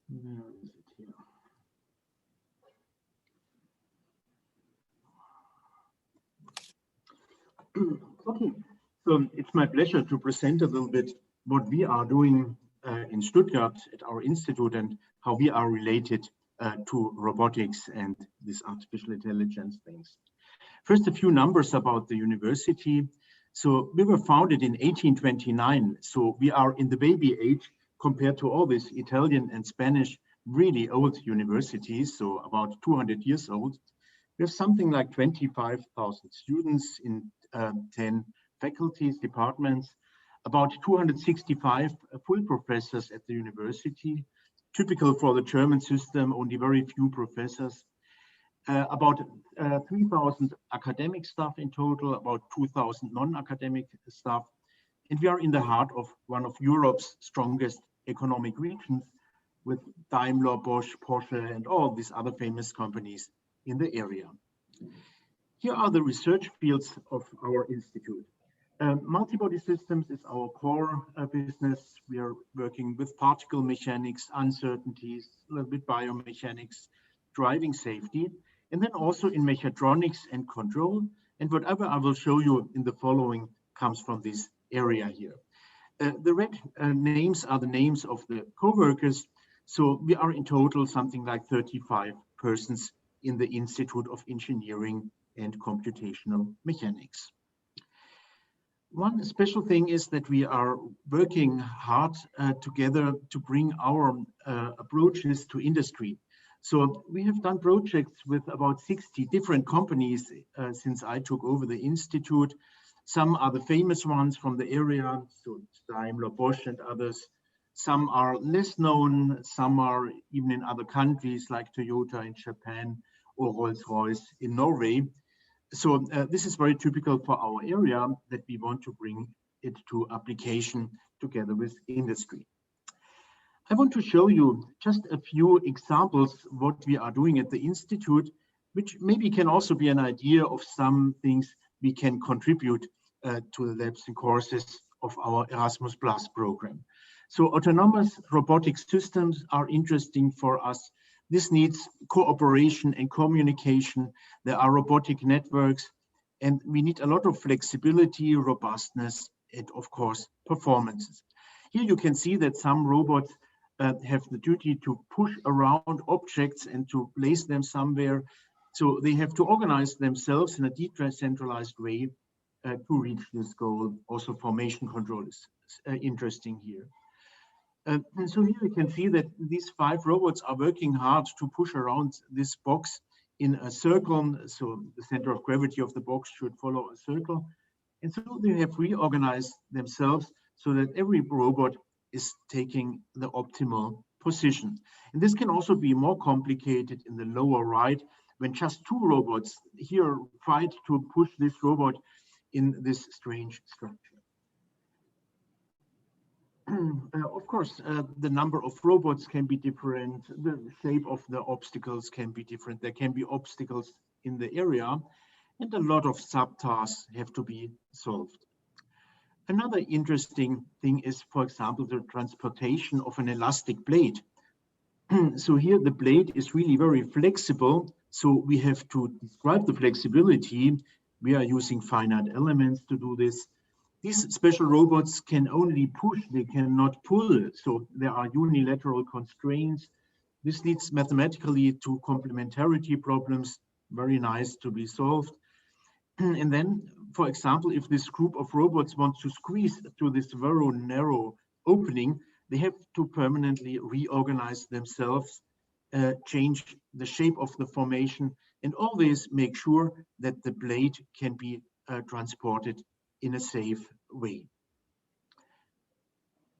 Where is it here? Okay, so it's my pleasure to present a little bit what we are doing in Stuttgart at our institute and how we are related to robotics and this artificial intelligence things. First, a few numbers about the university. So we were founded in 1829. So we are in the baby age compared to all these Italian and Spanish really old universities, so about 200 years old. We have something like 25,000 students in 10 faculties, departments, about 265 full professors at the university, typical for the German system, only very few professors. About 3,000 academic staff in total, about 2,000 non-academic staff. And we are in the heart of one of Europe's strongest economic regions, with Daimler, Bosch, Porsche, and all these other famous companies in the area. Here are the research fields of our institute. Multi-body systems is our core business. We are working with particle mechanics, uncertainties, a little bit biomechanics, driving safety, and then also in mechatronics and control. And whatever I will show you in the following comes from this area here. The red names are the names of the co-workers. So we are in total something like 35 persons in the Institute of Engineering and Computational Mechanics. One special thing is that we are working hard together to bring our approaches to industry. So we have done projects with about 60 different companies since I took over the institute. Some are the famous ones from the area, so Daimler, Bosch and others. Some are less known, some are even in other countries like Toyota in Japan or Rolls-Royce in Norway. So this is very typical for our area, that we want to bring it to application together with industry. I want to show you just a few examples what we are doing at the institute, which maybe can also be an idea of some things we can contribute to the labs and courses of our Erasmus Plus program. So autonomous robotic systems are interesting for us. This needs cooperation and communication. There are robotic networks, and we need a lot of flexibility, robustness, and of course, performances. Here you can see that some robots have the duty to push around objects and to place them somewhere. So they have to organize themselves in a decentralized way to reach this goal. Also, formation control is interesting here. And so here you can see that these 5 robots are working hard to push around this box in a circle. So the center of gravity of the box should follow a circle. And so they have reorganized themselves so that every robot is taking the optimal position. And this can also be more complicated in the lower right, when just 2 robots here fight to push this robot in this strange structure. Of course, the number of robots can be different. The shape of the obstacles can be different. There can be obstacles in the area, and a lot of subtasks have to be solved. Another interesting thing is, for example, the transportation of an elastic blade. So here the blade is really very flexible. So we have to describe the flexibility. We are using finite elements to do this. These special robots can only push, they cannot pull. So there are unilateral constraints. This leads mathematically to complementarity problems, very nice to be solved. And then, for example, if this group of robots wants to squeeze through this very narrow opening, they have to permanently reorganize themselves, change the shape of the formation, and always make sure that the blade can be transported in a safe way.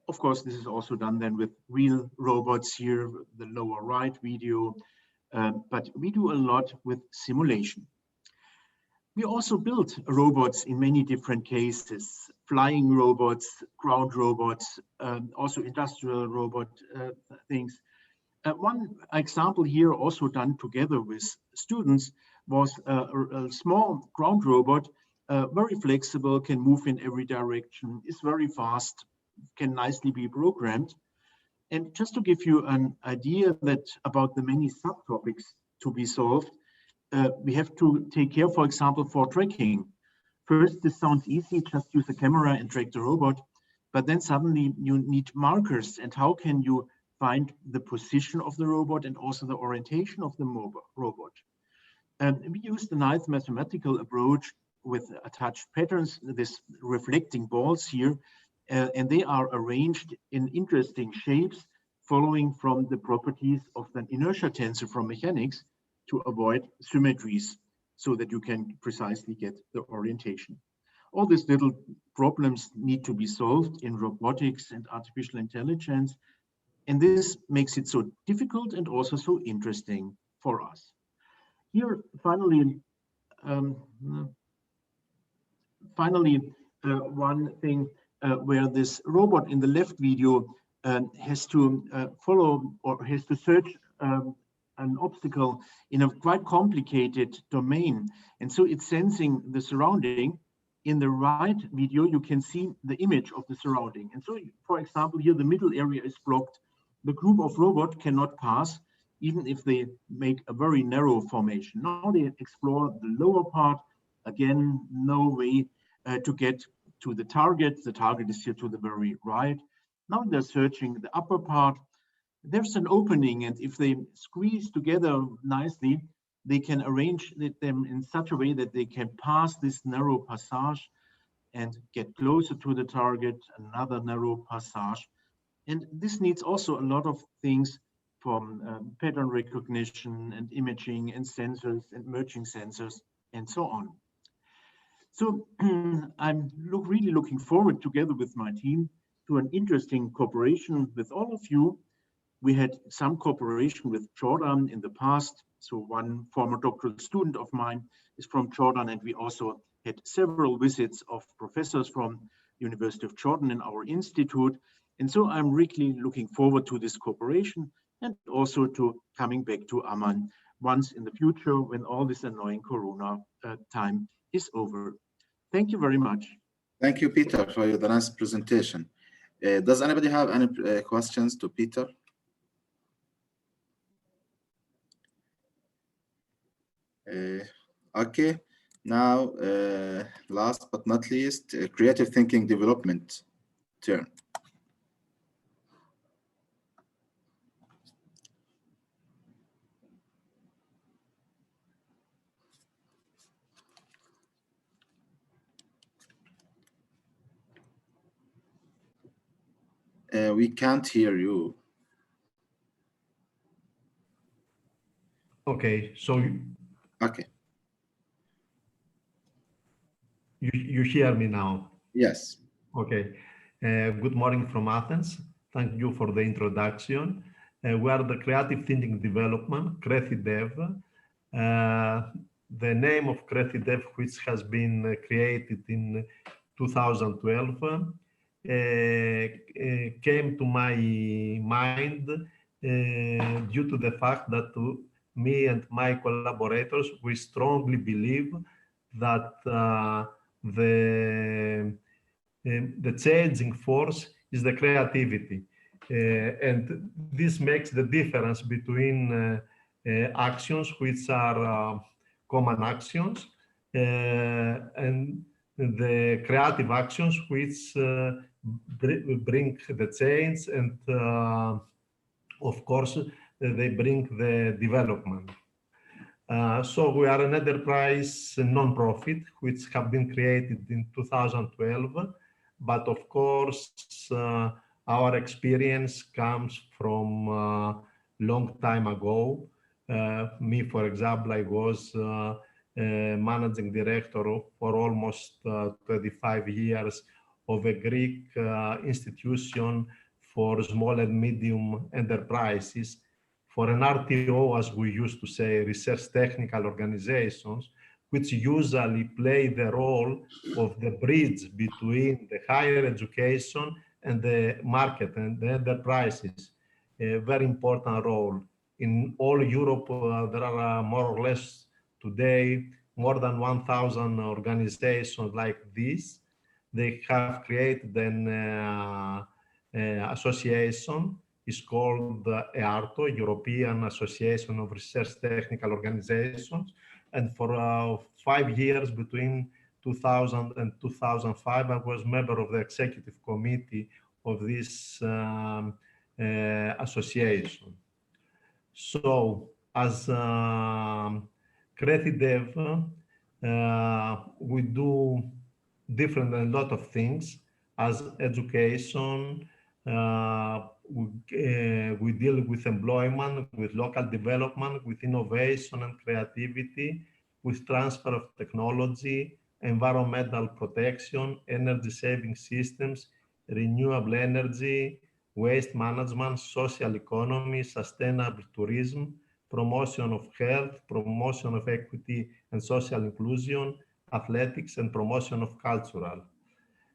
Of course, this is also done then with real robots here, the lower right video, but we do a lot with simulation. We also build robots in many different cases, flying robots, ground robots, also industrial robot things. One example here, also done together with students, was a small ground robot, very flexible, can move in every direction, is very fast, can nicely be programmed. And just to give you an idea that about the many subtopics to be solved, we have to take care, for example, for tracking. First, this sounds easy, just use a camera and track the robot, but then suddenly you need markers, and how can you find the position of the robot and also the orientation of the robot? We use the nice mathematical approach with attached patterns, this reflecting balls here, and they are arranged in interesting shapes, following from the properties of the inertia tensor from mechanics to avoid symmetries, so that you can precisely get the orientation. All these little problems need to be solved in robotics and artificial intelligence, and this makes it so difficult and also so interesting for us. Here, finally, one thing where this robot in the left video has to follow or has to search an obstacle in a quite complicated domain. And so it's sensing the surrounding. In the right video, you can see the image of the surrounding. And so, for example, here the middle area is blocked. The group of robots cannot pass, even if they make a very narrow formation. Now they explore the lower part. Again, no way to get to the target. The target is here to the very right. Now they're searching the upper part. There's an opening, and if they squeeze together nicely, they can arrange them in such a way that they can pass this narrow passage and get closer to the target, another narrow passage. And this needs also a lot of things from pattern recognition and imaging and sensors and merging sensors and so on. So I'm really looking forward, together with my team, to an interesting cooperation with all of you. We had some cooperation with Jordan in the past. So one former doctoral student of mine is from Jordan, and we also had several visits of professors from University of Jordan in our institute. And so I'm really looking forward to this cooperation and also to coming back to Amman once in the future when all this annoying Corona time is over. Thank you very much. Thank you, Peter, for the nice presentation. Does anybody have any questions to Peter? Okay, now last but not least, creative thinking development turn. We can't hear you. Okay, so okay. You hear me now? Yes. Okay. Good morning from Athens. Thank you for the introduction. We are the Creative Thinking Development, CRETHIDEV. The name of CRETHIDEV, which has been created in 2012, came to my mind due to the fact that me and my collaborators, we strongly believe that the changing force is the creativity. And this makes the difference between actions which are common actions and the creative actions which bring the change and of course they bring the development. So we are an enterprise non-profit which have been created in 2012, but of course our experience comes from long time ago. Me, for example, I was managing director for almost 25 years of a Greek institution for small and medium enterprises, for an RTO, as we used to say, research technical organizations, which usually play the role of the bridge between the higher education and the market and the enterprises. A very important role. In all Europe, there are more or less today more than 1,000 organizations like this. They have created an association. It's called EARTO, European Association of Research Technical Organizations. And for 5 years, between 2000 and 2005, I was member of the executive committee of this association. So as CRETHIDEV, we do different a lot of things. As education, we deal with employment, with local development, with innovation and creativity, with transfer of technology, environmental protection, energy saving systems, renewable energy, waste management, social economy, sustainable tourism, promotion of health, promotion of equity and social inclusion, athletics, and promotion of cultural.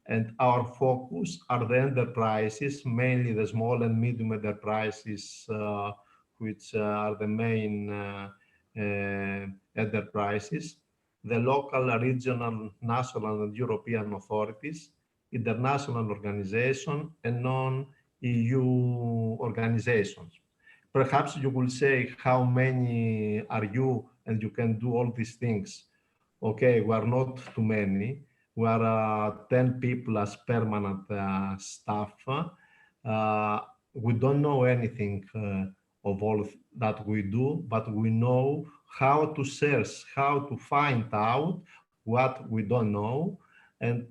And our focus are the enterprises, mainly the small and medium enterprises, which are the main enterprises, the local, regional, national, and European authorities, international organizations, and non-EU organizations. Perhaps you will say, how many are you and you can do all these things? Okay, we are not too many. We are 10 people as permanent staff. We don't know anything of all that we do, but we know how to search, how to find out what we don't know. And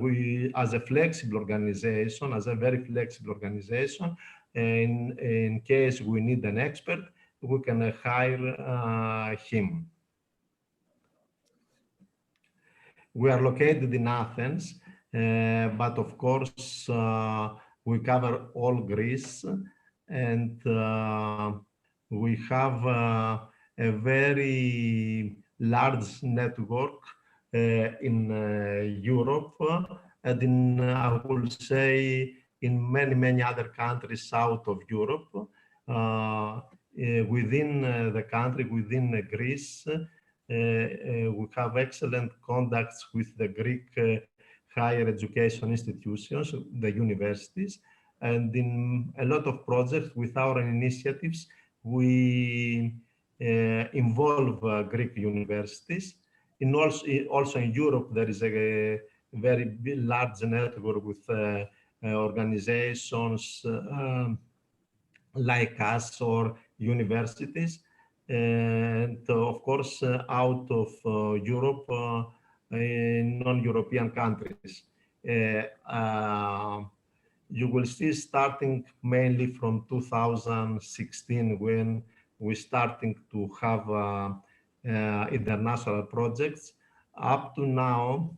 we, as a flexible organization, as a very flexible organization, in case we need an expert, we can hire him. We are located in Athens, but of course, we cover all Greece, and we have a very large network in Europe, and in, I will say, in many other countries south of Europe. Within the country, within Greece, we have excellent contacts with the Greek higher education institutions, the universities, and in a lot of projects with our initiatives, we involve Greek universities. Also in Europe, there is a very large network with organizations like us or universities. And of course, out of Europe, in non-European countries. You will see starting mainly from 2016 when we're starting to have international projects. Up to now,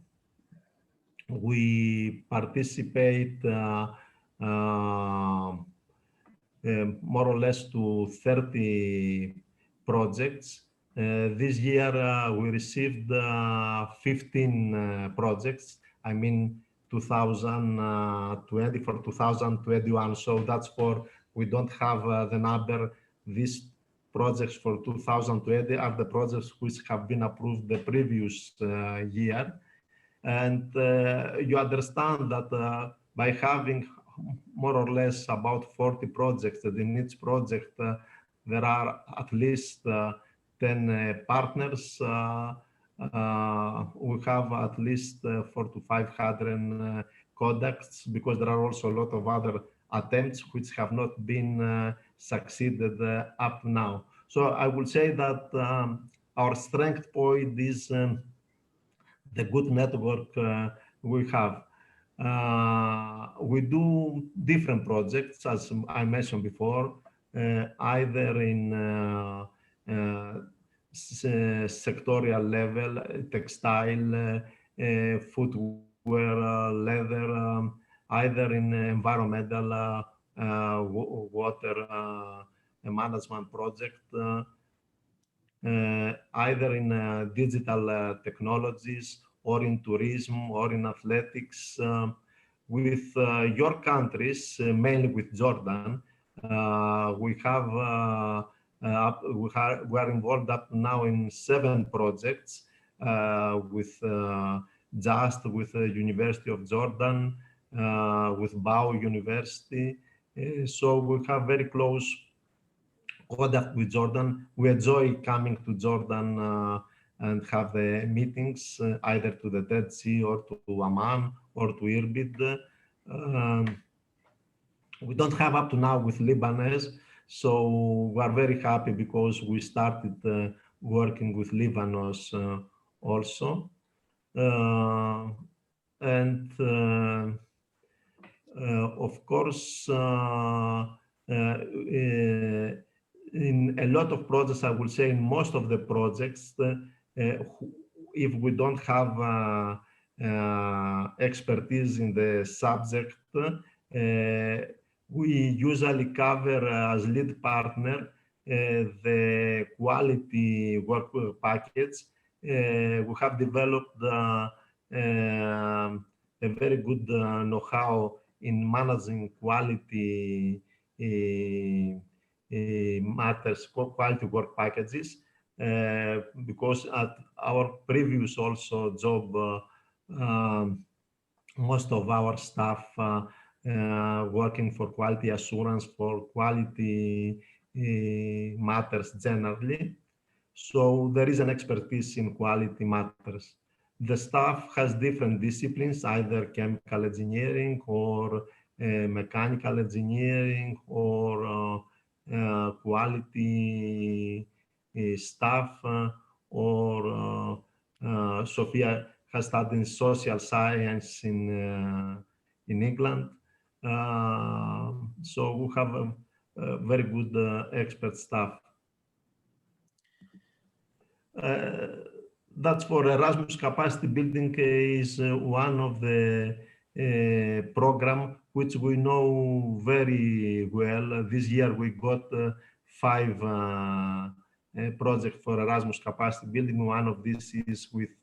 we participate more or less to 30 projects. This year we received 15 projects. I mean 2020 for 2021. So that's for, we don't have the number. These projects for 2020 are the projects which have been approved the previous year. And you understand that by having more or less about 40 projects, that in each project there are at least 10 partners. We have at least 400 to 500 contacts, because there are also a lot of other attempts which have not been succeeded up to now. So I would say that our strength point is the good network we have. We do different projects, as I mentioned before, either in sectorial level, textile, footwear, leather, either in environmental water management project, either in digital technologies, or in tourism, or in athletics. With your countries, mainly with Jordan, we are involved up now in 7 projects with with the University of Jordan, with Bao University. So we have very close contact with Jordan. We enjoy coming to Jordan and have the meetings either to the Dead Sea or to Amman or to Irbid. We don't have up to now with Lebanese, so we are very happy because we started working with Lebanos also. And of course, in a lot of projects, I will say in most of the projects, if we don't have expertise in the subject, we usually cover as lead partner the quality work package. We have developed a very good know-how in managing quality matters, quality work packages, because at our previous also job, most of our staff working for quality assurance, for quality matters generally. So there is an expertise in quality matters. The staff has different disciplines, either chemical engineering or mechanical engineering or quality staff, or Sophia has studied social science in England. So we have a very good expert staff. That's for Erasmus capacity building is one of the program which we know very well. This year we got 5 projects for Erasmus capacity building. One of these is with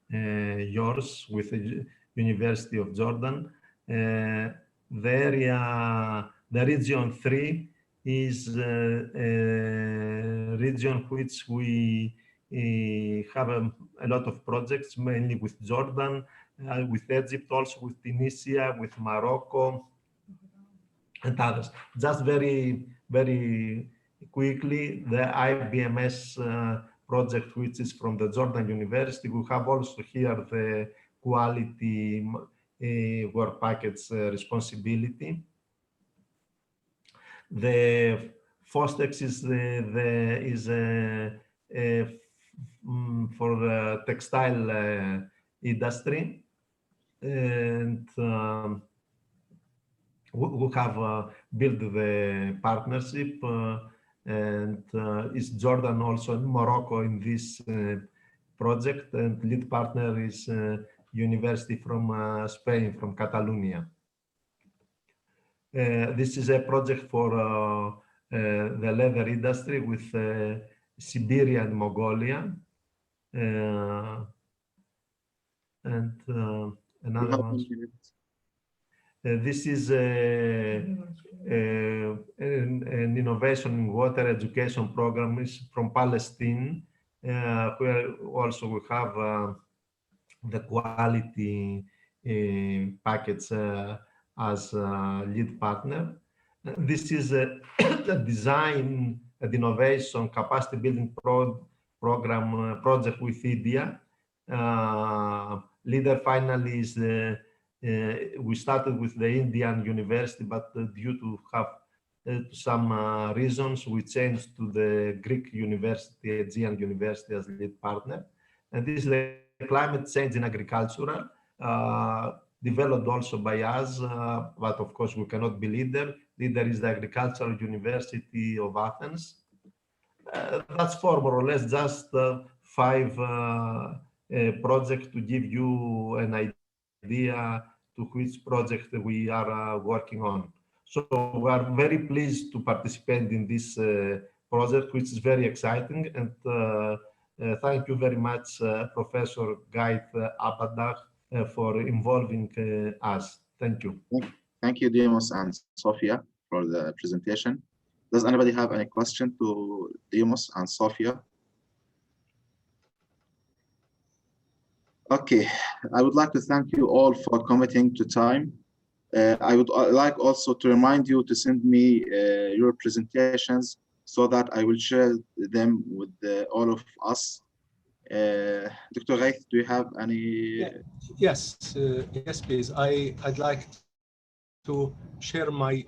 yours, with the University of Jordan. The region 3 is a region which we have a lot of projects, mainly with Jordan, with Egypt, also with Tunisia, with Morocco, and others. Just very, very quickly, the IBMS project, which is from the Jordan University. We have also here the quality work package responsibility. The FOSTEX is for the textile industry, and we have built the partnership, and is Jordan also in Morocco in this project, and lead partner is University from Spain, from Catalonia. This is a project for the leather industry with Siberia and Mongolia, and another one. This is an innovation in water education program is from Palestine, where also we have the quality package as lead partner. This is a design, an innovation, capacity building program project with India. Leader finally is we started with the Indian university, but due to have some reasons, we changed to the Greek university, Aegean University, as lead partner. And this is the climate change in agricultural, developed also by us, but of course we cannot be leader. Leader is the Agricultural University of Athens. That's for more or less just 5 projects to give you an idea to which project we are working on. So we are very pleased to participate in this project, which is very exciting. And thank you very much, Professor Gait Abadah, for involving us. Thank you. Thank you, Demos and Sophia, for the presentation. Does anybody have any question to Demos and Sophia? Okay, I would like to thank you all for committing to time. I would like also to remind you to send me your presentations so that I will share them with all of us. Dr. Gait, do you have any? Yes, yes, please. I'd like to share my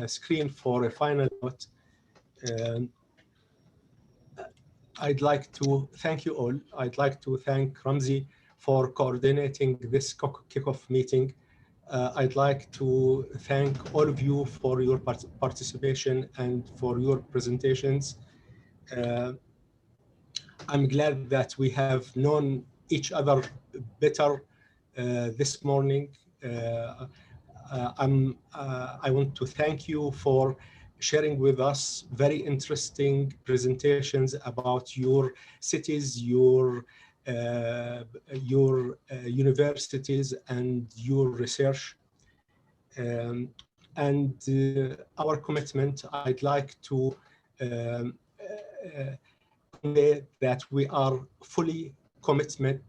screen for a final note. I'd like to thank you all. I'd like to thank Ramzi for coordinating this kickoff meeting. I'd like to thank all of you for your participation and for your presentations. I'm glad that we have known each other better this morning. I want to thank you for sharing with us very interesting presentations about your cities, your your universities and your research. And our commitment, I'd like to convey that we are fully committed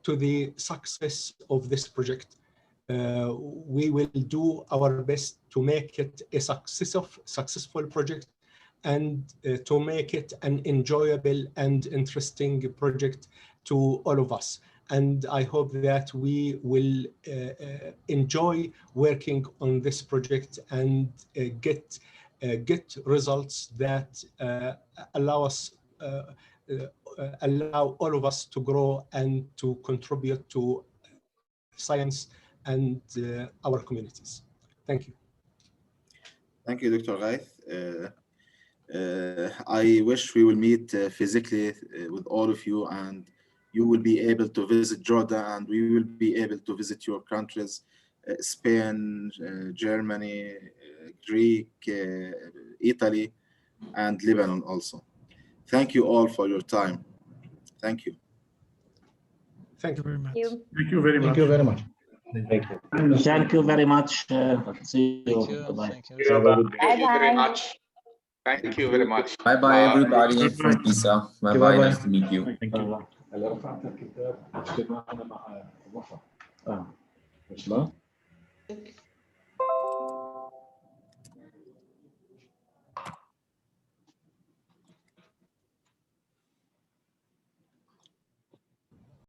to the success of this project. We will do our best to make it a successful project and to make it an enjoyable and interesting project to all of us. And I hope that we will enjoy working on this project and get results that allow all of us to grow and to contribute to science and our communities. Thank you. Thank you, Dr. Ghaith. I wish we will meet physically with all of you, and you will be able to visit Jordan, and we will be able to visit your countries, Spain, Germany, Greek, Italy, and Lebanon also. Thank you all for your time. Thank you. Thank you very much. Thank you very much. Thank you very much. Thank you. Thank you very much. See you. Bye-bye. Thank you very much. Thank you very much. Bye-bye, everybody from PISA. Bye-bye. Nice to meet you. Thank you.